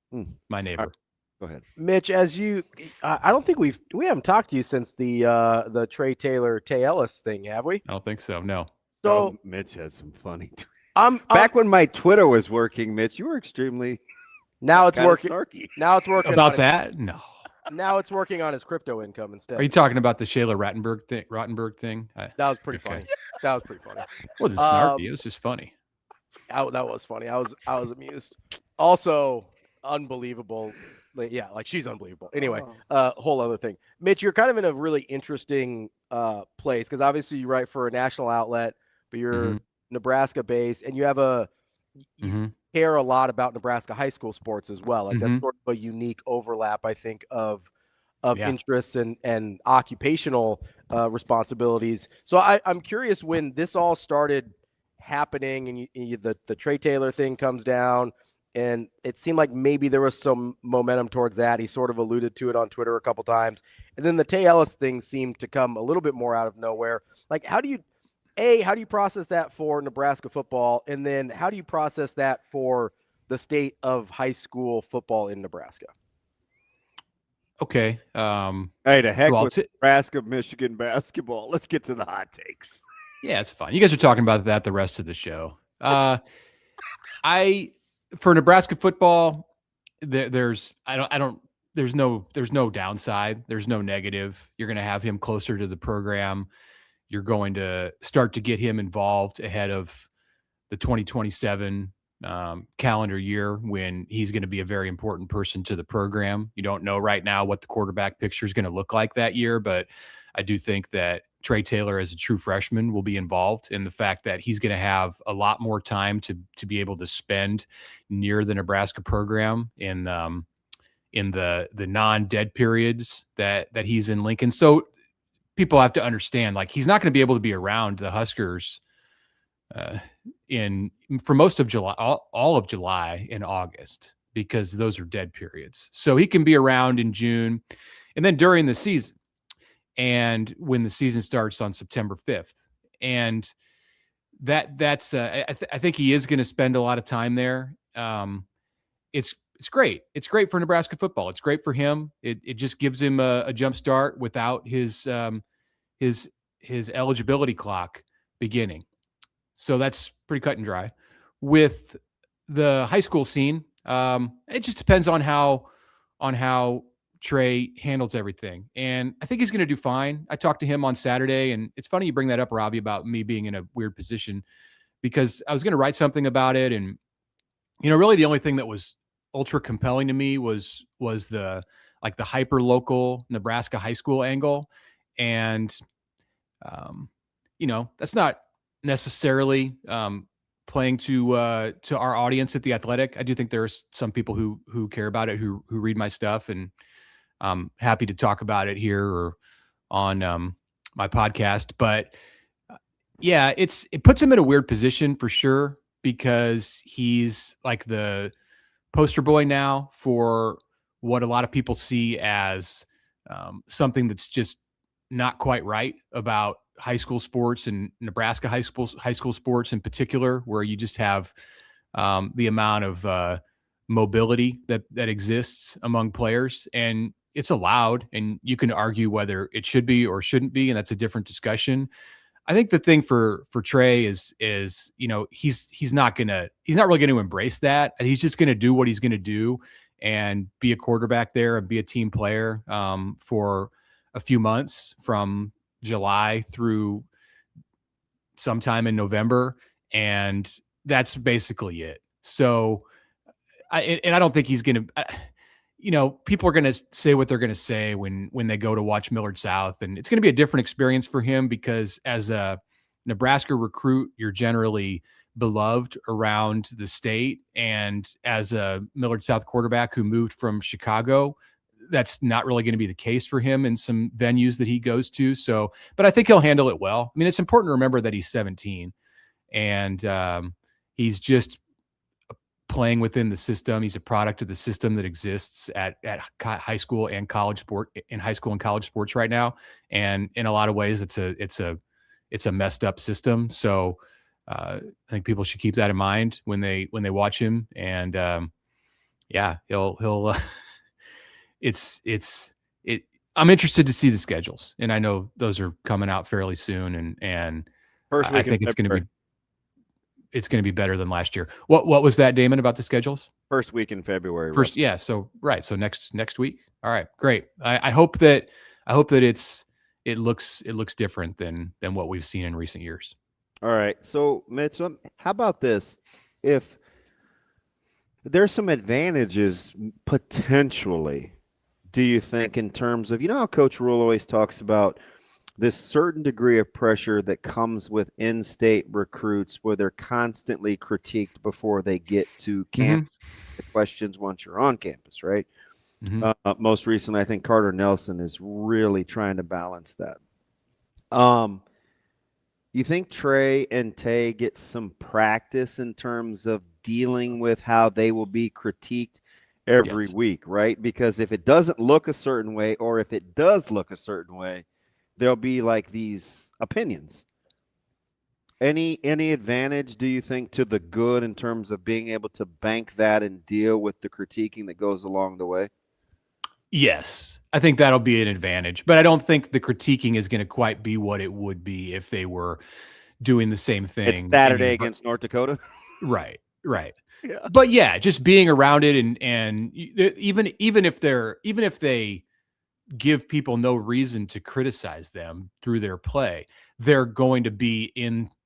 My neighbor. Right. Go ahead, Mitch. As you, I don't think we haven't talked to you since the Trae Taylor, Ellis thing, have we? I don't think so. No. So Mitch had some funny. Back when my Twitter was working, Mitch, you were extremely. Now it's working. Snarky. Now it's working about that. No. Now it's working on his crypto income instead. Are you talking about the Shayla Rottenberg thing? That was pretty funny. That was pretty funny. It wasn't snarky. It was just funny. That was funny. I was amused. Also, unbelievable. Yeah, like she's unbelievable. Anyway, whole other thing. Mitch, you're kind of in a really interesting place, because obviously you write for a national outlet, but you're Nebraska based, and you have you care a lot about Nebraska high school sports as well. Like that's sort of a unique overlap, I think, of interests and occupational responsibilities. So I'm curious, when this all started happening and the Trae Taylor thing comes down, and it seemed like maybe there was some momentum towards that. He sort of alluded to it on Twitter a couple times. And then the Tay Ellis thing seemed to come a little bit more out of nowhere. Like, how do you process that for Nebraska football? And then how do you process that for the state of high school football in Nebraska? Okay. Hey, the heck with Nebraska, Michigan basketball. Let's get to the hot takes. Yeah, it's fine. You guys are talking about that the rest of the show. For Nebraska football, there's no downside. There's no negative. You're going to have him closer to the program. You're going to start to get him involved ahead of the 2027 calendar year, when he's going to be a very important person to the program. You don't know right now what the quarterback picture is going to look like that year, but I do think that Trae Taylor, as a true freshman, will be involved in the fact that he's going to have a lot more time to be able to spend near the Nebraska program in the non-dead periods that he's in Lincoln. So people have to understand, like, he's not going to be able to be around the Huskers for most of July, all of July and August, because those are dead periods. So he can be around in June, and then during the season, and when the season starts on September 5th. And that's I think he is going to spend a lot of time there. It's great. It's great for Nebraska football. It's great for him. It just gives him a jump start without his eligibility clock beginning. So that's pretty cut and dry. With the high school scene, it just depends on how Trae handles everything. And I think he's going to do fine. I talked to him on Saturday, and it's funny you bring that up, Ravi, about me being in a weird position, because I was going to write something about it. And, really the only thing that was ultra compelling to me was the hyper local Nebraska high school angle. And, that's not necessarily playing to our audience at The Athletic. I do think there's some people who care about it, who read my stuff, and I'm happy to talk about it here or on my podcast. But yeah, it puts him in a weird position for sure, because he's like the poster boy now for what a lot of people see as something that's just not quite right about high school sports and Nebraska high school sports in particular, where you just have the amount of mobility that exists among players, and it's allowed, and you can argue whether it should be or shouldn't be, and that's a different discussion. I think the thing for Trae is he's not really going to embrace that. He's just going to do what he's going to do and be a quarterback there and be a team player for a few months from July through sometime in November, and that's basically it. So, I don't think he's going to. People are going to say what they're going to say when they go to watch Millard South, and it's going to be a different experience for him, because as a Nebraska recruit, you're generally beloved around the state, and as a Millard South quarterback who moved from Chicago, that's not really going to be the case for him in some venues that he goes to. So, but I think he'll handle it well. I mean, it's important to remember that he's 17, and he's just playing within the system. He's a product of the system that exists at high school and college sports right now. And in a lot of ways, it's a messed up system. So I think people should keep that in mind when they watch him. And he'll I'm interested to see the schedules, and I know those are coming out fairly soon. And I think it's going to be better than last year. What was that, Damon, about the schedules? First week in February. First, yeah. So right. So next week. All right, great. I hope that it looks different than what we've seen in recent years. All right. So Mitch, how about this? If there's some advantages potentially, do you think, in terms of, how Coach Rule always talks about this certain degree of pressure that comes with in-state recruits, where they're constantly critiqued before they get to campus, the questions once you're on campus, right? Most recently, I think Carter Nelson is really trying to balance that. You think Trae and Tay get some practice in terms of dealing with how they will be critiqued every week, right? Because if it doesn't look a certain way, or if it does look a certain way, there'll be like these opinions. Any advantage, do you think, to the good in terms of being able to bank that and deal with the critiquing that goes along the way? Yes, I think that'll be an advantage, but I don't think the critiquing is going to quite be what it would be if they were doing the same thing. It's Saturday against North Dakota. Right. Yeah. But yeah, just being around it, and even if they give people no reason to criticize them through their play, they're going to be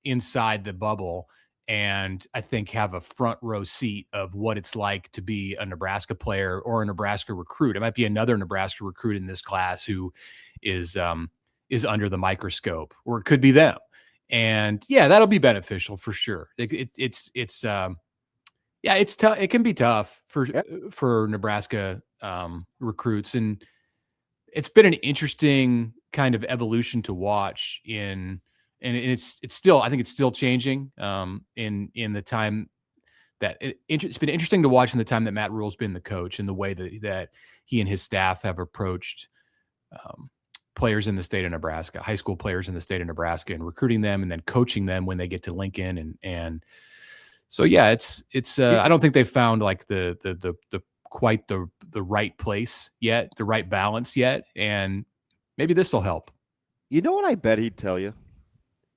inside the bubble, and I think have a front row seat of what it's like to be a Nebraska player or a Nebraska recruit. It might be another Nebraska recruit in this class who is under the microscope, or it could be them. And yeah, that'll be beneficial for sure. It's tough. It can be tough for Nebraska recruits, and it's been an interesting kind of evolution to watch and it's still, I think it's still changing in the time that it's been interesting to watch in the time that Matt Rule's been the coach, and the way that he and his staff have approached players in the state of Nebraska, high school players in the state of Nebraska, and recruiting them and then coaching them when they get to Lincoln. And so, yeah, it's I don't think they've found like the quite the right place yet, the right balance yet. And maybe this will help. You know what I bet he'd tell you?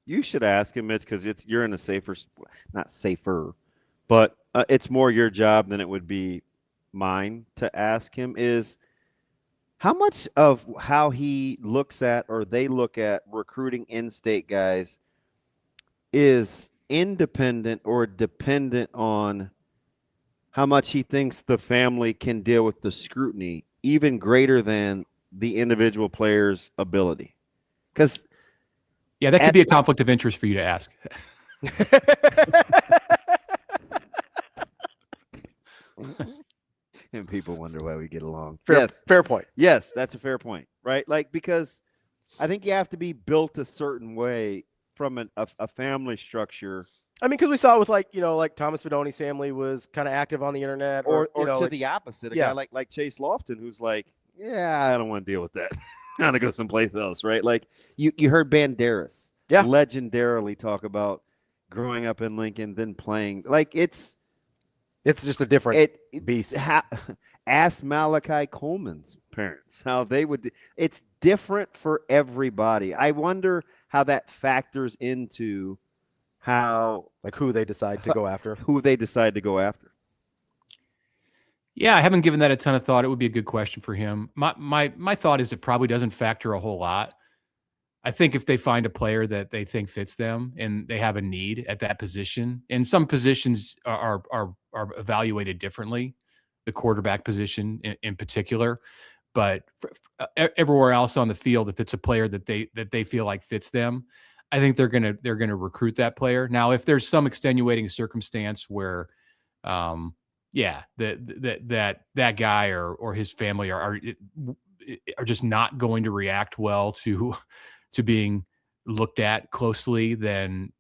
You should ask him, Mitch, because you're in a not safer, but it's more your job than it would be mine to ask him, is how much of how he looks at, or they look at, recruiting in-state guys is independent or dependent on how much he thinks the family can deal with the scrutiny, even greater than the individual player's ability. Because yeah, that could be a conflict of interest for you to ask. And people wonder why we get along. Fair point. Yes, that's a fair point, right? Like, because I think you have to be built a certain way from a family structure. I mean, because we saw it with like Thomas Fidoni's family was kind of active on the internet, or to the opposite, a guy like Chase Lofton, who's like, yeah, I don't want to deal with that. I want to go someplace else, right? Like you heard Banderas legendarily talk about growing up in Lincoln, then playing. Like it's just a different beast. Ask Malachi Coleman's parents how they would. It's different for everybody. I wonder how that factors into how who they decide to go after. Yeah, I haven't given that a ton of thought. It would be a good question for him. My thought is it probably doesn't factor a whole lot. I think if they find a player that they think fits them and they have a need at that position, and some positions are evaluated differently, the quarterback position in particular, but everywhere else on the field, if it's a player that they feel like fits them, I think they're gonna recruit that player. Now, if there's some extenuating circumstance where, that guy or his family are just not going to react well to being looked at closely, then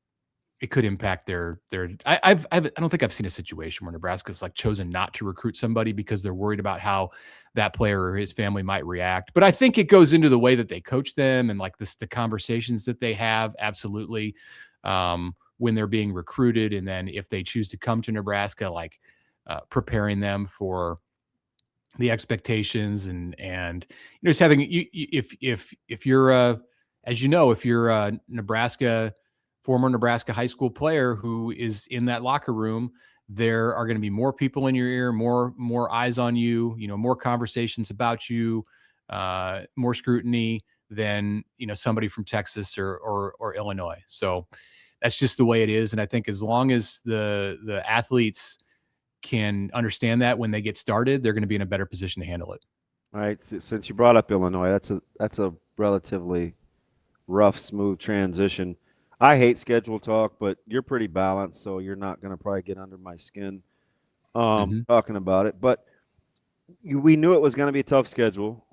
it could impact their. I don't think I've seen a situation where Nebraska's like chosen not to recruit somebody because they're worried about how that player or his family might react. But I think it goes into the way that they coach them and like the conversations that they have. Absolutely, when they're being recruited, and then if they choose to come to Nebraska, like preparing them for the expectations and just having if you're as you know, if you're a former Nebraska high school player who is in that locker room, there are going to be more people in your ear, more eyes on you, more conversations about you, more scrutiny than, somebody from Texas or Illinois. So that's just the way it is. And I think as long as the athletes can understand that when they get started, they're going to be in a better position to handle it. All right. Since you brought up Illinois, that's a relatively rough, smooth transition. I hate schedule talk, but you're pretty balanced, so you're not going to probably get under my skin talking about it. But we knew it was going to be a tough schedule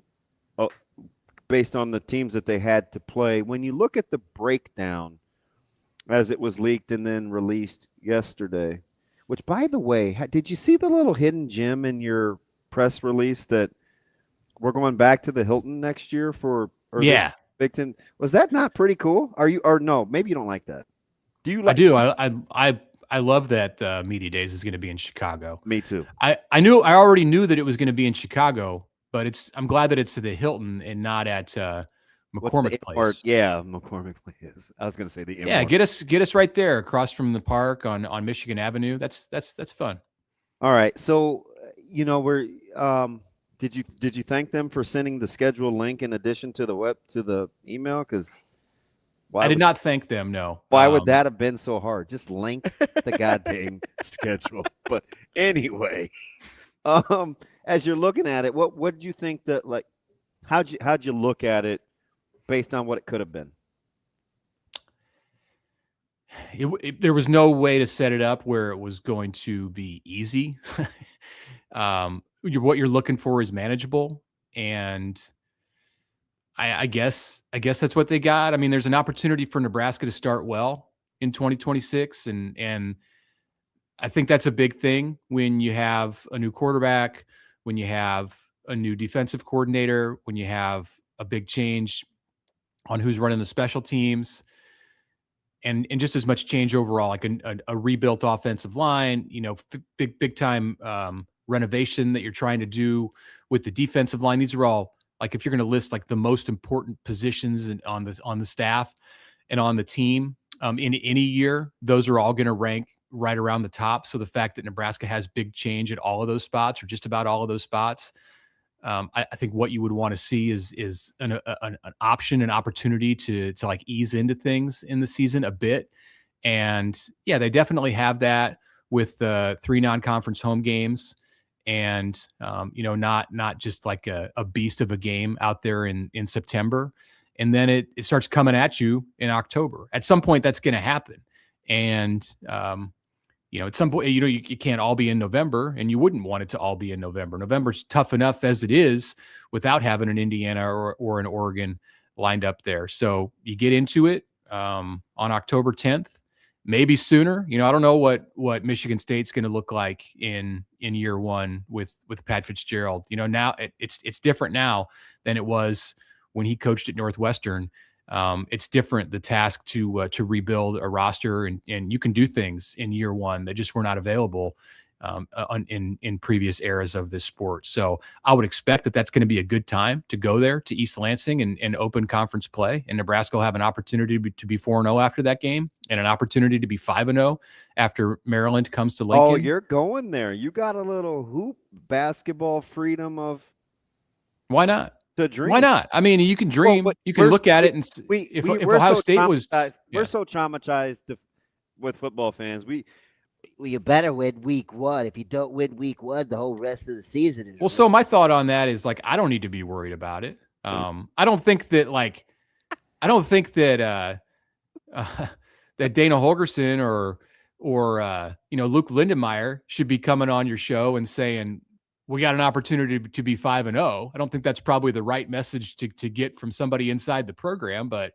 based on the teams that they had to play. When you look at the breakdown as it was leaked and then released yesterday, which, by the way, did you see the little hidden gem in your press release that we're going back to the Hilton next year Big Ten? Was that not pretty cool? No, maybe you don't like that. Do you like I do. I love that Media Days is going to be in Chicago. Me too. I already knew that it was going to be in Chicago, but I'm glad that it's at the Hilton and not at McCormick Place. McCormick Place. I was going to say the Yeah, get us right there across from the park on Michigan Avenue. That's fun. All right. So, we're Did you thank them for sending the schedule link in addition to the email? Because I did not thank them. No. Why would that have been so hard? Just link the goddamn schedule. But anyway, as you're looking at it, what did you think that how'd you look at it based on what it could have been? There was no way to set it up where it was going to be easy. What you're looking for is manageable, and I guess that's what they got. I mean, there's an opportunity for Nebraska to start well in 2026, and I think that's a big thing when you have a new quarterback, when you have a new defensive coordinator, when you have a big change on who's running the special teams, and just as much change overall, like a rebuilt offensive line, big time renovation that you're trying to do with the defensive line. These are all, like, if you're going to list like the most important positions on the staff and on the team in any year, those are all going to rank right around the top. So the fact that Nebraska has big change at all of those spots, or just about all of those spots, I think what you would want to see is an option, an opportunity to like ease into things in the season a bit. And yeah, they definitely have that with the 3 non-conference home games. And, not just like a beast of a game out there in September. And then it starts coming at you in October. At some point, that's going to happen. And, at some point, you can't all be in November, and you wouldn't want it to all be in November. November's tough enough as it is without having an Indiana or an Oregon lined up there. So you get into it on October 10th, maybe sooner. I don't know what Michigan State's going to look like in year one with Pat Fitzgerald. Now it's different now than it was when he coached at Northwestern. It's different, the task to rebuild a roster, and you can do things in year one that just were not available in previous eras of this sport. So I would expect that that's going to be a good time to go there to East Lansing and open conference play. And Nebraska will have an opportunity to be 4-0 after that game, and an opportunity to be 5-0 after Maryland comes to Lincoln. Oh, you're going there. You got a little hoop basketball freedom of. Why not? To dream. Why not? I mean, you can dream. You can look at it and if Ohio State was, we're so traumatized with football fans. Well, you better win week one. If you don't win week one, the whole rest of the season is. Well, so my thought on that is I don't need to be worried about it. I don't think that that Dana Holgerson or Luke Lindenmeyer should be coming on your show and saying, we got an opportunity to be 5-0. I don't think that's probably the right message to get from somebody inside the program, but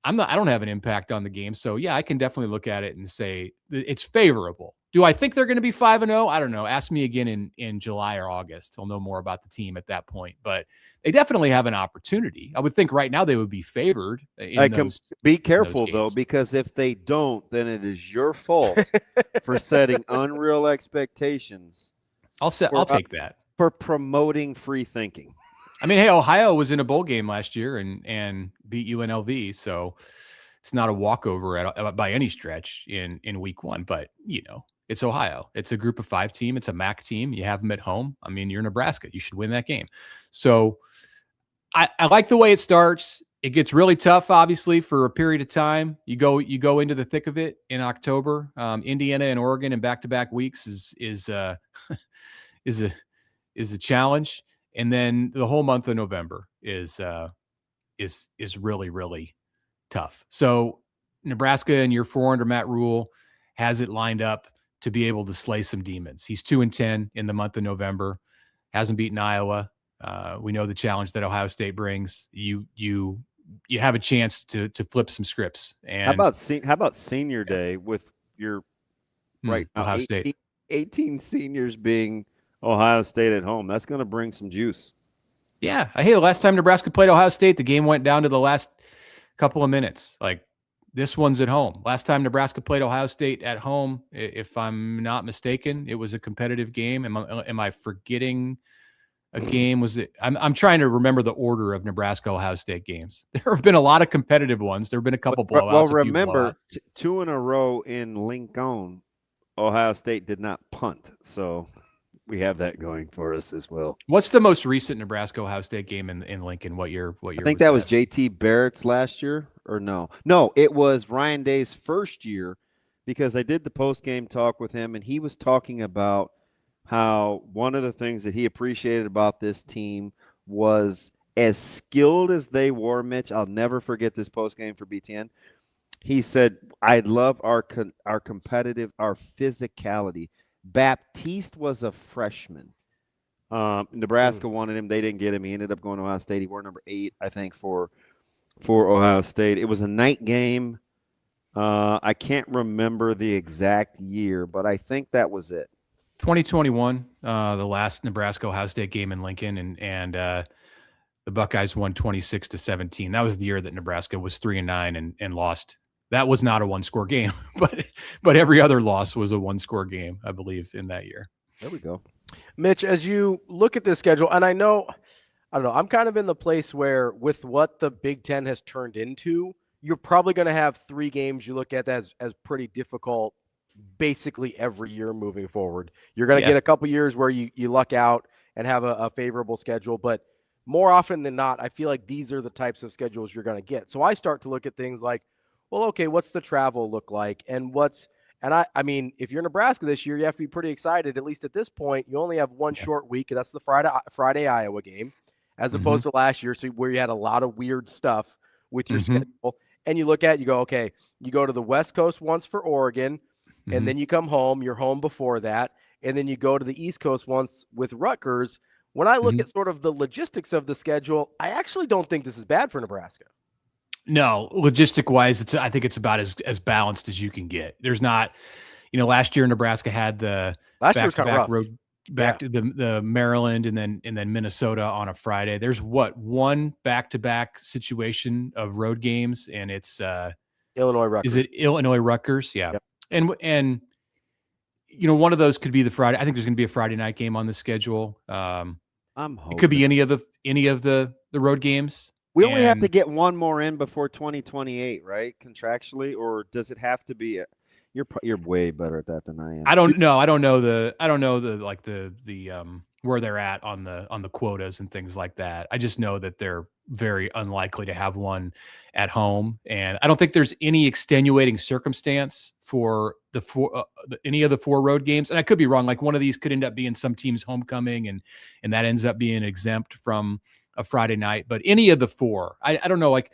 I don't have an impact on the game. So yeah, I can definitely look at it and say it's favorable. Do I think they're going to be 5-0? I don't know. Ask me again in July or August. I'll know more about the team at that point, but they definitely have an opportunity. I would think right now they would be favored. Be careful though, because if they don't, then it is your fault for setting unreal expectations. I'll take that for promoting free thinking. I mean, hey, Ohio was in a bowl game last year and beat UNLV, so it's not a walkover by any stretch in week one. But it's Ohio. It's a Group of 5 team. It's a MAC team. You have them at home. I mean, you're Nebraska. You should win that game. So I like the way it starts. It gets really tough, obviously, for a period of time. You go into the thick of it in October. Indiana and Oregon in back-to-back weeks is a challenge, and then the whole month of November is really, really tough. So Nebraska in year 4 under Matt Rule has it lined up to be able to slay some demons. He's 2-10 in the month of November, hasn't beaten Iowa. We know the challenge that Ohio State brings. You have a chance to flip some scripts. And how about Senior Day with your right now, Ohio State 18 seniors being Ohio State at home? That's going to bring some juice. Yeah. Hey, the last time Nebraska played Ohio State, the game went down to the last couple of minutes. This one's at home. Last time Nebraska played Ohio State at home, if I'm not mistaken, it was a competitive game. Am I forgetting a game? Was it? I'm trying to remember the order of Nebraska Ohio State games. There have been a lot of competitive ones. There have been a couple blowouts. Well, remember, 2 in a row in Lincoln, Ohio State did not punt. So we have that going for us as well. What's the most recent Nebraska Ohio State game in Lincoln? What year? I think that was JT Barrett's last year, or no, it was Ryan Day's first year, because I did the post-game talk with him, and he was talking about how one of the things that he appreciated about this team was, as skilled as they were, Mitch, I'll never forget this post-game for BTN. He said, I love our competitive, our physicality. Baptiste was a freshman. Nebraska wanted him. They didn't get him. He ended up going to Ohio State. He wore number 8, I think, for Ohio State. It was a night game. I can't remember the exact year, but I think that was it. 2021, the last Nebraska Ohio State game in Lincoln, and the Buckeyes won 26-17. That was the year that Nebraska was 3-9 and lost. That was not a one-score game, but every other loss was a one-score game, I believe, in that year. There we go. Mitch, as you look at this schedule, and I don't know, I'm kind of in the place where with what the Big Ten has turned into, you're probably going to have 3 games you look at as pretty difficult basically every year moving forward. You're going to get a couple years where you luck out and have a favorable schedule, but more often than not, I feel like these are the types of schedules you're going to get. So I start to look at things like, well, okay, what's the travel look like? And I mean, if you're Nebraska this year, you have to be pretty excited. At least at this point, you only have one short week, and that's the Friday Iowa game, as opposed to last year, where you had a lot of weird stuff with your schedule. And you look at, you go, okay, you go to the West Coast once for Oregon, and then you come home. You're home before that, and then you go to the East Coast once with Rutgers. When I look at sort of the logistics of the schedule, I actually don't think this is bad for Nebraska. No, logistic wise, I think it's about as balanced as you can get. There's not, last year Nebraska had the back-to-back road back to the Maryland and then Minnesota on a Friday. There's one back-to-back situation of road games, and it's Illinois Rutgers. Is it Illinois Rutgers? Yeah. Yep. And one of those could be the Friday. I think there's going to be a Friday night game on the schedule. I'm hoping. It could be any of the road games. We only have to get one more in before 2028, right? Contractually, or does it have to be? You're way better at that than I am. I don't know. I don't know the where they're at on the quotas and things like that. I just know that they're very unlikely to have one at home, and I don't think there's any extenuating circumstance for any of the 4 road games. And I could be wrong. Like one of these could end up being some team's homecoming, and that ends up being exempt from a Friday night. But any of the 4, I don't know. Like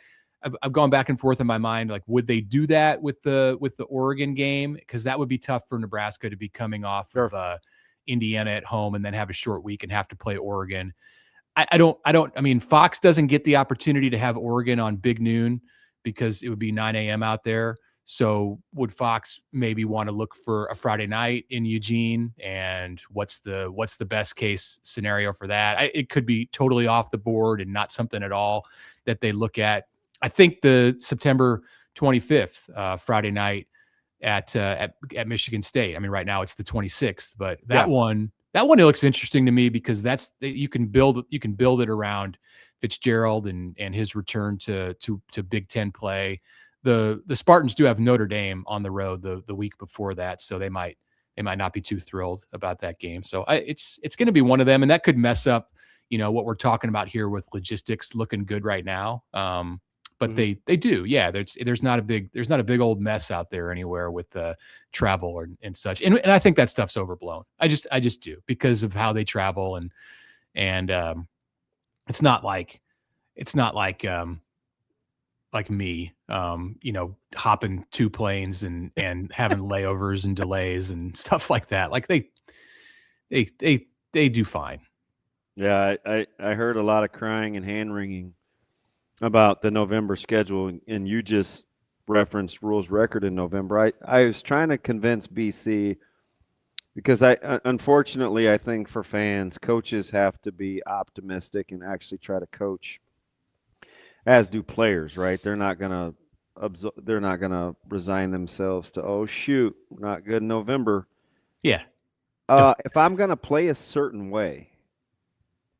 I've gone back and forth in my mind. Like, would they do that with the Oregon game? Because that would be tough for Nebraska to be coming off of Indiana at home and then have a short week and have to play Oregon. I mean, Fox doesn't get the opportunity to have Oregon on Big Noon because it would be 9 a.m. out there. So would Fox maybe want to look for a Friday night in Eugene? And what's the best case scenario for that? It could be totally off the board and not something at all that they look at. I think the September 25th Friday night at Michigan State. I mean, right now it's the 26th, but that one it looks interesting to me because you can build it around Fitzgerald and his return to Big Ten play. The Spartans do have Notre Dame on the road the week before that, so they might not be too thrilled about that game. So it's going to be one of them, and that could mess up what we're talking about here with logistics looking good right now. But they do, yeah. There's not a big old mess out there anywhere with travel and such, and I think that stuff's overblown. I just do because of how they travel and it's not like me, hopping 2 planes and having layovers and delays and stuff like that. Like they do fine. Yeah, I heard a lot of crying and hand wringing about the November schedule, and you just referenced Rule's record in November. I was trying to convince BC because unfortunately, I think for fans, coaches have to be optimistic and actually try to coach, as do players, right? They're not gonna resign themselves to, oh shoot, we're not good in November. Yeah. If I'm gonna play a certain way,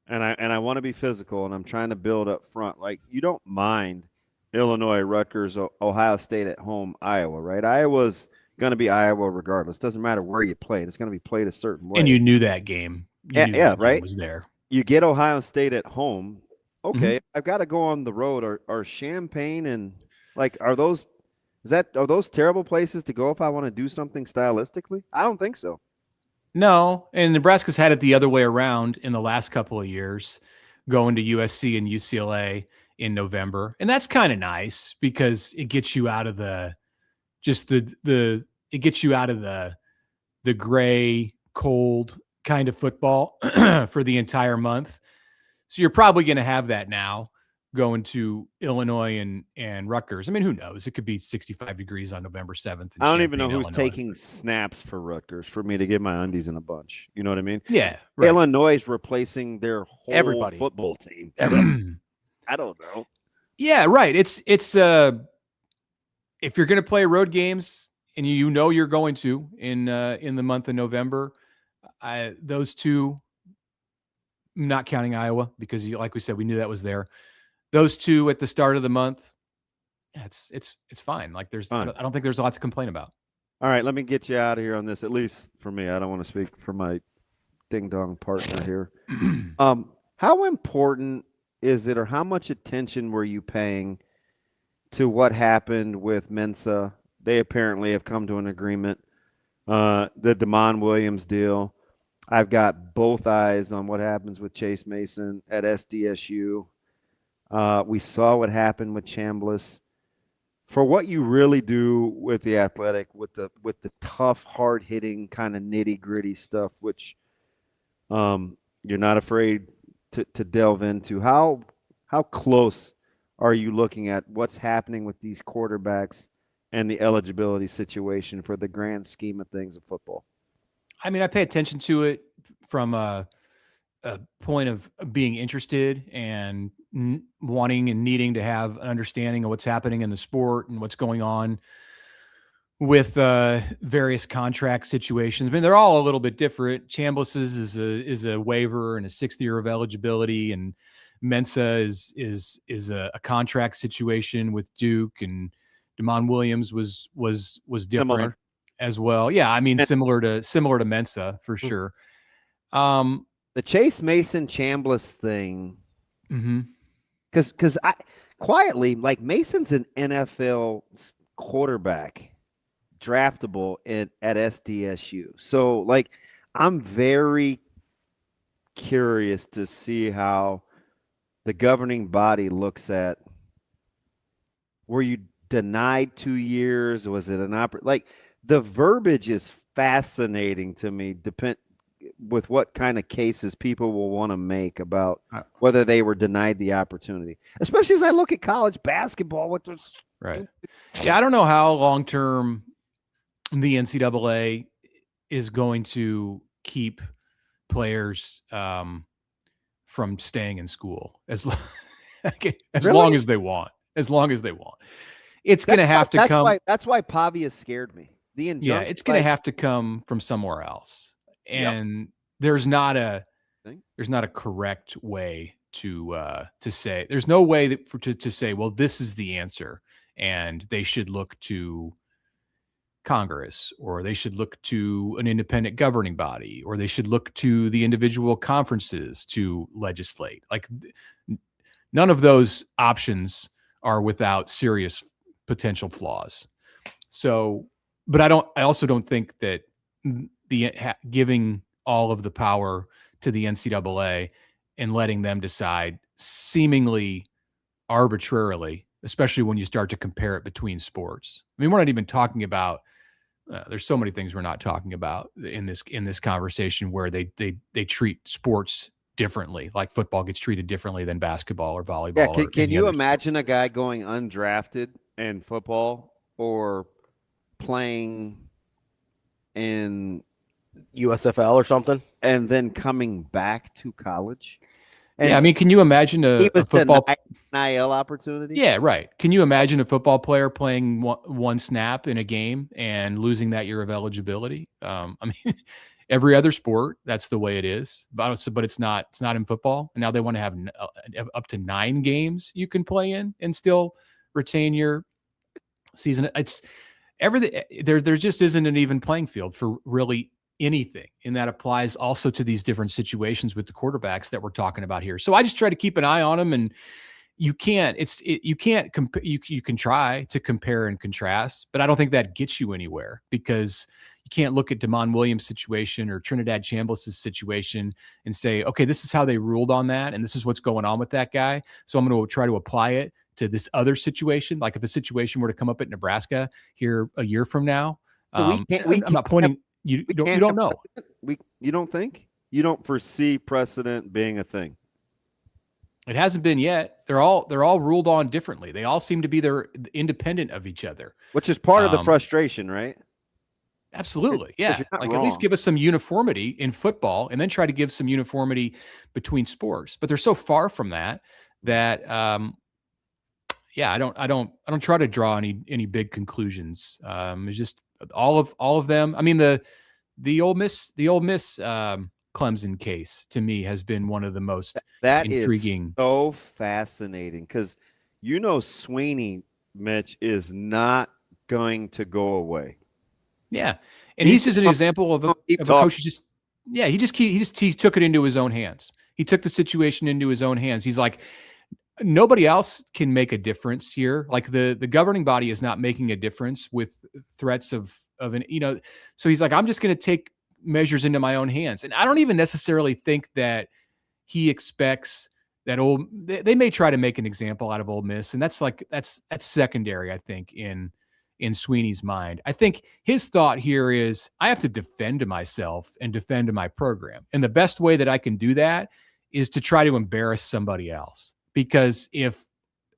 and I want to be physical, and I'm trying to build up front. Like, you don't mind Illinois, Rutgers, Ohio State at home, Iowa, right? Iowa's going to be Iowa regardless. Doesn't matter where you play it. It's going to be played a certain way. And you knew that game. Yeah, right? Was there. You get Ohio State at home. Okay, I've got to go on the road. Are Champaign and, like, are those terrible places to go if I want to do something stylistically? I don't think so. No, and Nebraska's had it the other way around in the last couple of years, going to USC and UCLA in November, and that's kind of nice because it gets you out of the gray, cold kind of football for the entire month. So you're probably going to have that now going to Illinois and Rutgers. I mean, who knows? It could be 65 degrees on November 7th. I don't even know who's taking snaps for Rutgers for me to get my undies in a bunch. You know what I mean? Yeah. Right. Illinois is replacing their whole football team. So, I don't know. Yeah, right. It's if you're going to play road games and you're going to in the month of November, those 2, not counting Iowa because like we said, we knew that was there. Those 2 at the start of the month, yeah, it's fine. Like I don't think there's a lot to complain about. All right, let me get you out of here on this. At least for me, I don't want to speak for my ding dong partner here. How important is it, or how much attention were you paying to what happened with Mensa? They apparently have come to an agreement. The Damon Williams deal. I've got both eyes on what happens with Chase Mason at SDSU. We saw what happened with Chambliss. for what you really do with the athletic, with the tough, hard hitting kind of nitty gritty stuff, which you're not afraid to delve into. How close are you looking at what's happening with these quarterbacks and the eligibility situation for the grand scheme of things of football? I mean, I pay attention to it from a point of being interested and wanting and needing to have an understanding of what's happening in the sport and what's going on with various contract situations. I mean, they're all a little bit different. Chambliss's is a waiver and a 6th year of eligibility, and Mensa is a contract situation with Duke, and Damon Williams was different Similar as well. Yeah, I mean, similar to Mensa for sure. The Chase Mason Chambliss thing, Mm-hmm. because I quietly, like, Mason's an NFL quarterback, draftable at SDSU. So, like, I'm very curious to see how the governing body looks at, were you denied 2 years? Was it an like, the verbiage is fascinating to me, with what kind of cases people will want to make about whether they were denied the opportunity, especially as I look at college basketball, which was right. Yeah, I don't know how long-term the NCAA is going to keep players from staying in school as long as they want. As long as they want. It's going to have to come. That's why Pavia scared me. The injunction. Yeah, it's going to have to come from somewhere else. And there's not a correct way to say. There's no way to say, well, this is the answer, and they should look to Congress, or they should look to an independent governing body, or they should look to the individual conferences to legislate. Like, none of those options are without serious potential flaws. So, but I also don't think that giving all of the power to the NCAA and letting them decide seemingly arbitrarily, especially when you start to compare it between sports. I mean, we're not even talking about. There's so many things we're not talking about in this conversation where they treat sports differently, like football gets treated differently than basketball or volleyball. Yeah, can you imagine a guy going undrafted in football or playing in USFL or something, and then coming back to college? And yeah, I mean, can you imagine a football NIL opportunity? Yeah, right. Can you imagine a football player playing one snap in a game and losing that year of eligibility? I mean, every other sport, that's the way it is. But it's not in football. And now they want to have up to 9 games you can play in and still retain your season. It's everything. There just isn't an even playing field for really anything, and that applies also to these different situations with the quarterbacks that we're talking about here. So I just try to keep an eye on them, and you can try to compare and contrast, but I don't think that gets you anywhere, because you can't look at Damon Williams' situation or Trinidad Chambliss' situation and say, okay, this is how they ruled on that, and this is what's going on with that guy, so I'm going to try to apply it to this other situation. Like, if a situation were to come up at Nebraska here a year from now, I'm not pointing. You don't know. You don't think? You don't foresee precedent being a thing? It hasn't been yet. They're all ruled on differently. They all seem to be independent of each other, which is part of the frustration, right? Absolutely, yeah. Like, at least give us some uniformity in football, and then try to give some uniformity between sports. But they're so far from that yeah, I don't try to draw any big conclusions. It's just all of them. I mean, the Ole Miss Clemson case, to me, has been one of the most intriguing. Is so fascinating, because Sweeney, Mitch, is not going to go away. Yeah, and he's just an example of a coach he took it into his own hands. He took the situation into his own hands. He's like, nobody else can make a difference here. Like, the governing body is not making a difference with threats of so he's like, I'm just going to take measures into my own hands. And I don't even necessarily think that he expects they may try to make an example out of Ole Miss, and that's secondary, I think, in Sweeney's mind. I think his thought here is I have to defend myself and defend my program. And the best way that I can do that is to try to embarrass somebody else. Because if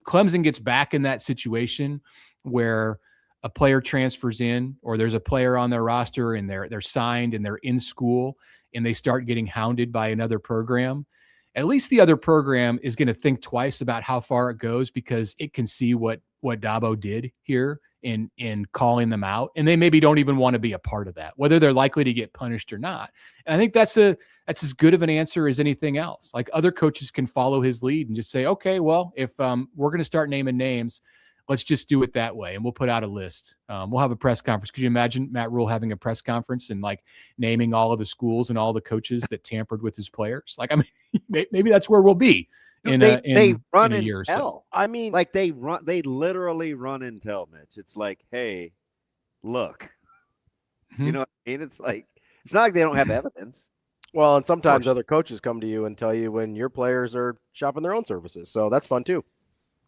Clemson gets back in that situation where a player transfers in, or there's a player on their roster and they're signed and they're in school and they start getting hounded by another program, at least the other program is going to think twice about how far it goes, because it can see what Dabo did here in calling them out, and they maybe don't even want to be a part of that, whether they're likely to get punished or not. And I think that's as good of an answer as anything else. Like, other coaches can follow his lead and just say, okay, well, if we're going to start naming names, let's just do it that way, and we'll put out a list. We'll have a press conference. Could you imagine Matt Rule having a press conference and like naming all of the schools and all the coaches that tampered with his players? Like, I mean, maybe that's where we'll be. They run in a and year or tell. so. I mean, like they literally run and tell, Mitch. It's like, hey, look, you know what I mean? It's like, it's not like they don't have evidence. Well, and sometimes other coaches come to you and tell you when your players are shopping their own services. So that's fun too.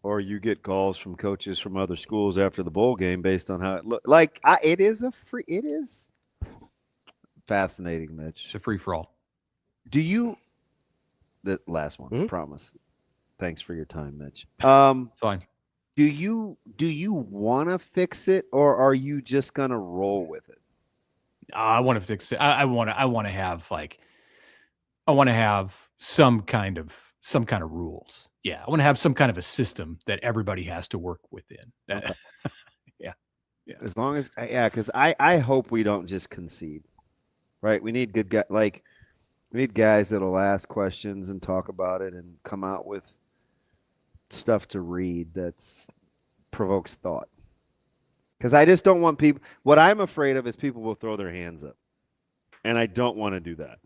Or you get calls from coaches from other schools after the bowl game based on how it looks. Like, it is fascinating, Mitch. It's a free for all. The last one, promise. Thanks for your time, Mitch. Fine. Do you want to fix it, or are you just gonna roll with it? I want to fix it. I want to have some kind of rules. Yeah, I want to have some kind of a system that everybody has to work within. Okay. Yeah. As long as because I hope we don't just concede. Right? We need good guys. Like, we need guys that'll ask questions and talk about it and come out with stuff to read that's provokes thought. Because I just don't want people. What I'm afraid of is people will throw their hands up, and I don't want to do that.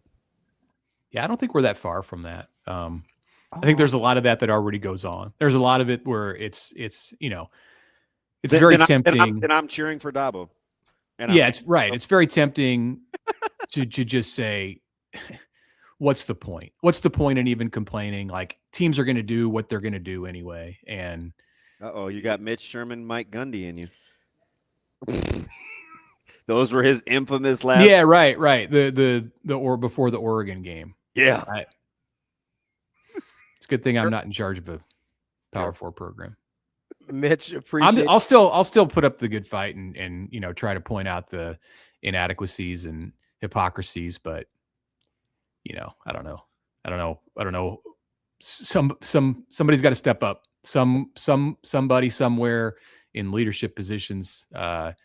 Yeah, I don't think we're that far from that. I think there's a lot of that already goes on. There's a lot of it where it's very tempting. Then I'm cheering for Dabo. It's right. It's very tempting to just say, what's the point? What's the point in even complaining? Like, teams are going to do what they're going to do anyway. And you got Mitch Sherman, Mike Gundy in you. Those were his infamous last. Yeah, right. Or before the Oregon game. Yeah. It's a good thing I'm not in charge of a Power 4 program. Mitch, appreciate. I'll still put up the good fight and try to point out the inadequacies and hypocrisies, but I don't know. Somebody's got to step up. Somebody somewhere in leadership positions at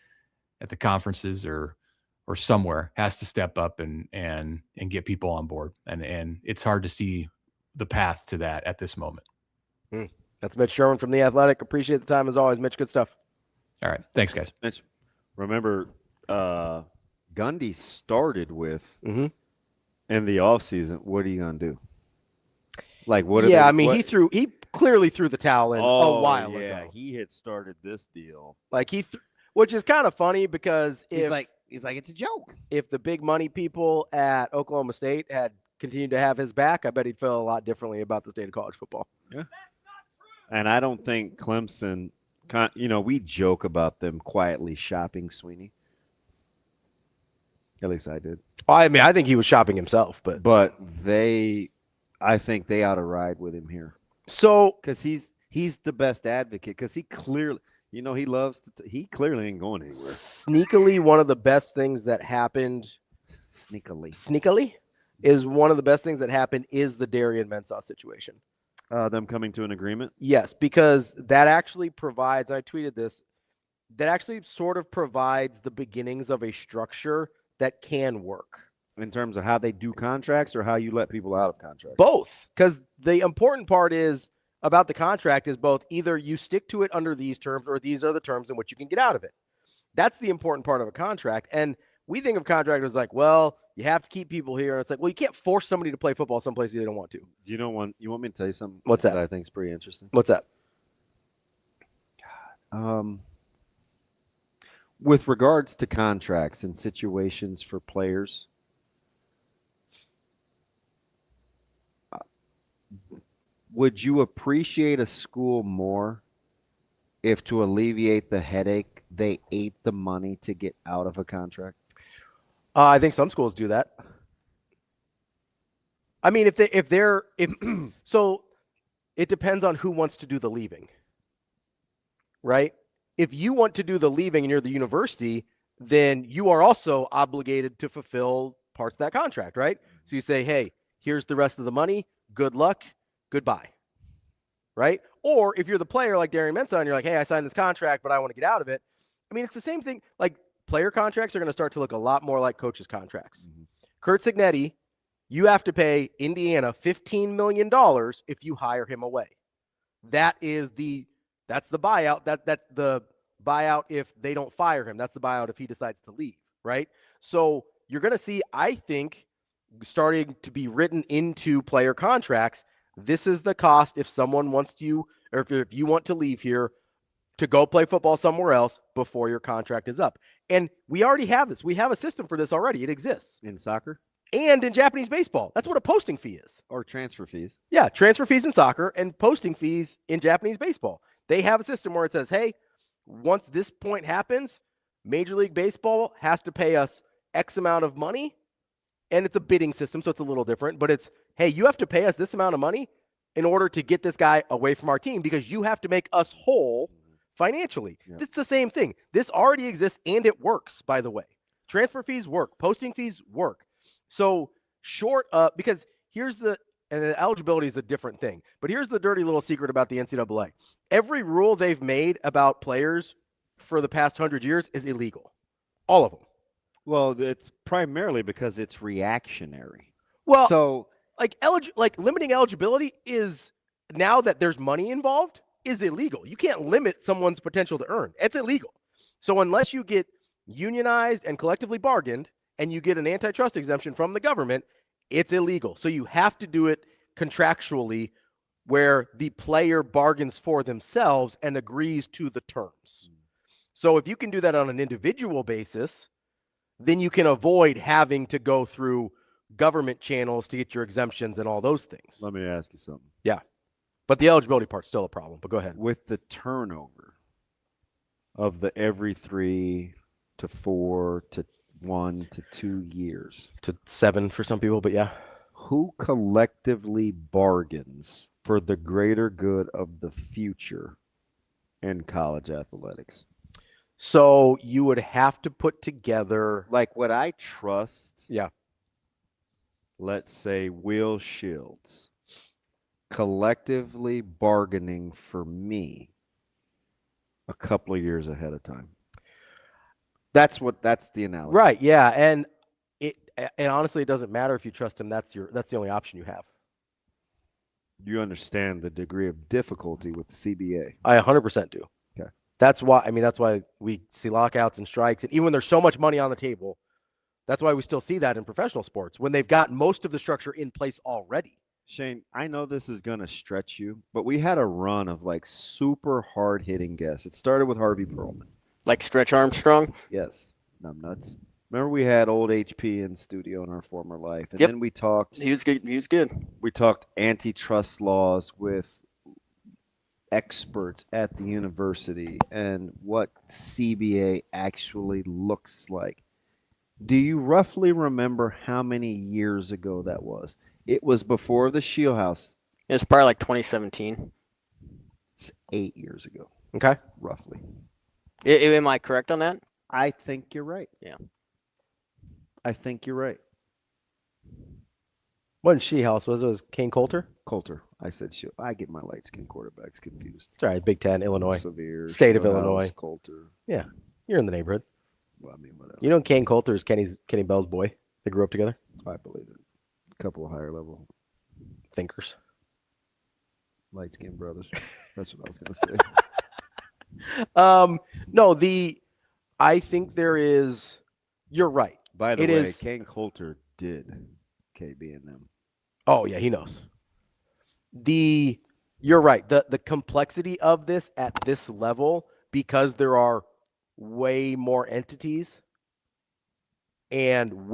the conferences or somewhere has to step up and get people on board. And it's hard to see the path to that at this moment. That's Mitch Sherman from The Athletic. Appreciate the time as always, Mitch. Good stuff. All right. Thanks, guys. Mitch, remember Gundy started with in the offseason, what are you going to do? Like, what? He clearly threw the towel in a while ago. Yeah, he had started this deal. Like which is kind of funny because he's like, it's a joke. If the big money people at Oklahoma State had continued to have his back, I bet he'd feel a lot differently about the state of college football. Yeah. And I don't think Clemson, we joke about them quietly shopping Sweeney. At least I did. I mean, I think he was shopping himself, but I think they ought to ride with him here. So, because he's the best advocate, because he clearly, he loves he clearly ain't going anywhere. Sneakily, one of the best things that happened. Sneakily is one of the best things that happened is the Darian Mensah situation. Them coming to an agreement? Yes, because that actually provides, and I tweeted this, that actually sort of provides the beginnings of a structure that can work. In terms of how they do contracts or how you let people out of contracts? Both. Because the important part is about the contract is both either you stick to it under these terms or these are the terms in which you can get out of it. That's the important part of a contract. And we think of contractors like, well, you have to keep people here. And it's like, well, you can't force somebody to play football someplace they don't want to. You want me to tell you something? What's that? I think is pretty interesting. What's that? God. With regards to contracts and situations for players, Would you appreciate a school more if, to alleviate the headache, they ate the money to get out of a contract? I think some schools do that. I mean, so it depends on who wants to do the leaving, right? If you want to do the leaving and you're the university, then you are also obligated to fulfill parts of that contract, right? So you say, hey, here's the rest of the money. Good luck. Goodbye. Right? Or if you're the player like Darian Mensah and you're like, hey, I signed this contract, but I want to get out of it. I mean, it's the same thing. Like, player contracts are going to start to look a lot more like coaches' contracts. Mm-hmm. Kurt Cignetti, you have to pay Indiana $15 million if you hire him away. That's the buyout. That's the buyout if they don't fire him. That's the buyout if he decides to leave, right? So you're going to see, I think, starting to be written into player contracts, this is the cost if someone wants you, or if you want to leave here to go play football somewhere else before your contract is up. And we already have this. We have a system for this already. It exists. In soccer? And in Japanese baseball. That's what a posting fee is. Or transfer fees. Yeah, transfer fees in soccer and posting fees in Japanese baseball. They have a system where it says, hey, once this point happens, Major League Baseball has to pay us X amount of money. And it's a bidding system, so it's a little different. But it's, hey, you have to pay us this amount of money in order to get this guy away from our team because you have to make us whole financially. Yep. It's the same thing. This already exists, and it works, by the way. Transfer fees work. Posting fees work. So because and the eligibility is a different thing. But here's the dirty little secret about the NCAA. Every rule they've made about players for the past 100 years is illegal. All of them. Well, it's primarily because it's reactionary. Well, so like limiting eligibility is, now that there's money involved, is illegal. You can't limit someone's potential to earn. It's illegal. So unless you get unionized and collectively bargained and you get an antitrust exemption from the government, it's illegal. So you have to do it contractually where the player bargains for themselves and agrees to the terms. So if you can do that on an individual basis, then you can avoid having to go through government channels to get your exemptions and all those things. Let me ask you something. Yeah. But the eligibility part's still a problem, but go ahead. With the turnover of the every 3 to 4 to 1 to 2 years. To 7 for some people, but yeah. Who collectively bargains for the greater good of the future in college athletics? So you would have to put together, like, would I trust? Yeah. Let's say Will Shields collectively bargaining for me a couple of years ahead of time. That's the analogy. Right. Yeah. And honestly, it doesn't matter if you trust him. That's the only option you have. You understand the degree of difficulty with the CBA. I 100% do. Okay. That's why we see lockouts and strikes. And even when there's so much money on the table, that's why we still see that in professional sports when they've got most of the structure in place already. Shane, I know this is going to stretch you, but we had a run of like super hard-hitting guests. It started with Harvey Perlman. Like Stretch Armstrong? Yes. Numbnuts. Remember we had old HP in studio in our former life. And Yep. then we talked. He was good. He was good. We talked antitrust laws with experts at the university and what CBA actually looks like. Do you roughly remember how many years ago that was? It was before the Shieldhouse. It was probably like 2017. It's 8 years ago. Okay. Roughly. Am I correct on that? I think you're right. Yeah. I think you're right. Wasn't Shieldhouse? It was Kane Coulter? Coulter. I said Shield. I get my light-skinned quarterbacks confused. It's all right. Big Ten, Illinois. Severe. State of Shieldhouse, Illinois. Coulter. Yeah. You're in the neighborhood. Well, I mean, whatever. You know Kane Coulter is Kenny Bell's boy. They grew up together. I believe it. A couple of higher level thinkers. Light-skinned brothers. That's what I was going to say. No, I think there is, you're right. By the way, Kane Coulter did KB and them. Oh, yeah, he knows. You're right. The complexity of this at this level, because there are way more entities and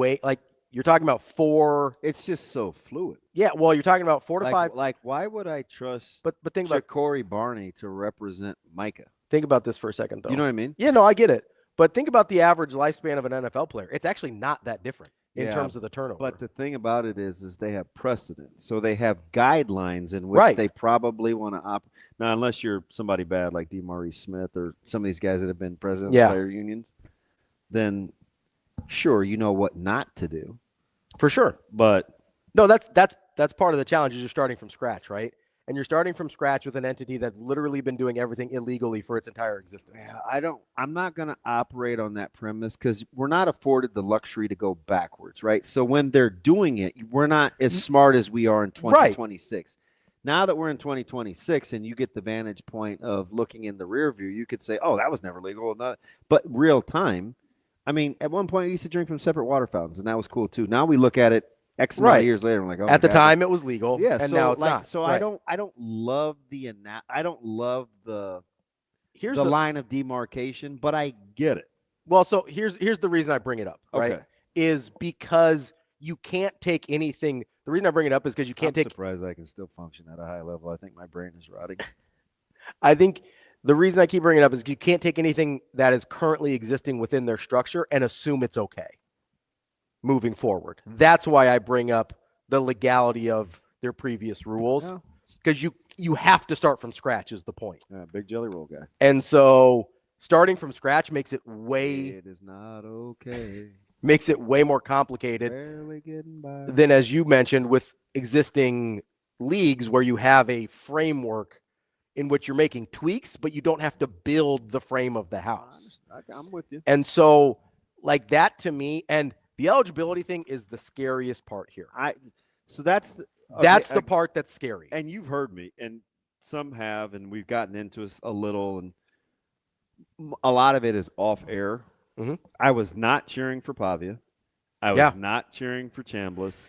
You're talking about 4. It's just so fluid. Yeah, well, you're talking about 4 to 5. Like, why would I trust But think about Corey Barney to represent Micah? Think about this for a second, though. You know what I mean? Yeah, no, I get it. But think about the average lifespan of an NFL player. It's actually not that different in terms of the turnover. But the thing about it is they have precedent. So they have guidelines in which they probably want to operate. Now, unless you're somebody bad like DeMaurice Smith or some of these guys that have been president of player unions, then sure, you know what not to do. For sure. But no, that's part of the challenge is you're starting from scratch, right? And you're starting from scratch with an entity that's literally been doing everything illegally for its entire existence. Yeah, I'm not going to operate on that premise because we're not afforded the luxury to go backwards, right? So when they're doing it, we're not as smart as we are in 2026. Now that we're in 2026 and you get the vantage point of looking in the rear view, you could say, oh, that was never legal. But real time, I mean, at one point we used to drink from separate water fountains, and that was cool too. Now we look at it X amount of years later, I'm like, oh, at the time it was legal, and so, now it's not. So I don't love the line of demarcation, but I get it. Well, so here's the reason I bring it up, right? Okay. Is because you can't take anything. The reason I bring it up is because you can't I'm surprised I can still function at a high level. I think my brain is rotting. I think the reason I keep bringing it up is you can't take anything that is currently existing within their structure and assume it's okay moving forward. That's why I bring up the legality of their previous rules, because you have to start from scratch is the point. Yeah, big jelly roll guy. And so starting from scratch makes it It is not okay. Makes it way more complicated Barely getting by. than, as you mentioned, with existing leagues where you have a framework in which you're making tweaks, but you don't have to build the frame of the house. I'm with you. And so like that to me, and the eligibility thing is the scariest part here. That's the part that's scary. And you've heard me, and some have, and we've gotten into this a little, and a lot of it is off air. Mm-hmm. I was not cheering for Pavia. I was not cheering for Chambliss.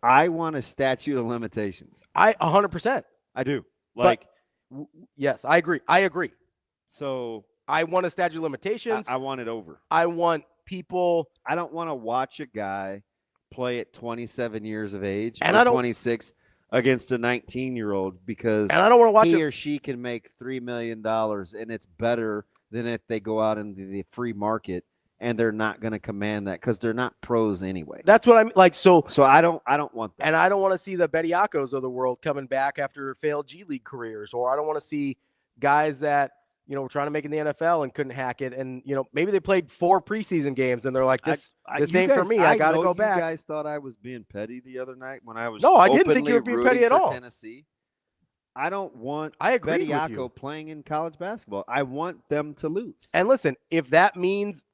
I want a statute of limitations. 100%. I do. Yes, I agree. So I want a statute of limitations. I want it over. I want people. I don't want to watch a guy play at 27 years of age and or 26 against a 19-year-old because I don't want to watch he or she can make $3 million, and it's better than if they go out into the free market and they're not going to command that because they're not pros anyway. That's what I'm like. So I don't want that. And I don't want to see the Bediakos of the world coming back after failed G League careers, or I don't want to see guys that, were trying to make it in the NFL and couldn't hack it. And, maybe they played 4 preseason games and they're like, this ain't for me. I got to go back. You guys thought I was being petty the other night when I was No, I didn't think you were being petty at all. Tennessee. I don't want Bediako playing in college basketball. I want them to lose. And listen, if that means,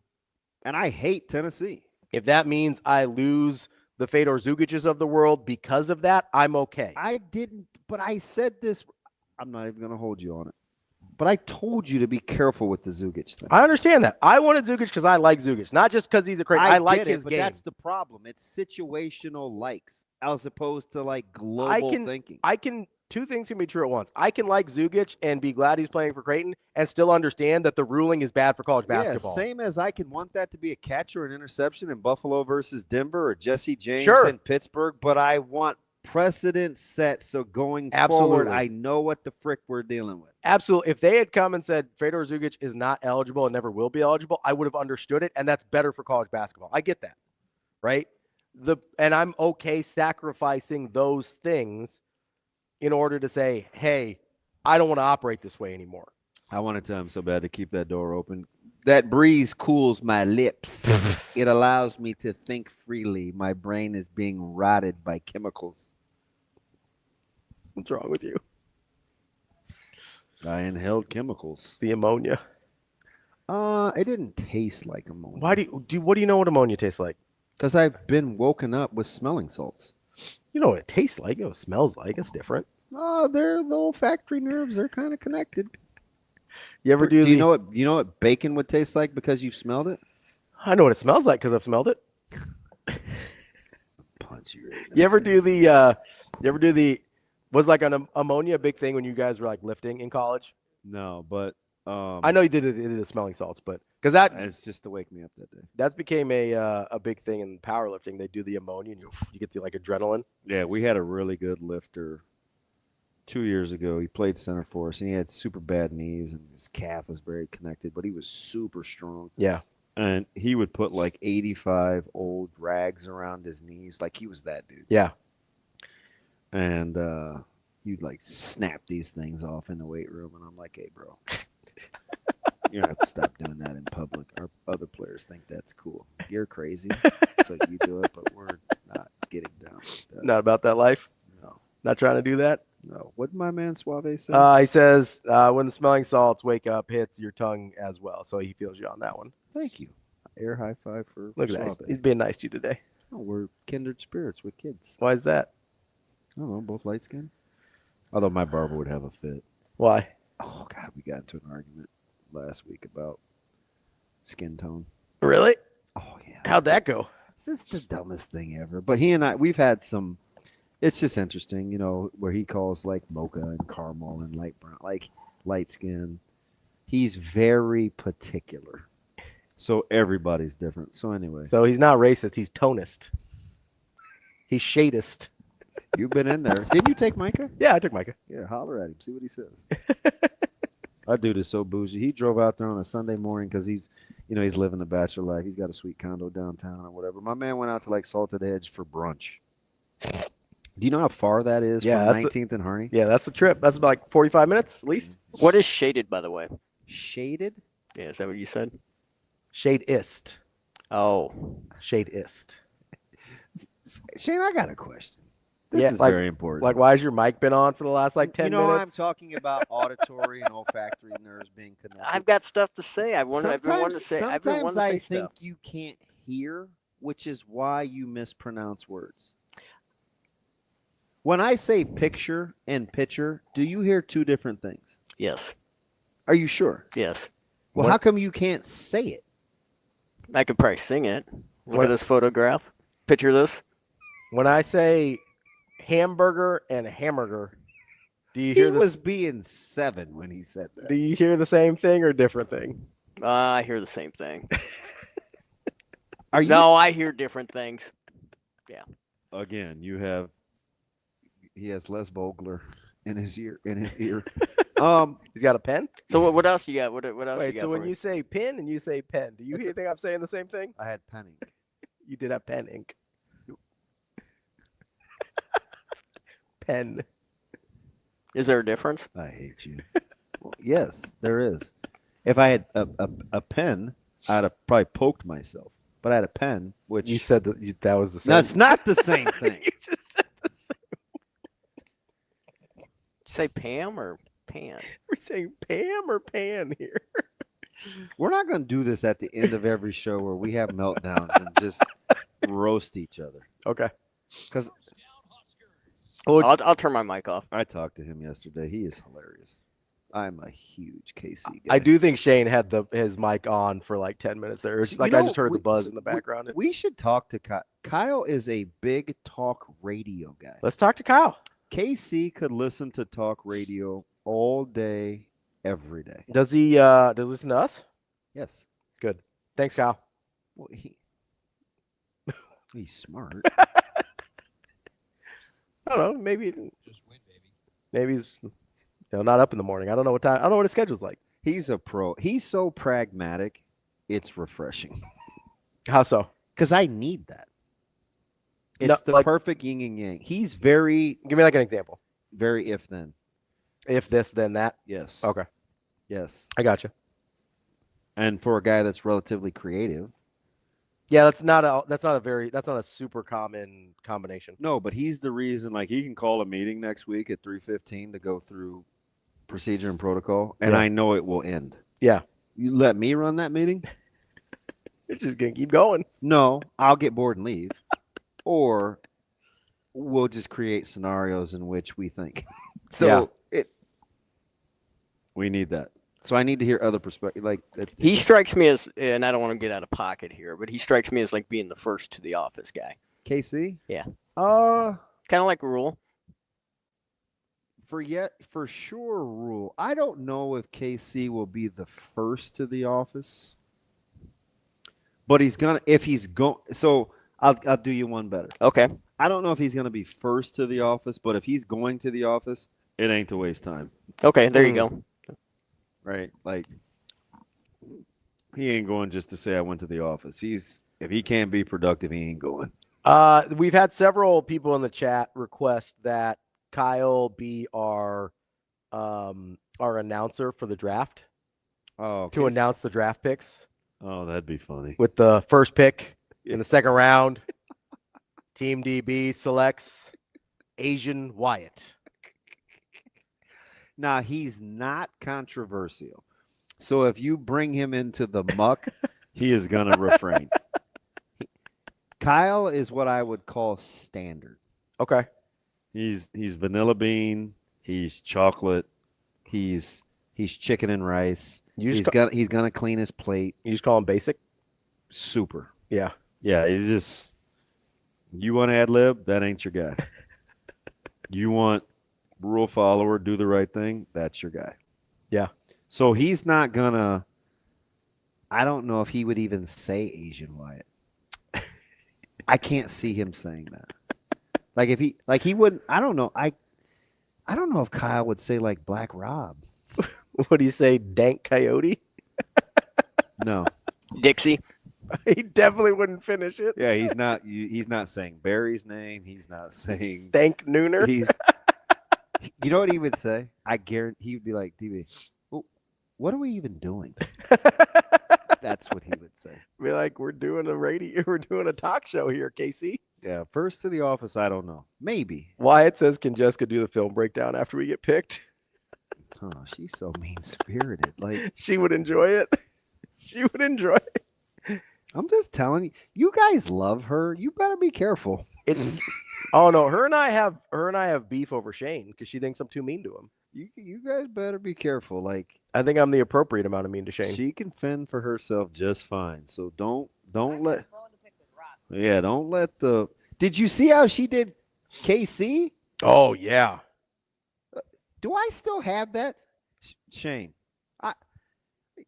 and I hate Tennessee, if that means I lose the Fedor Zugiches of the world because of that, I'm okay. I didn't, but I said this. I'm not even going to hold you on it. But I told you to be careful with the Zugic thing. I understand that. I wanted Zugic because I like Zugic, not just because he's a crazy. I like his game. That's the problem. It's situational likes as opposed to like global thinking. Two things can be true at once. I can like Zugic and be glad he's playing for Creighton and still understand that the ruling is bad for college basketball. Yeah, same as I can want that to be a catch or an interception in Buffalo versus Denver or Jesse James in Pittsburgh, but I want precedent set so going forward, I know what the frick we're dealing with. Absolutely. If they had come and said Fedor Zugic is not eligible and never will be eligible, I would have understood it, and that's better for college basketball. I get that, right? And I'm okay sacrificing those things in order to say, hey, I don't want to operate this way anymore. I want to tell him so bad to keep that door open. That breeze cools my lips. It allows me to think freely. My brain is being rotted by chemicals. What's wrong with you? I inhaled chemicals. The ammonia. It didn't taste like ammonia. What do you know what ammonia tastes like? Because I've been woken up with smelling salts. You know what it tastes like. You know what it smells like. It's different. Oh, they're the olfactory nerves. They're kind of connected. You ever do you know what bacon would taste like because you've smelled it? I know what it smells like because I've smelled it. Punch you right now. You ever do the was like an ammonia a big thing when you guys were like lifting in college? No, but I know you did the smelling salts, but Because that it's just to wake me up that day. That became a big thing in powerlifting. They do the ammonia, and you get the like adrenaline. Yeah, we had a really good lifter 2 years ago. He played center for us, and he had super bad knees, and his calf was very connected, but he was super strong. Yeah. And he would put like 85 old rags around his knees, like he was that dude. Yeah. And he'd like snap these things off in the weight room, and I'm like, hey, bro, you're gonna have to stop doing that in public. Our other players think that's cool. You're crazy, so you do it, but we're not getting down with that. Not about that life. No. Not trying to do that. No. What did my man Suave say? He says when the smelling salts wake up, hits your tongue as well. So he feels you on that one. Thank you. Air high five for Look at that. He's being nice to you today. Oh, we're kindred spirits with kids. Why is that? I don't know. Both light skinned. Although my barber would have a fit. Why? Oh God, we got into an argument last week about skin tone. Really? Oh yeah. How'd that go? This is the dumbest thing ever. But he and I, we've had some. It's just interesting, you know, where he calls like mocha and caramel and light brown, like light skin. He's very particular. So everybody's different. So anyway. So he's not racist. He's tonist. He's shadist. You've been in there. Didn't you take Micah? Yeah, I took Micah. Yeah, holler at him. See what he says. That dude is so bougie. He drove out there on a Sunday morning because he's living the bachelor life. He's got a sweet condo downtown or whatever. My man went out to like Salted Edge for brunch. Do you know how far that is from 19th and Harney? Yeah, that's a trip. That's about like 45 minutes at least. What is shaded, by the way? Shaded? Yeah, is that what you said? Shadeist. Oh. Shadeist. Shane, I got a question. This is very important. Like, why has your mic been on for the last like 10 minutes? I'm talking about auditory and olfactory nerves being connected. I've got stuff to say. I've been wanting to say. Sometimes I think stuff. you can't hear, which is why you mispronounce words. When I say picture and pitcher, do you hear two different things? Yes. Are you sure? Yes. Well, how come you can't say it? I could probably sing it. Look at this photograph. Picture this. When I say hamburger and hamburger, do you hear He was being 7 when he said that. Do you hear the same thing or different thing? I hear the same thing. Are you? No, I hear different things. Yeah. Again, he has Les Bogler in his ear. He's got a pen. So what else you got? What else Wait, you got? so for when me? you say pin and you say pen, do you think I'm saying the same thing? I had pen ink. You did have pen ink. Pen. Is there a difference? I hate you. Well, yes, there is. If I had a pen, I'd have probably poked myself. But I had a pen, which You said that was the same. No, it's not the same thing. You just said the same. Say Pam or Pan? We're saying Pam or Pan here. We're not going to do this at the end of every show where we have meltdowns and just roast each other. Okay. Because I'll turn my mic off. I talked to him yesterday. He is hilarious. I'm a huge KC guy. I do think Shane had his mic on for like 10 minutes there. It's like I just heard the buzz in the background. We should talk to Kyle. Kyle is a big talk radio guy. Let's talk to Kyle. KC could listen to talk radio all day, every day. Does he listen to us? Yes. Good. Thanks, Kyle. Well, he's smart. I don't know. Maybe he's not up in the morning. I don't know what time. I don't know what his schedule's like. He's a pro. He's so pragmatic. It's refreshing. How so? Because I need that. It's the perfect yin and yang. He's very. Give me like an example. Very if then. If this, then that. Yes. Okay. Yes. I got you. And for a guy that's relatively creative. Yeah, that's not a super common combination. No, but he's the reason. Like he can call a meeting next week at 3:15 to go through procedure and protocol, and I know it will end. Yeah. You let me run that meeting? It's just gonna keep going. No, I'll get bored and leave, or we'll just create scenarios in which we think. So we need that. So I need to hear other perspectives. Like He strikes me as, and I don't want to get out of pocket here, but he strikes me as like being the first to the office guy. KC? Yeah. Kind of like Rule. For sure, Rule. I don't know if KC will be the first to the office. But he's gonna if he's going. So I'll do you one better. Okay. I don't know if he's gonna be first to the office, but if he's going to the office, it ain't to waste time. Okay, there you go. Right, like he ain't going just to say I went to the office. If he can't be productive, he ain't going. We've had several people in the chat request that Kyle be our announcer for the draft. Oh, okay. To announce the draft picks. Oh, that'd be funny. With the first pick in the second round, Team DB selects Asian Wyatt. Now, he's not controversial. So if you bring him into the muck, he is going to refrain. Kyle is what I would call standard. Okay. He's vanilla bean. He's chocolate. He's chicken and rice. He's gonna clean his plate. You just call him basic? Super. Yeah. Yeah, he's just you want ad lib, that ain't your guy. You want rule follower, do the right thing, that's your guy. Yeah. So he's not gonna I don't know if he would even say Asian Wyatt. I can't see him saying that. Like if he wouldn't I don't know. I don't know if Kyle would say like Black Rob. What do you say, Dank Coyote? No. Dixie. He definitely wouldn't finish it. Yeah, he's not saying Barry's name. He's not saying Stank Nooner. You know what he would say? I guarantee he would be like, DB, what are we even doing? That's what he would say. Be like, we're doing a talk show here, Casey. Yeah, first to the office, I don't know. Maybe. Wyatt says, can Jessica do the film breakdown after we get picked? Oh, she's so mean-spirited. Like she would enjoy it. She would enjoy it. I'm just telling you, you guys love her. You better be careful. It's oh no, her and I have beef over Shane because she thinks I'm too mean to him. You guys better be careful. Like I think I'm the appropriate amount of mean to Shane. She can fend for herself just fine. So don't let the. Did you see how she did KC? Oh yeah. Do I still have that, Shane?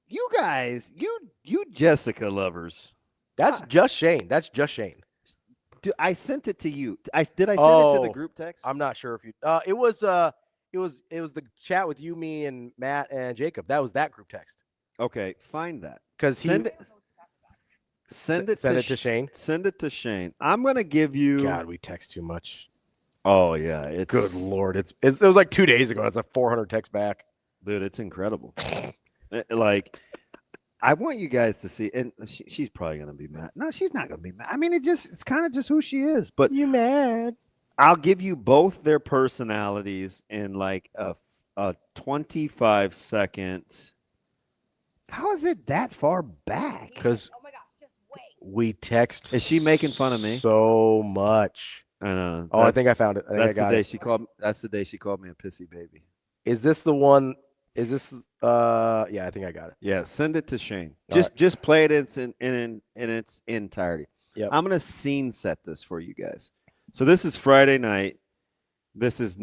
You guys, you Jessica lovers. That's just Shane. That's just Shane. I sent it to you. Did I send it to the group text? I'm not sure if you. It was the chat with you, me, and Matt and Jacob. That was that group text. Okay, find that because send it to Shane. Send it to Shane. I'm gonna give you. God, we text too much. Oh yeah, it's good Lord. It was like 2 days ago. It's like 400 texts back. Dude, it's incredible. Like, I want you guys to see, and she's probably gonna be mad. No, she's not gonna be mad. I mean, it's kind of just who she is. But you mad? I'll give you both their personalities in like a 25-second. How is it that far back? Because we text. Is she making fun of me? So much. I know. Oh, I think I found it. That's the day she called. That's the day she called me a pissy baby. Is this the one? Is this? Yeah, I think I got it. Yeah, send it to Shane. Just play it in its entirety. Yep. I'm gonna scene set this for you guys. So this is Friday night. This is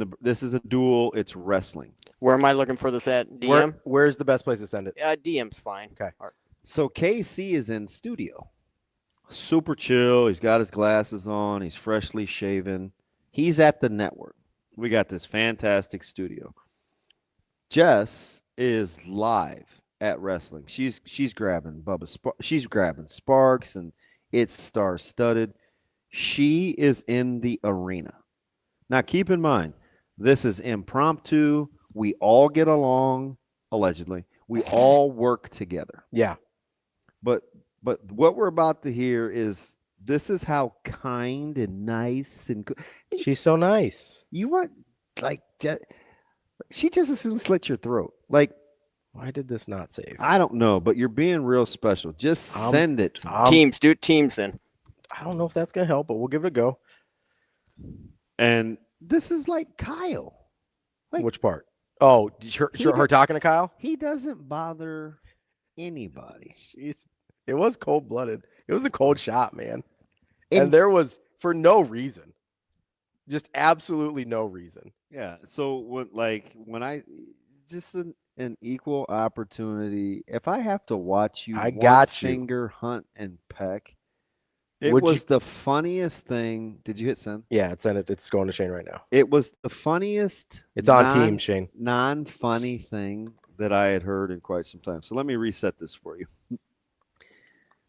a duel. It's wrestling. Where am I looking for this at? DM? Where's the best place to send it? DM's fine. Okay. All right. So KC is in studio. Super chill. He's got his glasses on. He's freshly shaven. He's at the network. We got this fantastic studio. Jess is live at wrestling. She's grabbing she's grabbing Sparks, and it's star-studded. She is in the arena. Now, keep in mind, this is impromptu. We all get along, allegedly. We all work together. Yeah. But what we're about to hear is this is how kind and nice and good. She's so nice. You want she just as soon slit your throat. Like, why did this not save? I don't know, but you're being real special. Just send it. Teams, do it teams then. I don't know if that's gonna help, but we'll give it a go. And this is like Kyle. Like, which part? Oh, her talking to Kyle? He doesn't bother anybody. It was cold-blooded. It was a cold shot, man. And there was, for no reason, just absolutely no reason. Yeah. So when just an equal opportunity. If I have to watch you, I got you. finger hunt and peck, it Would was you- the funniest thing. Did you hit send? Yeah, it's in it. It's going to Shane right now. It was the funniest. It's on team, Shane. Non-funny thing that I had heard in quite some time. So let me reset this for you.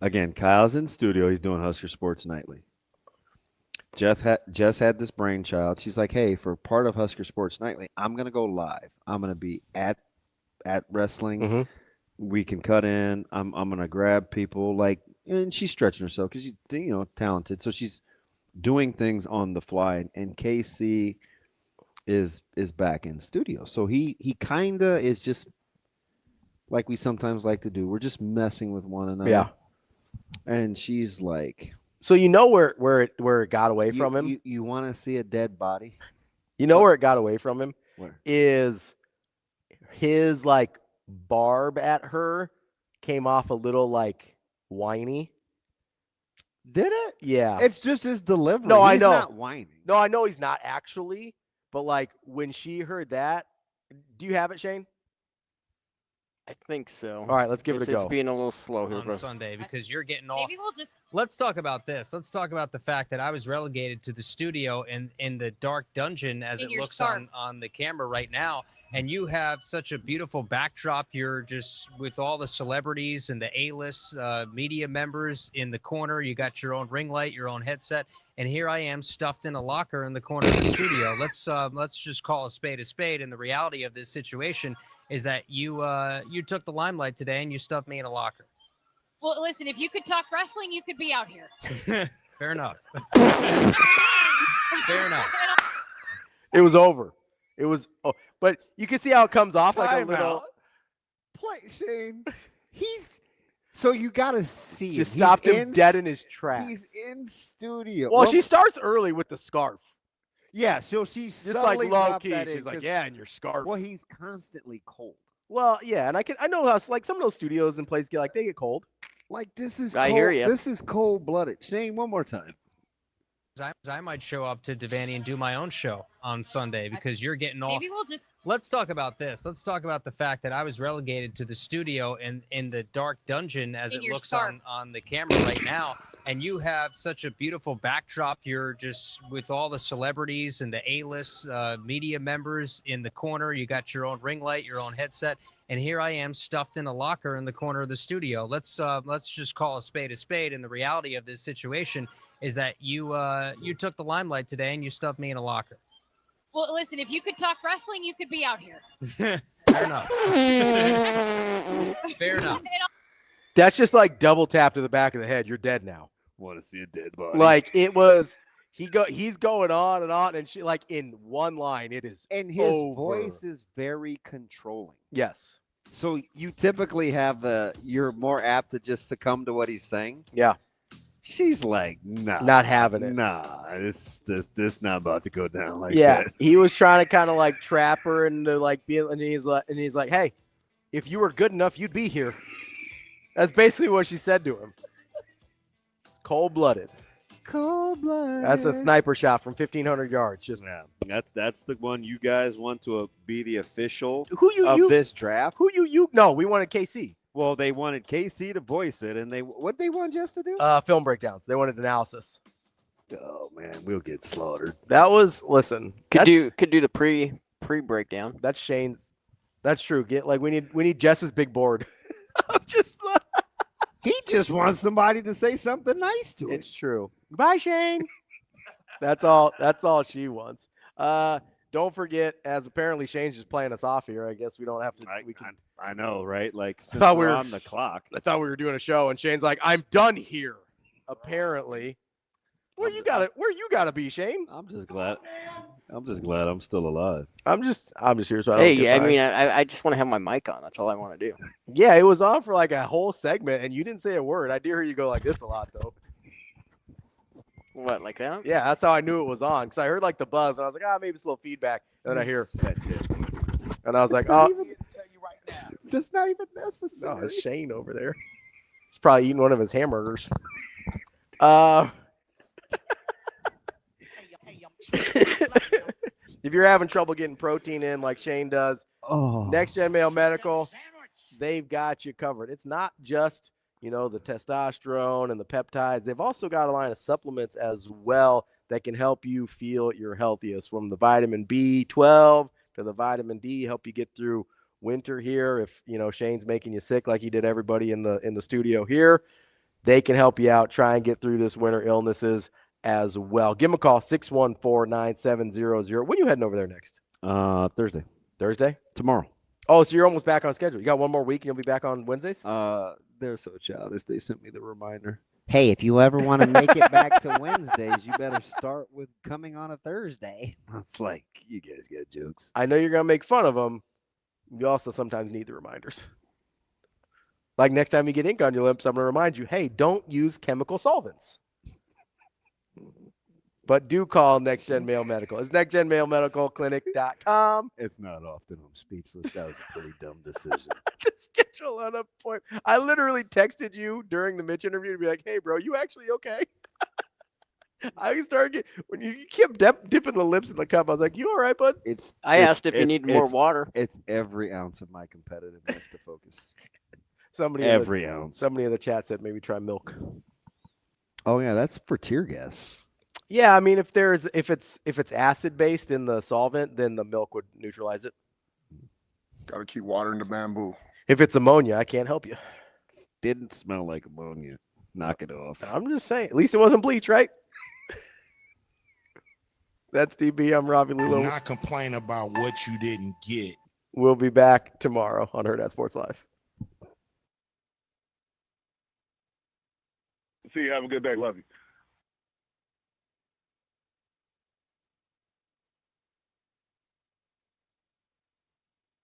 Again, Kyle's in studio. He's doing Husker Sports Nightly. Jess had this brainchild. She's like, hey, for part of Husker Sports Nightly, I'm going to go live. I'm going to be at wrestling. Mm-hmm. We can cut in. I'm going to grab people. And she's stretching herself because she's, talented. So she's doing things on the fly. And KC is back in studio. So he kind of is just like we sometimes like to do. We're just messing with one another. Yeah. And she's like, so where it got away from him? You want to see a dead body? You know where it got away from him? Where? Is his barb at her came off a little whiny. Did it? Yeah. It's just his delivery. No, I He's know. not whining. No, I know he's not actually, but when she heard that, do you have it, Shane? I think so. All right, let's give it a go. It's being a little slow here, on bro. Sunday because you're getting all. Maybe we'll just. Let's talk about this. Let's talk about the fact that I was relegated to the studio in the dark dungeon as In it your looks scarf. on the camera right now. And you have such a beautiful backdrop. You're just with all the celebrities and the A-list media members in the corner. You got your own ring light, your own headset, and here I am stuffed in a locker in the corner of the studio. Let's just call a spade. And the reality of this situation is that you took the limelight today and you stuffed me in a locker. Well, listen, if you could talk wrestling, you could be out here. Fair enough. Fair enough. It was over. It was, but you can see how it comes off like a Time little. out. Play Shane. So you got to see. Just He's stopped him dead in his tracks. He's in studio. Well, she starts early with the scarf. Yeah, so she's Just subtly low dropped key. that She's in like, 'cause- yeah, and your scarf. Well, he's constantly cold. Well, yeah, and I know how some of those studios and places they get cold. This is I cold. hear ya. This is cold blooded. Shane, one more time. I might show up to Devaney and do my own show on Sunday because you're getting all. Maybe we'll just. Let's talk about this. Let's talk about the fact that I was relegated to the studio in the dark dungeon as In it your looks scarf. on the camera right now. And you have such a beautiful backdrop. You're just with all the celebrities and the A-list media members in the corner. You got your own ring light, your own headset. And here I am stuffed in a locker in the corner of the studio. Let's just call a spade. And the reality of this situation is that you took the limelight today and you stuffed me in a locker. Well, listen, if you could talk wrestling, you could be out here. Fair enough. Fair enough. That's just double tap to the back of the head. You're dead now. Want to see a dead body? It was. He's going on, and she in one line. It is. And his over. voice is very controlling. Yes. So you typically have you're more apt to just succumb to what he's saying. Yeah. She's like, nah, Not having it. Nah, this not about to go down like Yeah, that. he was trying to kind of trap her into being, and he's like, hey, if you were good enough, you'd be here. That's basically what she said to him. It's cold-blooded. Cold-blooded. That's a sniper shot from 1,500 yards. Just that's the one you guys want to be the official of this draft. No, we wanted KC. Well, they wanted KC to voice it, and what they want Jess to do? Film breakdowns. They wanted analysis. Oh man, we'll get slaughtered. That was Could do the pre breakdown. That's Shane's. That's true. We need Jess's big board. He just wants somebody to say something nice to him. It's true. Bye, Shane. That's all she wants. Don't forget, as apparently Shane's just playing us off here. I guess we don't have to. I know, right? Since thought we're on the clock. I thought we were doing a show, and Shane's like, "I'm done here." Apparently, where you gotta be, Shane? I'm just glad I'm still alive. I'm just here. So I don't Hey, I mean, I just want to have my mic on. That's all I want to do. Yeah, it was on for a whole segment, and you didn't say a word. I did hear you go like this a lot, though. What, like that? Yeah, that's how I knew it was on, because I heard the buzz, and I was like, maybe it's a little feedback. And then I hear, that's it. And I was like, not oh, even, that's not even necessary. Oh, it's Shane over there. He's probably eating one of his hamburgers. If you're having trouble getting protein in like Shane does, Next Gen Male Medical, they've got you covered. It's not just, the testosterone and the peptides. They've also got a line of supplements as well that can help you feel your healthiest, from the vitamin B12 to the vitamin D, help you get through winter here. If, Shane's making you sick like he did everybody in the studio here, they can help you out, try and get through this winter illnesses as well. Give them a call, 614-9700. When are you heading over there next? Thursday. Thursday? Tomorrow. Oh, so you're almost back on schedule. You got one more week and you'll be back on Wednesdays? They're so childish. They sent me the reminder. Hey, if you ever want to make it back to Wednesdays, you better start with coming on a Thursday. It's like, you guys got jokes. I know you're going to make fun of them. You also sometimes need the reminders. Like next time you get ink on your lips, I'm going to remind you, hey, don't use chemical solvents. But do call Next Gen Male Medical. It's nextgenmalemedicalclinic.com. It's not often I'm speechless. That was a pretty dumb decision. To schedule an appointment. I literally texted you during the Mitch interview to be like, hey, bro, you actually okay? I started when you kept dipping the lips in the cup. I was like, you all right, bud? I asked if you needed more water. It's every ounce of my competitiveness to focus. Somebody ounce. Somebody in the chat said maybe try milk. Oh yeah, that's for tear gas. Yeah, I mean if it's acid based in the solvent, then the milk would neutralize it. Got to keep watering the bamboo. If it's ammonia, I can't help you. Didn't smell like ammonia. Knock it off. I'm just saying. At least it wasn't bleach, right? That's DB. I'm Ravi Lulla. Not complain about what you didn't get. We'll be back tomorrow on Hurrdat Sports Live. See you. Have a good day. Love you.